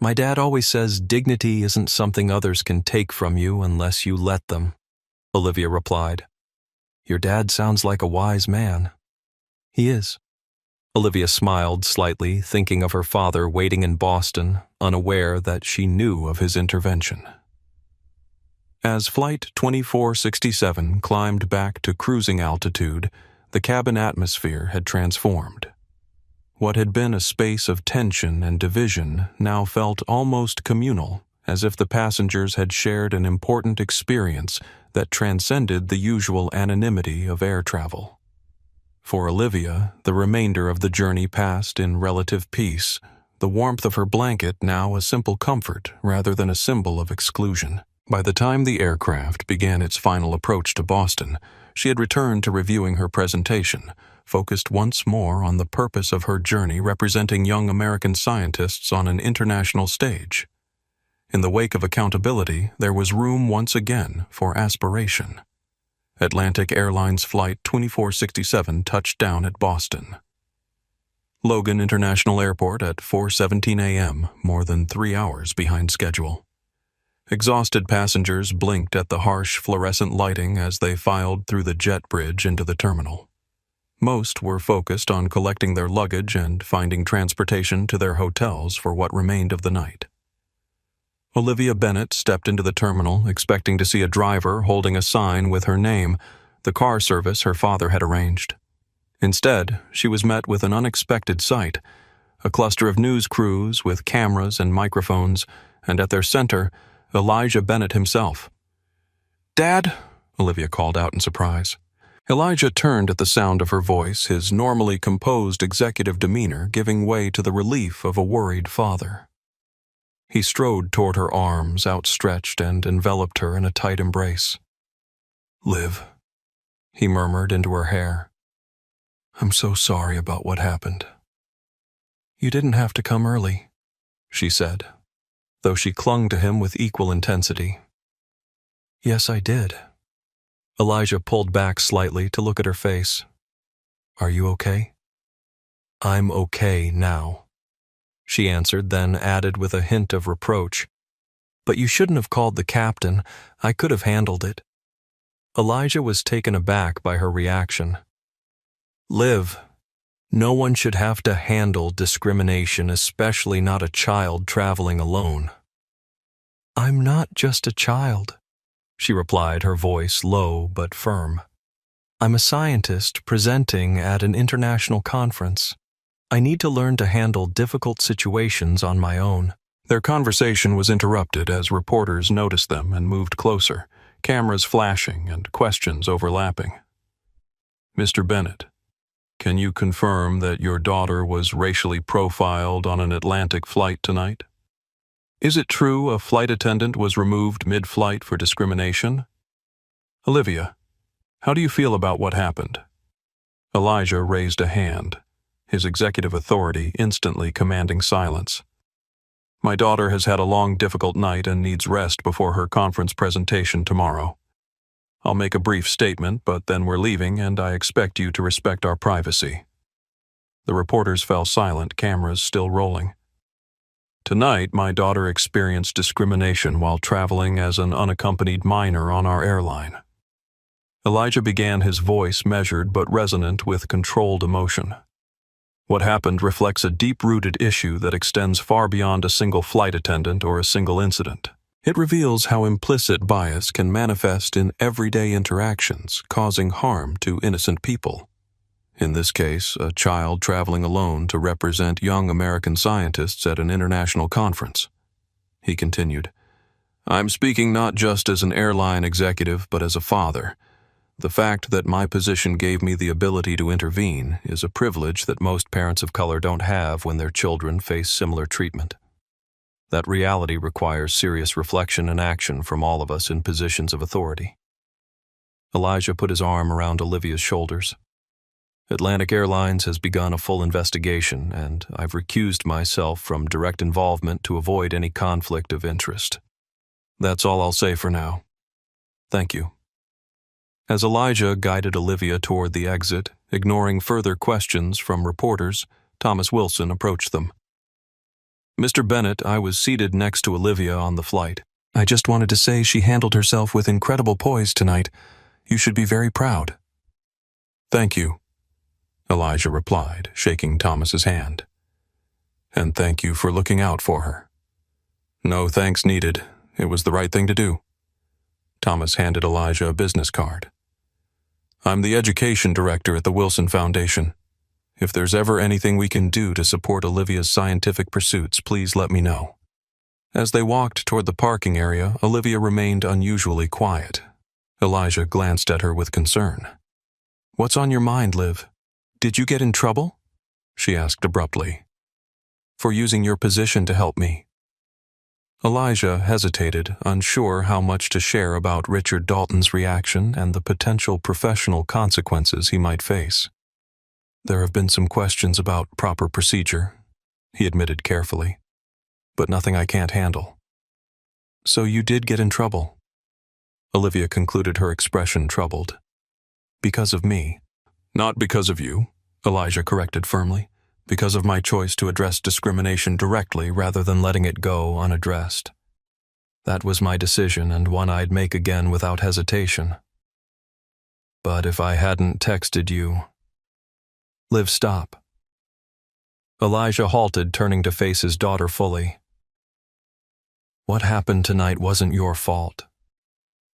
"My dad always says dignity isn't something others can take from you unless you let them," Olivia replied. "Your dad sounds like a wise man." "He is." Olivia smiled slightly, thinking of her father waiting in Boston, unaware that she knew of his intervention. As Flight 2467 climbed back to cruising altitude, the cabin atmosphere had transformed. What had been a space of tension and division now felt almost communal, as if the passengers had shared an important experience that transcended the usual anonymity of air travel. For Olivia, the remainder of the journey passed in relative peace, the warmth of her blanket now a simple comfort rather than a symbol of exclusion. By the time the aircraft began its final approach to Boston, she had returned to reviewing her presentation, focused once more on the purpose of her journey representing young American scientists on an international stage. In the wake of accountability, there was room once again for aspiration. Atlantic Airlines Flight 2467 touched down at Boston. Logan International Airport at 4:17 a.m., more than 3 hours behind schedule. Exhausted passengers blinked at the harsh fluorescent lighting as they filed through the jet bridge into the terminal. Most were focused on collecting their luggage and finding transportation to their hotels for what remained of the night. Olivia Bennett stepped into the terminal, expecting to see a driver holding a sign with her name, the car service her father had arranged. Instead, she was met with an unexpected sight, a cluster of news crews with cameras and microphones, and at their center, Elijah Bennett himself. "Dad," Olivia called out in surprise. Elijah turned at the sound of her voice, his normally composed executive demeanor giving way to the relief of a worried father. He strode toward her arms, outstretched, and enveloped her in a tight embrace. "Liv," he murmured into her hair. "I'm so sorry about what happened." "You didn't have to come early," she said, though she clung to him with equal intensity. "Yes, I did." Elijah pulled back slightly to look at her face. "Are you okay?" "I'm okay now," she answered, then added with a hint of reproach, "But you shouldn't have called the captain. I could have handled it." Elijah was taken aback by her reaction. "Liv, no one should have to handle discrimination, especially not a child traveling alone." "I'm not just a child," she replied, her voice low but firm. "I'm a scientist presenting at an international conference. I need to learn to handle difficult situations on my own." Their conversation was interrupted as reporters noticed them and moved closer, cameras flashing and questions overlapping. "Mr. Bennett, can you confirm that your daughter was racially profiled on an Atlantic flight tonight? Is it true a flight attendant was removed mid-flight for discrimination? Olivia, how do you feel about what happened?" Elijah raised a hand, his executive authority instantly commanding silence. "My daughter has had a long, difficult night and needs rest before her conference presentation tomorrow. I'll make a brief statement, but then we're leaving and I expect you to respect our privacy." The reporters fell silent, cameras still rolling. "Tonight, my daughter experienced discrimination while traveling as an unaccompanied minor on our airline." Elijah began, his voice measured but resonant with controlled emotion. "What happened reflects a deep-rooted issue that extends far beyond a single flight attendant or a single incident. It reveals how implicit bias can manifest in everyday interactions, causing harm to innocent people. In this case, a child traveling alone to represent young American scientists at an international conference." He continued, "I'm speaking not just as an airline executive, but as a father. The fact that my position gave me the ability to intervene is a privilege that most parents of color don't have when their children face similar treatment. That reality requires serious reflection and action from all of us in positions of authority." Elijah put his arm around Olivia's shoulders. "Atlantic Airlines has begun a full investigation, and I've recused myself from direct involvement to avoid any conflict of interest. That's all I'll say for now. Thank you." As Elijah guided Olivia toward the exit, ignoring further questions from reporters, Thomas Wilson approached them. "Mr. Bennett, I was seated next to Olivia on the flight. I just wanted to say she handled herself with incredible poise tonight. You should be very proud." "Thank you," Elijah replied, shaking Thomas's hand. "And thank you for looking out for her." "No thanks needed. It was the right thing to do." Thomas handed Elijah a business card. "I'm the education director at the Wilson Foundation. If there's ever anything we can do to support Olivia's scientific pursuits, please let me know." As they walked toward the parking area, Olivia remained unusually quiet. Elijah glanced at her with concern. "What's on your mind, Liv?" Did you get in trouble? She asked abruptly. For using your position to help me. Elijah hesitated, unsure how much to share about Richard Dalton's reaction and the potential professional consequences he might face. There have been some questions about proper procedure, he admitted carefully, but nothing I can't handle. So you did get in trouble? Olivia concluded, her expression troubled. Because of me. Not because of you, Elijah corrected firmly. Because of my choice to address discrimination directly rather than letting it go unaddressed. That was my decision and one I'd make again without hesitation. But if I hadn't texted you... Liv, stop. Elijah halted, turning to face his daughter fully. What happened tonight wasn't your fault.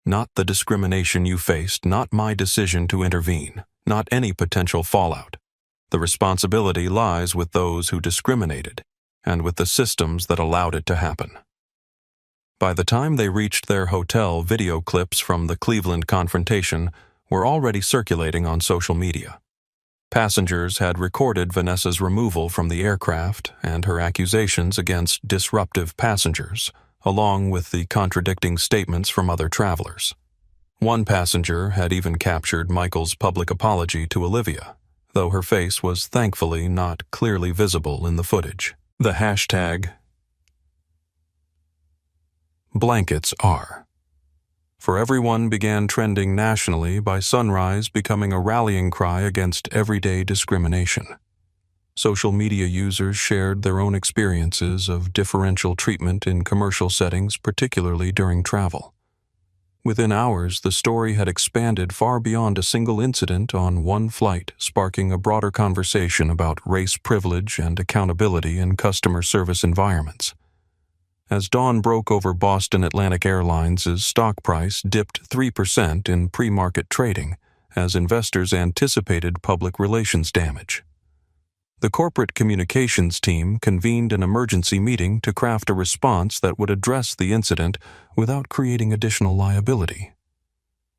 Not the discrimination you faced, not my decision to intervene, not any potential fallout. The responsibility lies with those who discriminated, and with the systems that allowed it to happen. By the time they reached their hotel, video clips from the Cleveland confrontation were already circulating on social media. Passengers had recorded Vanessa's removal from the aircraft and her accusations against disruptive passengers, along with the contradicting statements from other travelers. One passenger had even captured Michael's public apology to Olivia, though her face was thankfully not clearly visible in the footage. The hashtag #BlanketsAre for everyone began trending nationally by sunrise, becoming a rallying cry against everyday discrimination. Social media users shared their own experiences of differential treatment in commercial settings, particularly during travel. Within hours, the story had expanded far beyond a single incident on one flight, sparking a broader conversation about race privilege and accountability in customer service environments. As dawn broke over Boston Atlantic Airlines' stock price dipped 3% in pre-market trading, as investors anticipated public relations damage. The corporate communications team convened an emergency meeting to craft a response that would address the incident without creating additional liability.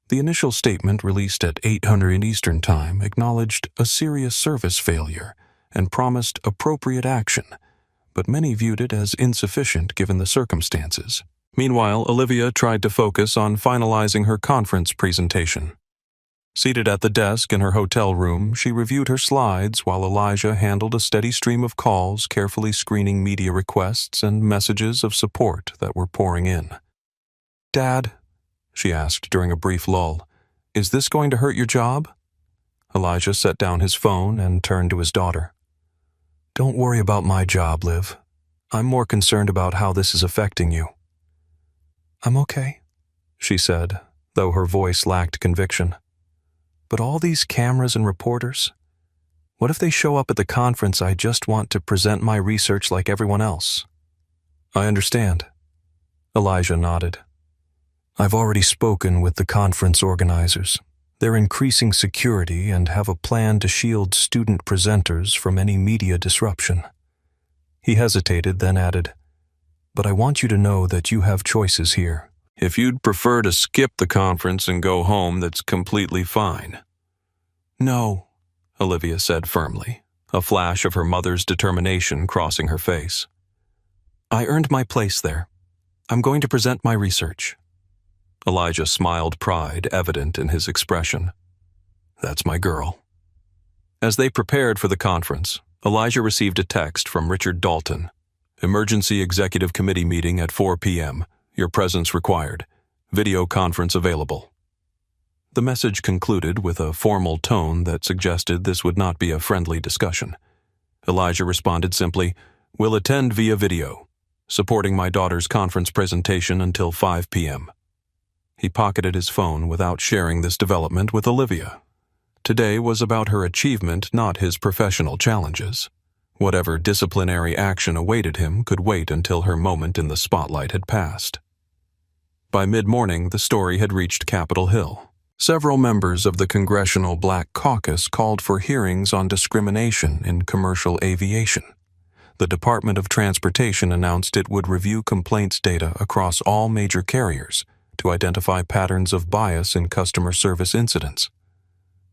The initial statement, released at 8:00 Eastern Time, acknowledged a serious service failure and promised appropriate action, but many viewed it as insufficient given the circumstances. Meanwhile, Olivia tried to focus on finalizing her conference presentation. Seated at the desk in her hotel room, she reviewed her slides while Elijah handled a steady stream of calls, carefully screening media requests and messages of support that were pouring in. "Dad," she asked during a brief lull, "is this going to hurt your job?" Elijah set down his phone and turned to his daughter. "Don't worry about my job, Liv. I'm more concerned about how this is affecting you." "I'm okay," she said, though her voice lacked conviction. "But all these cameras and reporters? What if they show up at the conference I just want to present my research like everyone else?" "I understand." Elijah nodded. "I've already spoken with the conference organizers. They're increasing security and have a plan to shield student presenters from any media disruption." He hesitated, then added, "But I want you to know that you have choices here. If you'd prefer to skip the conference and go home, that's completely fine." "No," Olivia said firmly, a flash of her mother's determination crossing her face. "I earned my place there. I'm going to present my research." Elijah smiled, pride evident in his expression. "That's my girl." As they prepared for the conference, Elijah received a text from Richard Dalton. "Emergency Executive Committee meeting at 4 p.m. Your presence required. Video conference available." The message concluded with a formal tone that suggested this would not be a friendly discussion. Elijah responded simply, "Will attend via video, supporting my daughter's conference presentation until 5 p.m. He pocketed his phone without sharing this development with Olivia. Today was about her achievement, not his professional challenges. Whatever disciplinary action awaited him could wait until her moment in the spotlight had passed. By mid-morning, the story had reached Capitol Hill. Several members of the Congressional Black Caucus called for hearings on discrimination in commercial aviation. The Department of Transportation announced it would review complaints data across all major carriers to identify patterns of bias in customer service incidents.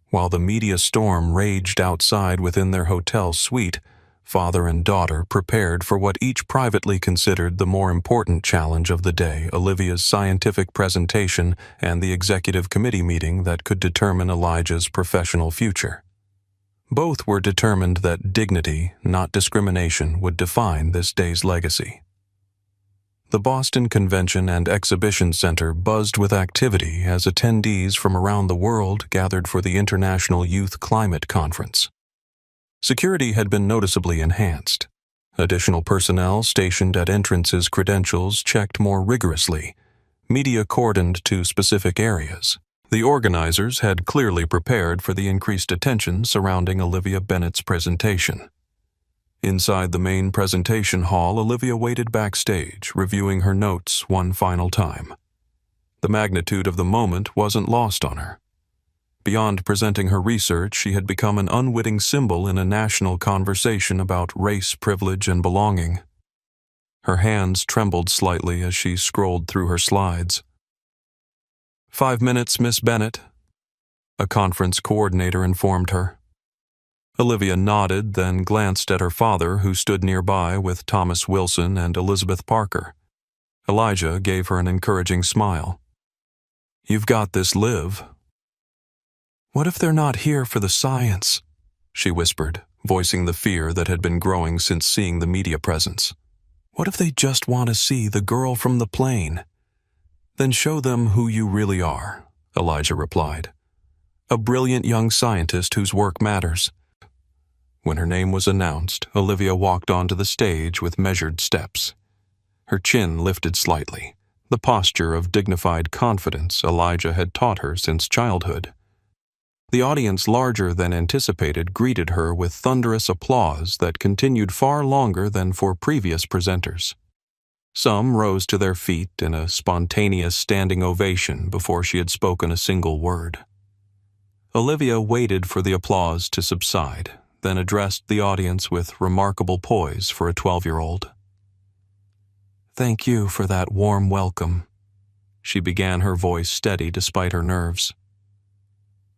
While the media storm raged outside within their hotel suite, father and daughter prepared for what each privately considered the more important challenge of the day, Olivia's scientific presentation and the executive committee meeting that could determine Elijah's professional future. Both were determined that dignity, not discrimination, would define this day's legacy. The Boston Convention and Exhibition Center buzzed with activity as attendees from around the world gathered for the International Youth Climate Conference. Security had been noticeably enhanced. Additional personnel stationed at entrances' credentials checked more rigorously. Media cordoned to specific areas. The organizers had clearly prepared for the increased attention surrounding Olivia Bennett's presentation. Inside the main presentation hall, Olivia waited backstage, reviewing her notes one final time. The magnitude of the moment wasn't lost on her. Beyond presenting her research, she had become an unwitting symbol in a national conversation about race, privilege, and belonging. Her hands trembled slightly as she scrolled through her slides. 5 minutes, Miss Bennett, a conference coordinator informed her. Olivia nodded, then glanced at her father, who stood nearby with Thomas Wilson and Elizabeth Parker. Elijah gave her an encouraging smile. "You've got this, Liv." "What if they're not here for the science?" she whispered, voicing the fear that had been growing since seeing the media presence. "What if they just want to see the girl from the plane?" "Then show them who you really are," Elijah replied. "A brilliant young scientist whose work matters." When her name was announced, Olivia walked onto the stage with measured steps. Her chin lifted slightly, the posture of dignified confidence Elijah had taught her since childhood. The audience, larger than anticipated, greeted her with thunderous applause that continued far longer than for previous presenters. Some rose to their feet in a spontaneous standing ovation before she had spoken a single word. Olivia waited for the applause to subside, then addressed the audience with remarkable poise for a 12-year-old. "Thank you for that warm welcome," she began, her voice steady despite her nerves.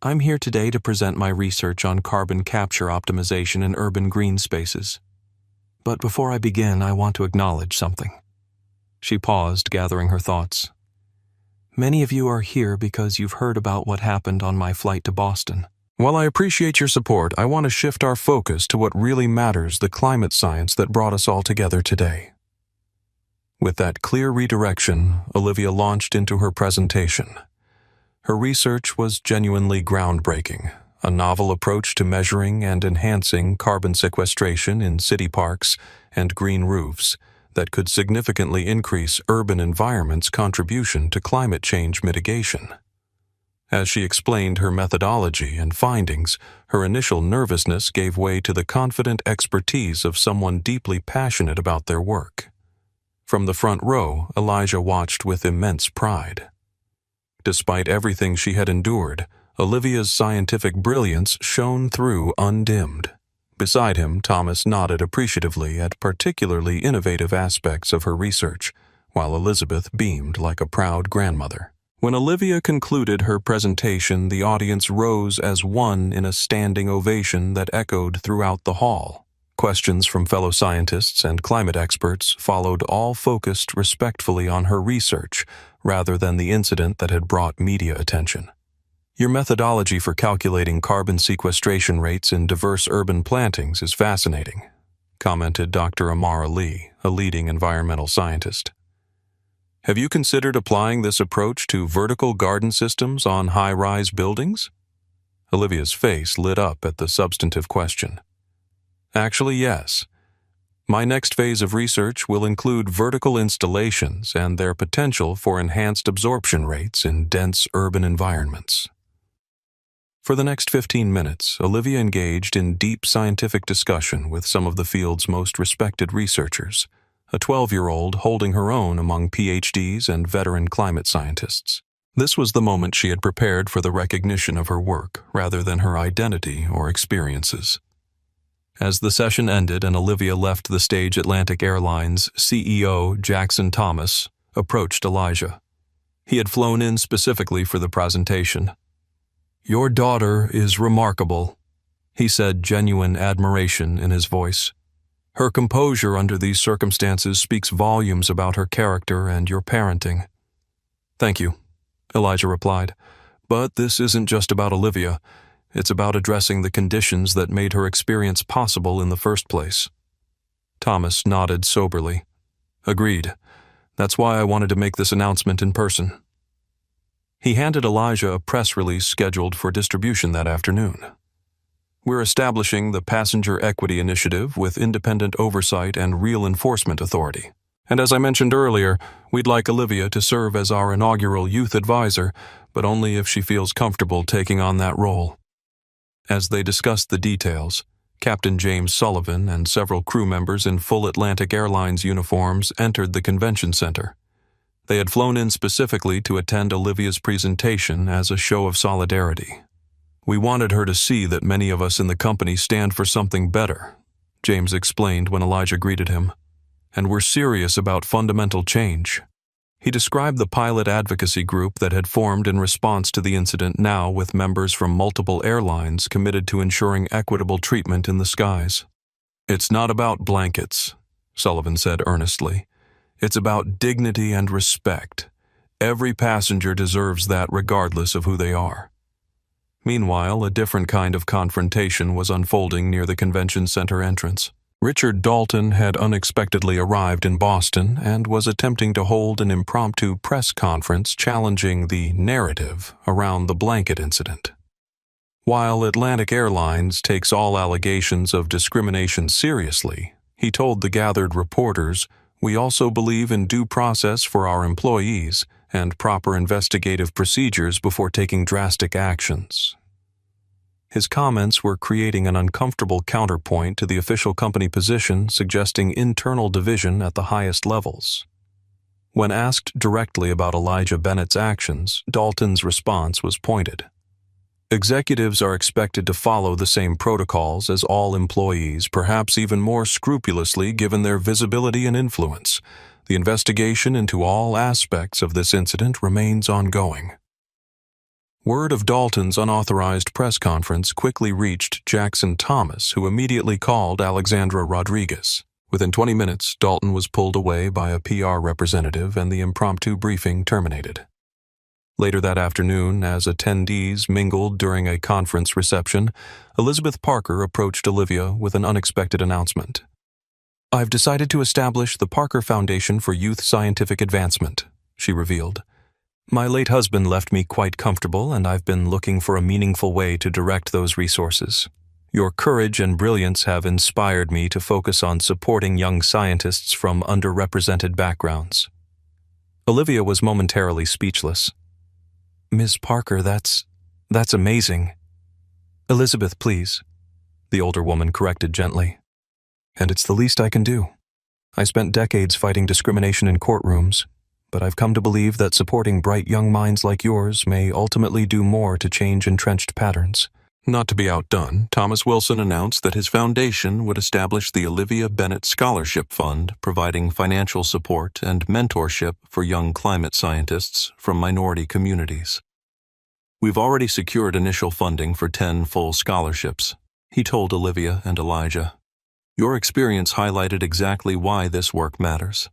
"I'm here today to present my research on carbon capture optimization in urban green spaces. But before I begin, I want to acknowledge something." She paused, gathering her thoughts. "Many of you are here because you've heard about what happened on my flight to Boston. While I appreciate your support, I want to shift our focus to what really matters, the climate science that brought us all together today." With that clear redirection, Olivia launched into her presentation. Her research was genuinely groundbreaking, a novel approach to measuring and enhancing carbon sequestration in city parks and green roofs that could significantly increase urban environments' contribution to climate change mitigation. As she explained her methodology and findings, her initial nervousness gave way to the confident expertise of someone deeply passionate about their work. From the front row, Elijah watched with immense pride. Despite everything she had endured, Olivia's scientific brilliance shone through undimmed. Beside him, Thomas nodded appreciatively at particularly innovative aspects of her research, while Elizabeth beamed like a proud grandmother. When Olivia concluded her presentation, the audience rose as one in a standing ovation that echoed throughout the hall. Questions from fellow scientists and climate experts followed, all focused respectfully on her research rather than the incident that had brought media attention. "Your methodology for calculating carbon sequestration rates in diverse urban plantings is fascinating," commented Dr. Amara Lee, a leading environmental scientist. "Have you considered applying this approach to vertical garden systems on high-rise buildings?" Olivia's face lit up at the substantive question. "Actually, yes. My next phase of research will include vertical installations and their potential for enhanced absorption rates in dense urban environments." For the next 15 minutes, Olivia engaged in deep scientific discussion with some of the field's most respected researchers, a 12-year-old holding her own among PhDs and veteran climate scientists. This was the moment she had prepared for the recognition of her work rather than her identity or experiences. As the session ended and Olivia left the stage, Atlantic Airlines CEO Jackson Thomas approached Elijah. He had flown in specifically for the presentation. "Your daughter is remarkable," he said, genuine admiration in his voice. "Her composure under these circumstances speaks volumes about her character and your parenting." "Thank you," Elijah replied. "But this isn't just about Olivia. It's about addressing the conditions that made her experience possible in the first place." Thomas nodded soberly. "Agreed. That's why I wanted to make this announcement in person." He handed Elijah a press release scheduled for distribution that afternoon. "We're establishing the Passenger Equity Initiative with independent oversight and real enforcement authority. And as I mentioned earlier, we'd like Olivia to serve as our inaugural youth advisor, but only if she feels comfortable taking on that role." As they discussed the details, Captain James Sullivan and several crew members in full Atlantic Airlines uniforms entered the convention center. They had flown in specifically to attend Olivia's presentation as a show of solidarity. "We wanted her to see that many of us in the company stand for something better," James explained when Elijah greeted him. "And we're serious about fundamental change." He described the pilot advocacy group that had formed in response to the incident, now with members from multiple airlines committed to ensuring equitable treatment in the skies. "It's not about blankets," Sullivan said earnestly. "It's about dignity and respect. Every passenger deserves that regardless of who they are." Meanwhile, a different kind of confrontation was unfolding near the convention center entrance. Richard Dalton had unexpectedly arrived in Boston and was attempting to hold an impromptu press conference challenging the narrative around the blanket incident. While Atlantic Airlines takes all allegations of discrimination seriously, he told the gathered reporters, "We also believe in due process for our employees and proper investigative procedures before taking drastic actions." His comments were creating an uncomfortable counterpoint to the official company position, suggesting internal division at the highest levels. When asked directly about Elijah Bennett's actions, Dalton's response was pointed. "Executives are expected to follow the same protocols as all employees, perhaps even more scrupulously given their visibility and influence. The investigation into all aspects of this incident remains ongoing." Word of Dalton's unauthorized press conference quickly reached Jackson Thomas, who immediately called Alexandra Rodriguez. Within 20 minutes, Dalton was pulled away by a PR representative and the impromptu briefing terminated. Later that afternoon, as attendees mingled during a conference reception, Elizabeth Parker approached Olivia with an unexpected announcement. "I've decided to establish the Parker Foundation for Youth Scientific Advancement," she revealed. "My late husband left me quite comfortable, and I've been looking for a meaningful way to direct those resources. Your courage and brilliance have inspired me to focus on supporting young scientists from underrepresented backgrounds." Olivia was momentarily speechless. "Ms. Parker, that's amazing." "Elizabeth, please," the older woman corrected gently. "And it's the least I can do. I spent decades fighting discrimination in courtrooms, but I've come to believe that supporting bright young minds like yours may ultimately do more to change entrenched patterns." Not to be outdone, Thomas Wilson announced that his foundation would establish the Olivia Bennett Scholarship Fund, providing financial support and mentorship for young climate scientists from minority communities. "We've already secured initial funding for 10 full scholarships," he told Olivia and Elijah. "Your experience highlighted exactly why this work matters.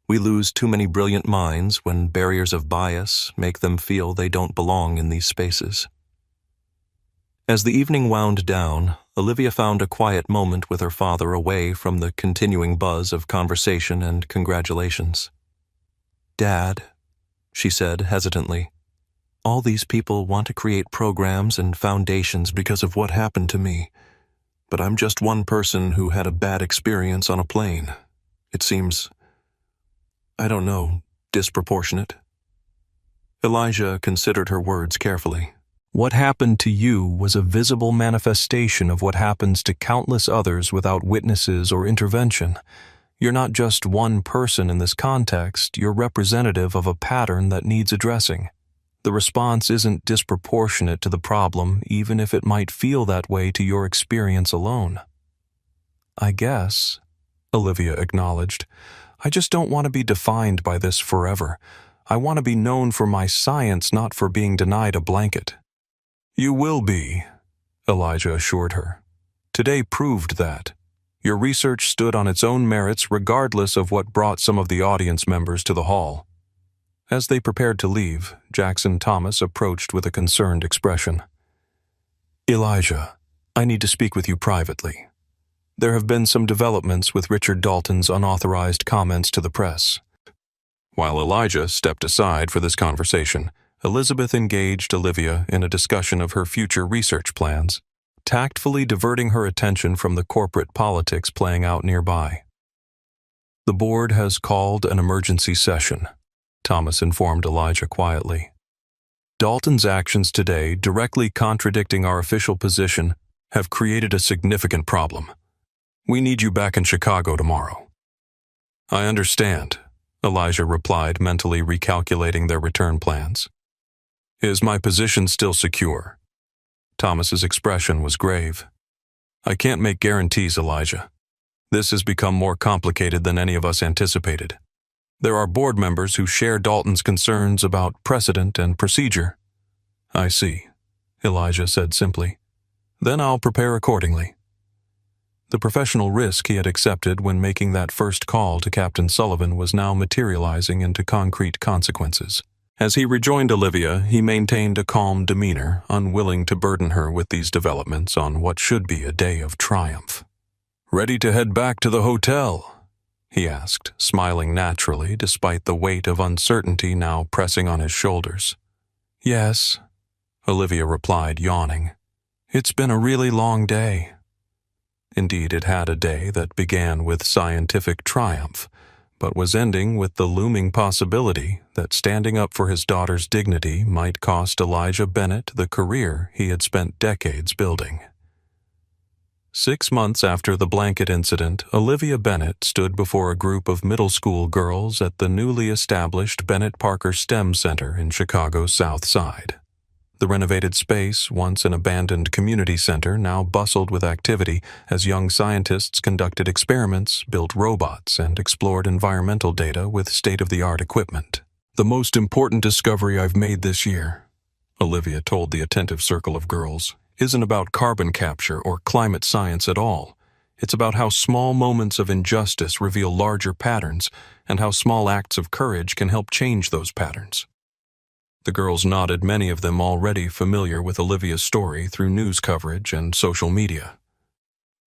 We lose too many brilliant minds when barriers of bias make them feel they don't belong in these spaces." As the evening wound down, Olivia found a quiet moment with her father away from the continuing buzz of conversation and congratulations. "Dad," she said hesitantly, "all these people want to create programs and foundations because of what happened to me, but I'm just one person who had a bad experience on a plane. It seems, I don't know, disproportionate." Elijah considered her words carefully. "What happened to you was a visible manifestation of what happens to countless others without witnesses or intervention. You're not just one person in this context, you're representative of a pattern that needs addressing. The response isn't disproportionate to the problem, even if it might feel that way to your experience alone." "I guess," Olivia acknowledged, "I just don't want to be defined by this forever. I want to be known for my science, not for being denied a blanket." You will be, Elijah assured her. Today proved that. Your research stood on its own merits regardless of what brought some of the audience members to the hall. As they prepared to leave, Jackson Thomas approached with a concerned expression. Elijah, I need to speak with you privately. There have been some developments with Richard Dalton's unauthorized comments to the press. While Elijah stepped aside for this conversation, Elizabeth engaged Olivia in a discussion of her future research plans, tactfully diverting her attention from the corporate politics playing out nearby. The board has called an emergency session, Thomas informed Elijah quietly. Dalton's actions today, directly contradicting our official position, have created a significant problem. We need you back in Chicago tomorrow. I understand, Elijah replied, mentally recalculating their return plans. Is my position still secure? Thomas's expression was grave. I can't make guarantees, Elijah. This has become more complicated than any of us anticipated. There are board members who share Dalton's concerns about precedent and procedure. I see, Elijah said simply. Then I'll prepare accordingly. The professional risk he had accepted when making that first call to Captain Sullivan was now materializing into concrete consequences. As he rejoined Olivia, he maintained a calm demeanor, unwilling to burden her with these developments on what should be a day of triumph. Ready to head back to the hotel? He asked, smiling naturally despite the weight of uncertainty now pressing on his shoulders. Yes, Olivia replied, yawning. It's been a really long day. Indeed, it had a day that began with scientific triumph, but was ending with the looming possibility that standing up for his daughter's dignity might cost Elijah Bennett the career he had spent decades building. 6 months after the blanket incident, Olivia Bennett stood before a group of middle school girls at the newly established Bennett Parker STEM Center in Chicago's South Side. The renovated space, once an abandoned community center, now bustled with activity as young scientists conducted experiments, built robots, and explored environmental data with state-of-the-art equipment. The most important discovery I've made this year, Olivia told the attentive circle of girls, isn't about carbon capture or climate science at all. It's about how small moments of injustice reveal larger patterns and how small acts of courage can help change those patterns. The girls nodded, many of them already familiar with Olivia's story through news coverage and social media.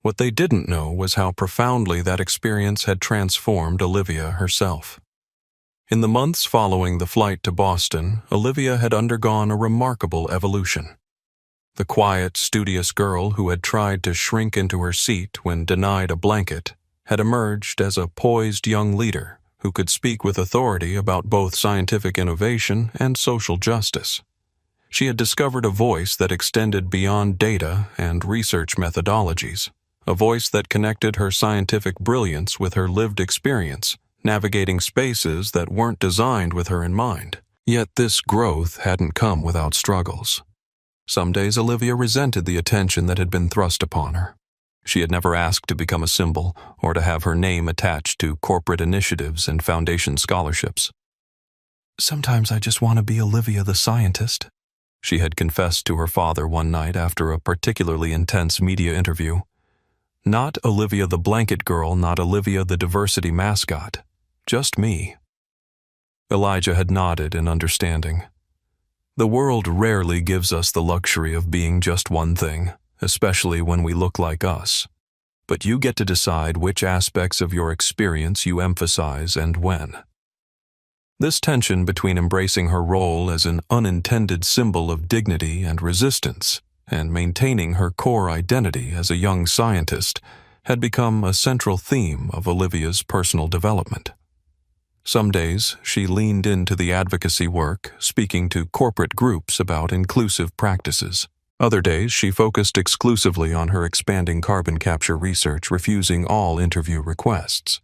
What they didn't know was how profoundly that experience had transformed Olivia herself. In the months following the flight to Boston, Olivia had undergone a remarkable evolution. The quiet, studious girl who had tried to shrink into her seat when denied a blanket had emerged as a poised young leader who could speak with authority about both scientific innovation and social justice. She had discovered a voice that extended beyond data and research methodologies, a voice that connected her scientific brilliance with her lived experience, navigating spaces that weren't designed with her in mind. Yet this growth hadn't come without struggles. Some days Olivia resented the attention that had been thrust upon her. She had never asked to become a symbol or to have her name attached to corporate initiatives and foundation scholarships. Sometimes I just want to be Olivia the scientist, she had confessed to her father one night after a particularly intense media interview. Not Olivia the blanket girl, not Olivia the diversity mascot, just me. Elijah had nodded in understanding. The world rarely gives us the luxury of being just one thing, especially when we look like us. But you get to decide which aspects of your experience you emphasize and when. This tension between embracing her role as an unintended symbol of dignity and resistance and maintaining her core identity as a young scientist had become a central theme of Olivia's personal development. Some days, she leaned into the advocacy work, speaking to corporate groups about inclusive practices. Other days, she focused exclusively on her expanding carbon capture research, refusing all interview requests.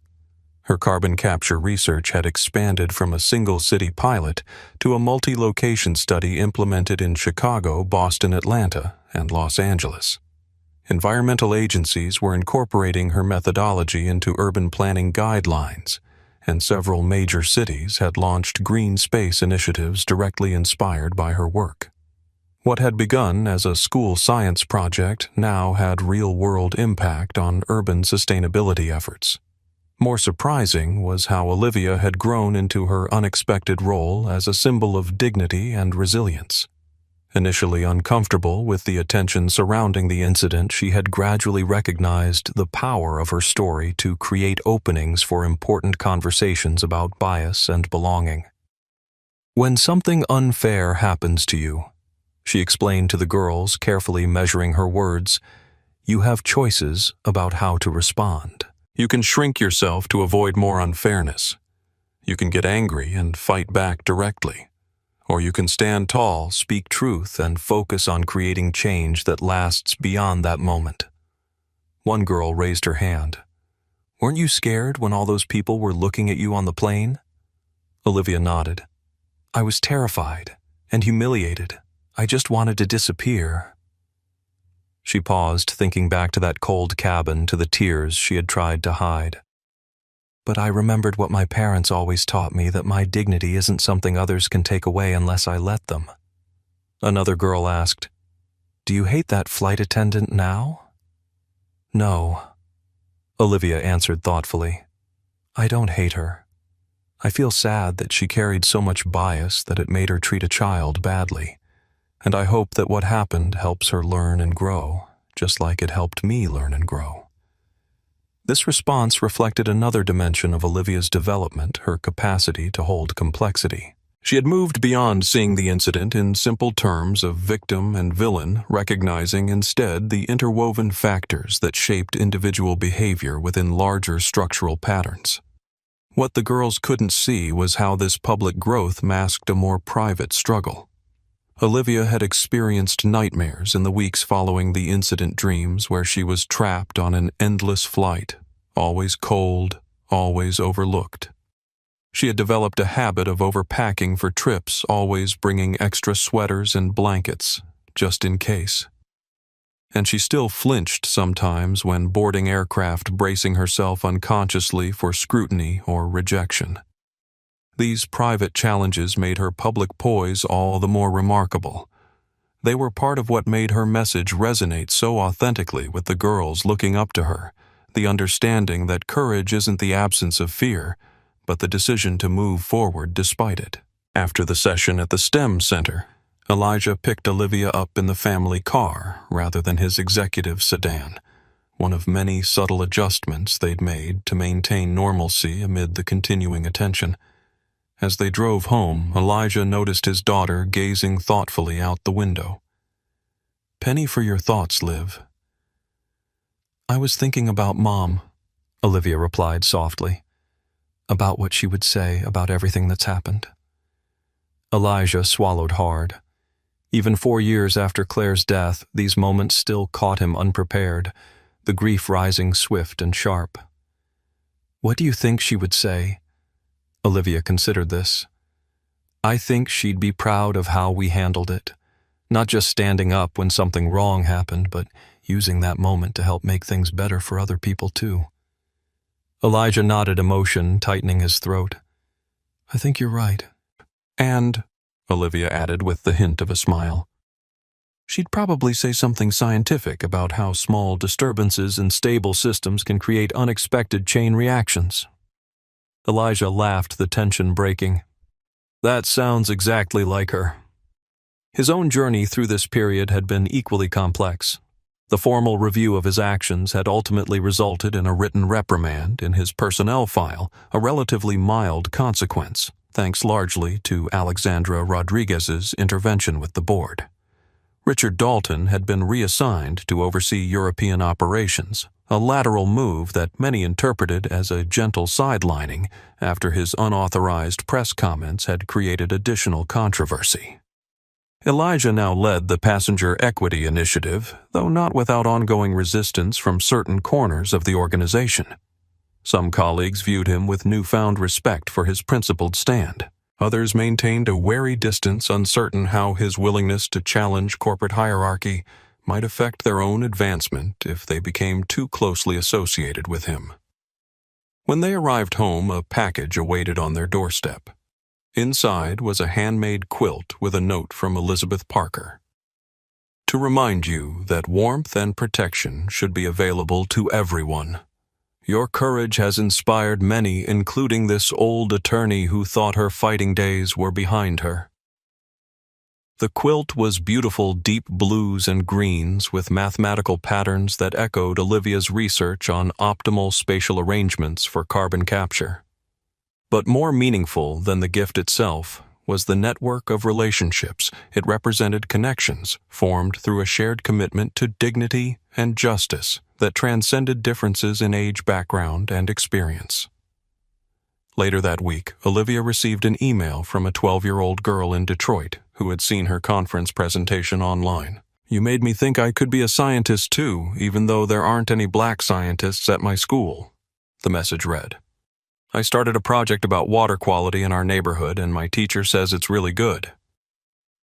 Her carbon capture research had expanded from a single-city pilot to a multi-location study implemented in Chicago, Boston, Atlanta, and Los Angeles. Environmental agencies were incorporating her methodology into urban planning guidelines, and several major cities had launched green space initiatives directly inspired by her work. What had begun as a school science project now had real-world impact on urban sustainability efforts. More surprising was how Olivia had grown into her unexpected role as a symbol of dignity and resilience. Initially uncomfortable with the attention surrounding the incident, she had gradually recognized the power of her story to create openings for important conversations about bias and belonging. "When something unfair happens to you," she explained to the girls, carefully measuring her words, "you have choices about how to respond. You can shrink yourself to avoid more unfairness. You can get angry and fight back directly. Or you can stand tall, speak truth, and focus on creating change that lasts beyond that moment." One girl raised her hand. "Weren't you scared when all those people were looking at you on the plane?" Olivia nodded. "I was terrified and humiliated. I just wanted to disappear." She paused, thinking back to that cold cabin, to the tears she had tried to hide. "But I remembered what my parents always taught me, that my dignity isn't something others can take away unless I let them." Another girl asked, "Do you hate that flight attendant now?" "No," Olivia answered thoughtfully. "I don't hate her. I feel sad that she carried so much bias that it made her treat a child badly. And I hope that what happened helps her learn and grow, just like it helped me learn and grow." This response reflected another dimension of Olivia's development, her capacity to hold complexity. She had moved beyond seeing the incident in simple terms of victim and villain, recognizing instead the interwoven factors that shaped individual behavior within larger structural patterns. What the girls couldn't see was how this public growth masked a more private struggle. Olivia had experienced nightmares in the weeks following the incident, dreams where she was trapped on an endless flight, always cold, always overlooked. She had developed a habit of overpacking for trips, always bringing extra sweaters and blankets, just in case. And she still flinched sometimes when boarding aircraft, bracing herself unconsciously for scrutiny or rejection. These private challenges made her public poise all the more remarkable. They were part of what made her message resonate so authentically with the girls looking up to her, the understanding that courage isn't the absence of fear, but the decision to move forward despite it. After the session at the STEM Center, Elijah picked Olivia up in the family car rather than his executive sedan, one of many subtle adjustments they'd made to maintain normalcy amid the continuing attention. As they drove home, Elijah noticed his daughter gazing thoughtfully out the window. "Penny for your thoughts, Liv." "I was thinking about Mom," Olivia replied softly, "about what she would say about everything that's happened." Elijah swallowed hard. Even 4 years after Claire's death, these moments still caught him unprepared, the grief rising swift and sharp. "What do you think she would say?" Olivia considered this. "I think she'd be proud of how we handled it, not just standing up when something wrong happened, but using that moment to help make things better for other people too." Elijah nodded, emotion tightening his throat. "I think you're right." "And," Olivia added with the hint of a smile, "she'd probably say something scientific about how small disturbances in stable systems can create unexpected chain reactions." Elijah laughed, the tension breaking. "That sounds exactly like her." His own journey through this period had been equally complex. The formal review of his actions had ultimately resulted in a written reprimand in his personnel file, a relatively mild consequence, thanks largely to Alexandra Rodriguez's intervention with the board. Richard Dalton had been reassigned to oversee European operations, a lateral move that many interpreted as a gentle sidelining after his unauthorized press comments had created additional controversy. Elijah now led the Passenger Equity Initiative, though not without ongoing resistance from certain corners of the organization. Some colleagues viewed him with newfound respect for his principled stand. Others maintained a wary distance, uncertain how his willingness to challenge corporate hierarchy might affect their own advancement if they became too closely associated with him. When they arrived home, a package awaited on their doorstep. Inside was a handmade quilt with a note from Elizabeth Parker. to remind you that warmth and protection should be available to everyone. Your courage has inspired many, including this old attorney who thought her fighting days were behind her. The quilt was beautiful deep blues and greens with mathematical patterns that echoed Olivia's research on optimal spatial arrangements for carbon capture. But more meaningful than the gift itself was the network of relationships. It represented connections formed through a shared commitment to dignity and justice that transcended differences in age, background, and experience. Later that week, Olivia received an email from a 12-year-old girl in Detroit who had seen her conference presentation online. "You made me think I could be a scientist too, even though there aren't any black scientists at my school," the message read. "I started a project about water quality in our neighborhood, and my teacher says it's really good."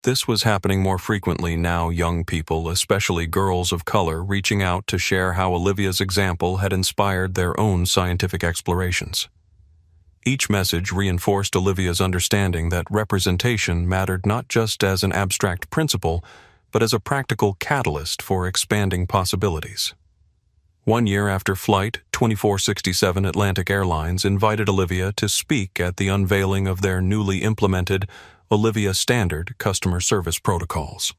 This was happening more frequently now, young people, especially girls of color, reaching out to share how Olivia's example had inspired their own scientific explorations. Each message reinforced Olivia's understanding that representation mattered not just as an abstract principle, but as a practical catalyst for expanding possibilities. 1 year after Flight 2467, Atlantic Airlines invited Olivia to speak at the unveiling of their newly implemented Olivia Standard customer service protocols.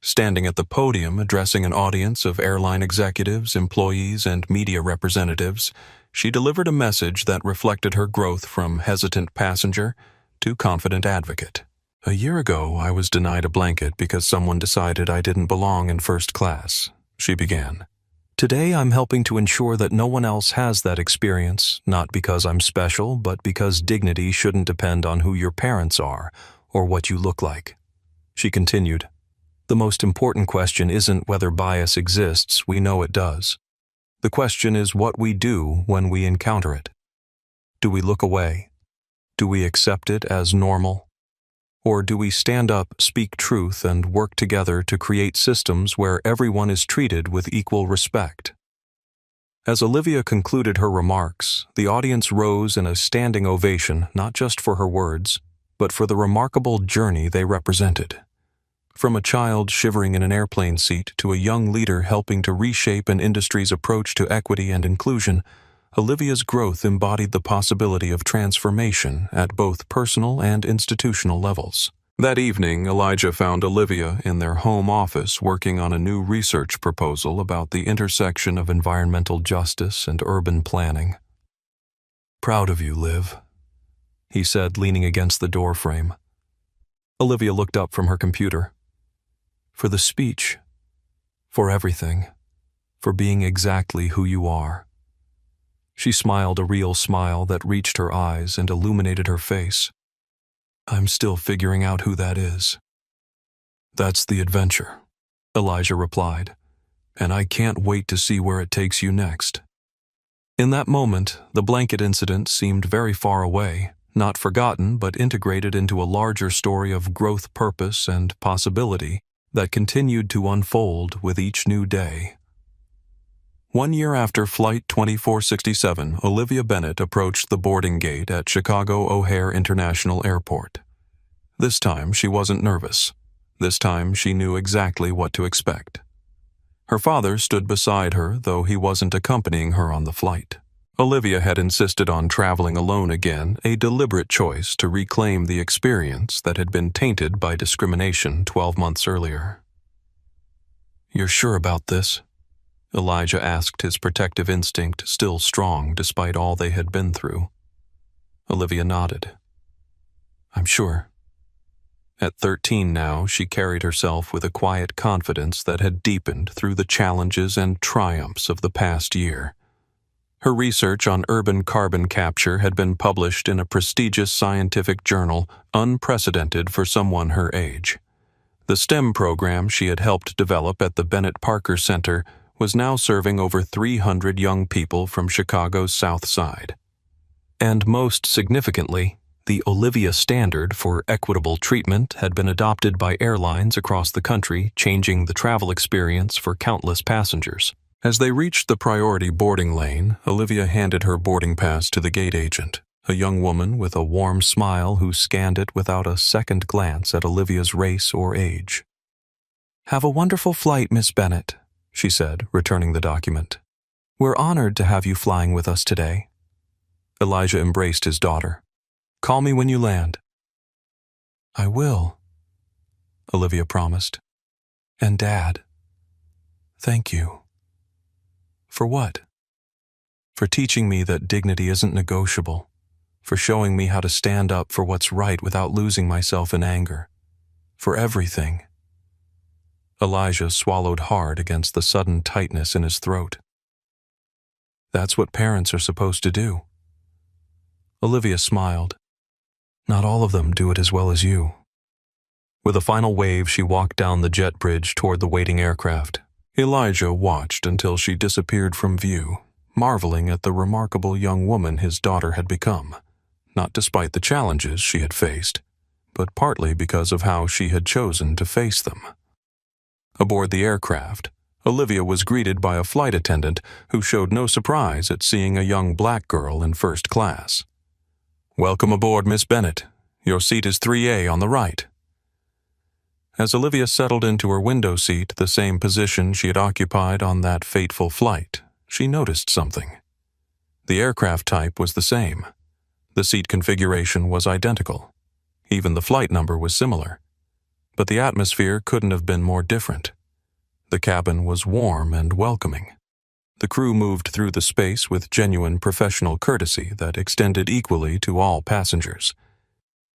Standing at the podium addressing an audience of airline executives, employees, and media representatives, she delivered a message that reflected her growth from hesitant passenger to confident advocate. "A year ago, I was denied a blanket because someone decided I didn't belong in first class," she began. "Today, I'm helping to ensure that no one else has that experience, not because I'm special, but because dignity shouldn't depend on who your parents are or what you look like." She continued, "The most important question isn't whether bias exists, we know it does. The question is what we do when we encounter it. Do we look away? Do we accept it as normal? Or do we stand up, speak truth, and work together to create systems where everyone is treated with equal respect?" As Olivia concluded her remarks, the audience rose in a standing ovation, not just for her words, but for the remarkable journey they represented. From a child shivering in an airplane seat to a young leader helping to reshape an industry's approach to equity and inclusion, Olivia's growth embodied the possibility of transformation at both personal and institutional levels. That evening, Elijah found Olivia in their home office working on a new research proposal about the intersection of environmental justice and urban planning. "Proud of you, Liv," he said, leaning against the door frame. Olivia looked up from her computer. "For the speech, for everything, for being exactly who you are." She smiled a real smile that reached her eyes and illuminated her face. "I'm still figuring out who that is." "That's the adventure," Elijah replied, "and I can't wait to see where it takes you next." In that moment, the blanket incident seemed very far away, not forgotten but integrated into a larger story of growth, purpose, and possibility that continued to unfold with each new day. 1 year after Flight 2467, Olivia Bennett approached the boarding gate at Chicago O'Hare International Airport. This time, she wasn't nervous. This time, she knew exactly what to expect. Her father stood beside her, though he wasn't accompanying her on the flight. Olivia had insisted on traveling alone again, a deliberate choice to reclaim the experience that had been tainted by discrimination 12 months earlier. "You're sure about this?" Elijah asked, his protective instinct still strong despite all they had been through. Olivia nodded. "I'm sure." At 13 now, she carried herself with a quiet confidence that had deepened through the challenges and triumphs of the past year. Her research on urban carbon capture had been published in a prestigious scientific journal, unprecedented for someone her age. The STEM program she had helped develop at the Bennett Parker Center was now serving over 300 young people from Chicago's South Side. And most significantly, the Olivia Standard for equitable treatment had been adopted by airlines across the country, changing the travel experience for countless passengers. As they reached the priority boarding lane, Olivia handed her boarding pass to the gate agent, a young woman with a warm smile who scanned it without a second glance at Olivia's race or age. "Have a wonderful flight, Miss Bennett," she said, returning the document. "We're honored to have you flying with us today." Elijah embraced his daughter. "Call me when you land." "I will," Olivia promised. "And Dad, thank you." "For what?" "For teaching me that dignity isn't negotiable, for showing me how to stand up for what's right without losing myself in anger. For everything." Elijah swallowed hard against the sudden tightness in his throat. "That's what parents are supposed to do." Olivia smiled. "Not all of them do it as well as you." With a final wave, she walked down the jet bridge toward the waiting aircraft. Elijah watched until she disappeared from view, marveling at the remarkable young woman his daughter had become, not despite the challenges she had faced, but partly because of how she had chosen to face them. Aboard the aircraft, Olivia was greeted by a flight attendant who showed no surprise at seeing a young black girl in first class. "Welcome aboard, Miss Bennett. Your seat is 3A on the right." As Olivia settled into her window seat, the same position she had occupied on that fateful flight, she noticed something. The aircraft type was the same. The seat configuration was identical. Even the flight number was similar. But the atmosphere couldn't have been more different. The cabin was warm and welcoming. The crew moved through the space with genuine professional courtesy that extended equally to all passengers.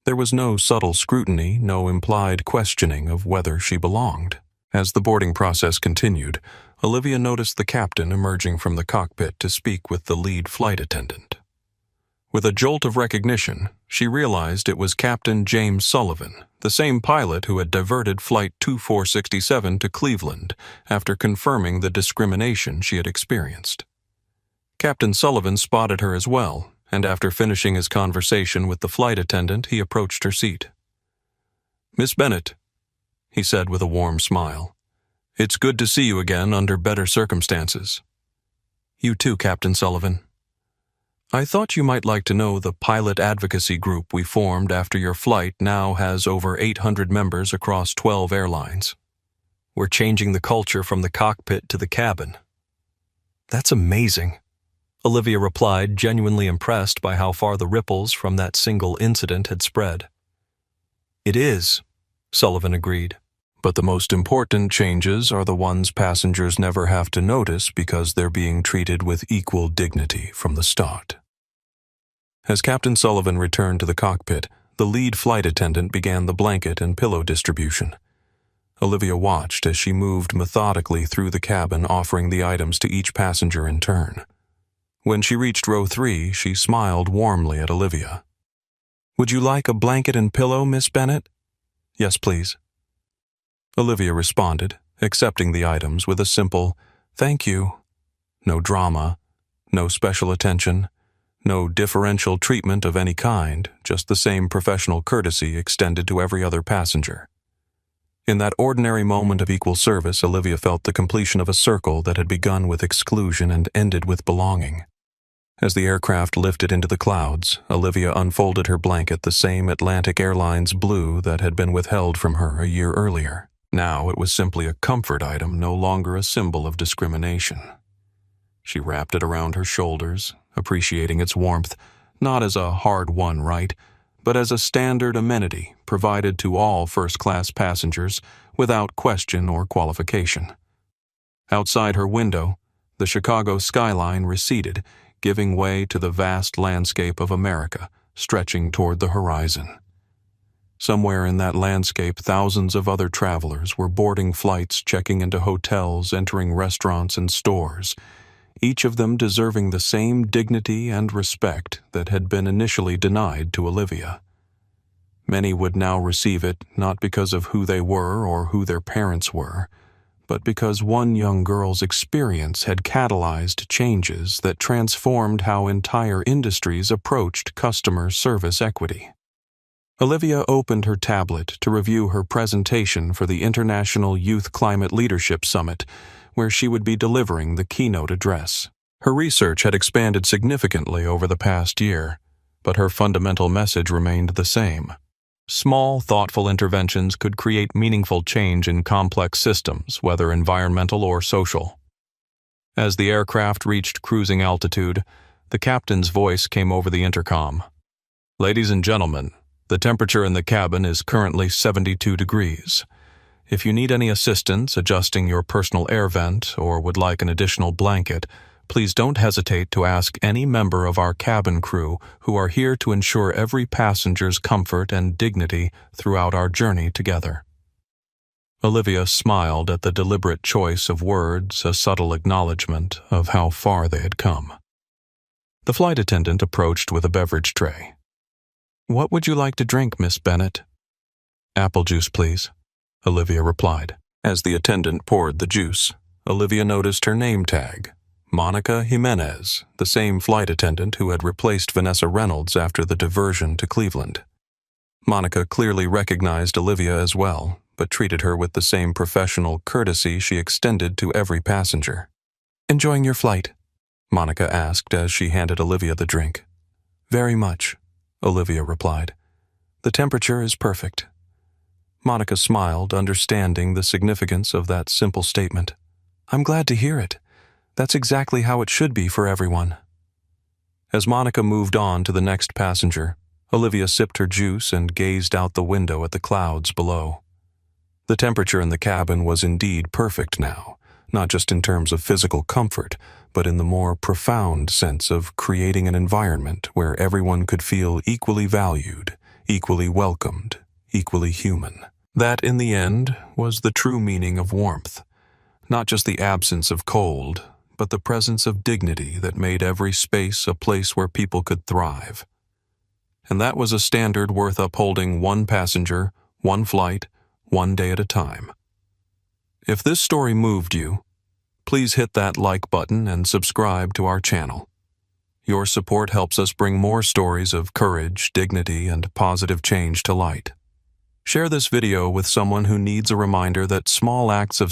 There was no subtle scrutiny, no implied questioning of whether she belonged. As the boarding process continued, Olivia noticed the captain emerging from the cockpit to speak with the lead flight attendant. With a jolt of recognition, she realized it was Captain James Sullivan, the same pilot who had diverted Flight 2467 to Cleveland after confirming the discrimination she had experienced. Captain Sullivan spotted her as well, and after finishing his conversation with the flight attendant, he approached her seat. "Miss Bennett," he said with a warm smile, "it's good to see you again under better circumstances." "You too, Captain Sullivan. I thought you might like to know the pilot advocacy group we formed after your flight now has over 800 members across 12 airlines. We're changing the culture from the cockpit to the cabin." "That's amazing," Olivia replied, genuinely impressed by how far the ripples from that single incident had spread. "It is," Sullivan agreed. "But the most important changes are the ones passengers never have to notice because they're being treated with equal dignity from the start." As Captain Sullivan returned to the cockpit, the lead flight attendant began the blanket and pillow distribution. Olivia watched as she moved methodically through the cabin, offering the items to each passenger in turn. When she reached row 3, she smiled warmly at Olivia. "Would you like a blanket and pillow, Miss Bennett?" "Yes, please." Olivia responded, accepting the items with a simple, "Thank you." No drama, no special attention, no differential treatment of any kind, just the same professional courtesy extended to every other passenger. In that ordinary moment of equal service, Olivia felt the completion of a circle that had begun with exclusion and ended with belonging. As the aircraft lifted into the clouds, Olivia unfolded her blanket, the same Atlantic Airlines blue that had been withheld from her a year earlier. Now it was simply a comfort item, no longer a symbol of discrimination. She wrapped it around her shoulders, appreciating its warmth, not as a hard-won right, but as a standard amenity provided to all first-class passengers without question or qualification. Outside her window, the Chicago skyline receded, giving way to the vast landscape of America, stretching toward the horizon. Somewhere in that landscape, thousands of other travelers were boarding flights, checking into hotels, entering restaurants and stores, each of them deserving the same dignity and respect that had been initially denied to Olivia. Many would now receive it not because of who they were or who their parents were, but because one young girl's experience had catalyzed changes that transformed how entire industries approached customer service equity. Olivia opened her tablet to review her presentation for the International Youth Climate Leadership Summit, where she would be delivering the keynote address. Her research had expanded significantly over the past year, but her fundamental message remained the same. Small, thoughtful interventions could create meaningful change in complex systems, whether environmental or social. As the aircraft reached cruising altitude, the captain's voice came over the intercom. "Ladies and gentlemen, the temperature in the cabin is currently 72 degrees. If you need any assistance adjusting your personal air vent or would like an additional blanket, please don't hesitate to ask any member of our cabin crew who are here to ensure every passenger's comfort and dignity throughout our journey together." Olivia smiled at the deliberate choice of words, a subtle acknowledgement of how far they had come. The flight attendant approached with a beverage tray. "What would you like to drink, Miss Bennett?" "Apple juice, please," Olivia replied. As the attendant poured the juice, Olivia noticed her name tag, Monica Jimenez, the same flight attendant who had replaced Vanessa Reynolds after the diversion to Cleveland. Monica clearly recognized Olivia as well, but treated her with the same professional courtesy she extended to every passenger. "Enjoying your flight?" Monica asked as she handed Olivia the drink. "Very much," Olivia replied. "The temperature is perfect." Monica smiled, understanding the significance of that simple statement. "I'm glad to hear it. That's exactly how it should be for everyone." As Monica moved on to the next passenger, Olivia sipped her juice and gazed out the window at the clouds below. The temperature in the cabin was indeed perfect now, not just in terms of physical comfort, but in the more profound sense of creating an environment where everyone could feel equally valued, equally welcomed, equally human. That, in the end, was the true meaning of warmth. Not just the absence of cold, but the presence of dignity that made every space a place where people could thrive. And that was a standard worth upholding, one passenger, one flight, one day at a time. If this story moved you, please hit that like button and subscribe to our channel. Your support helps us bring more stories of courage, dignity, and positive change to light. Share this video with someone who needs a reminder that small acts of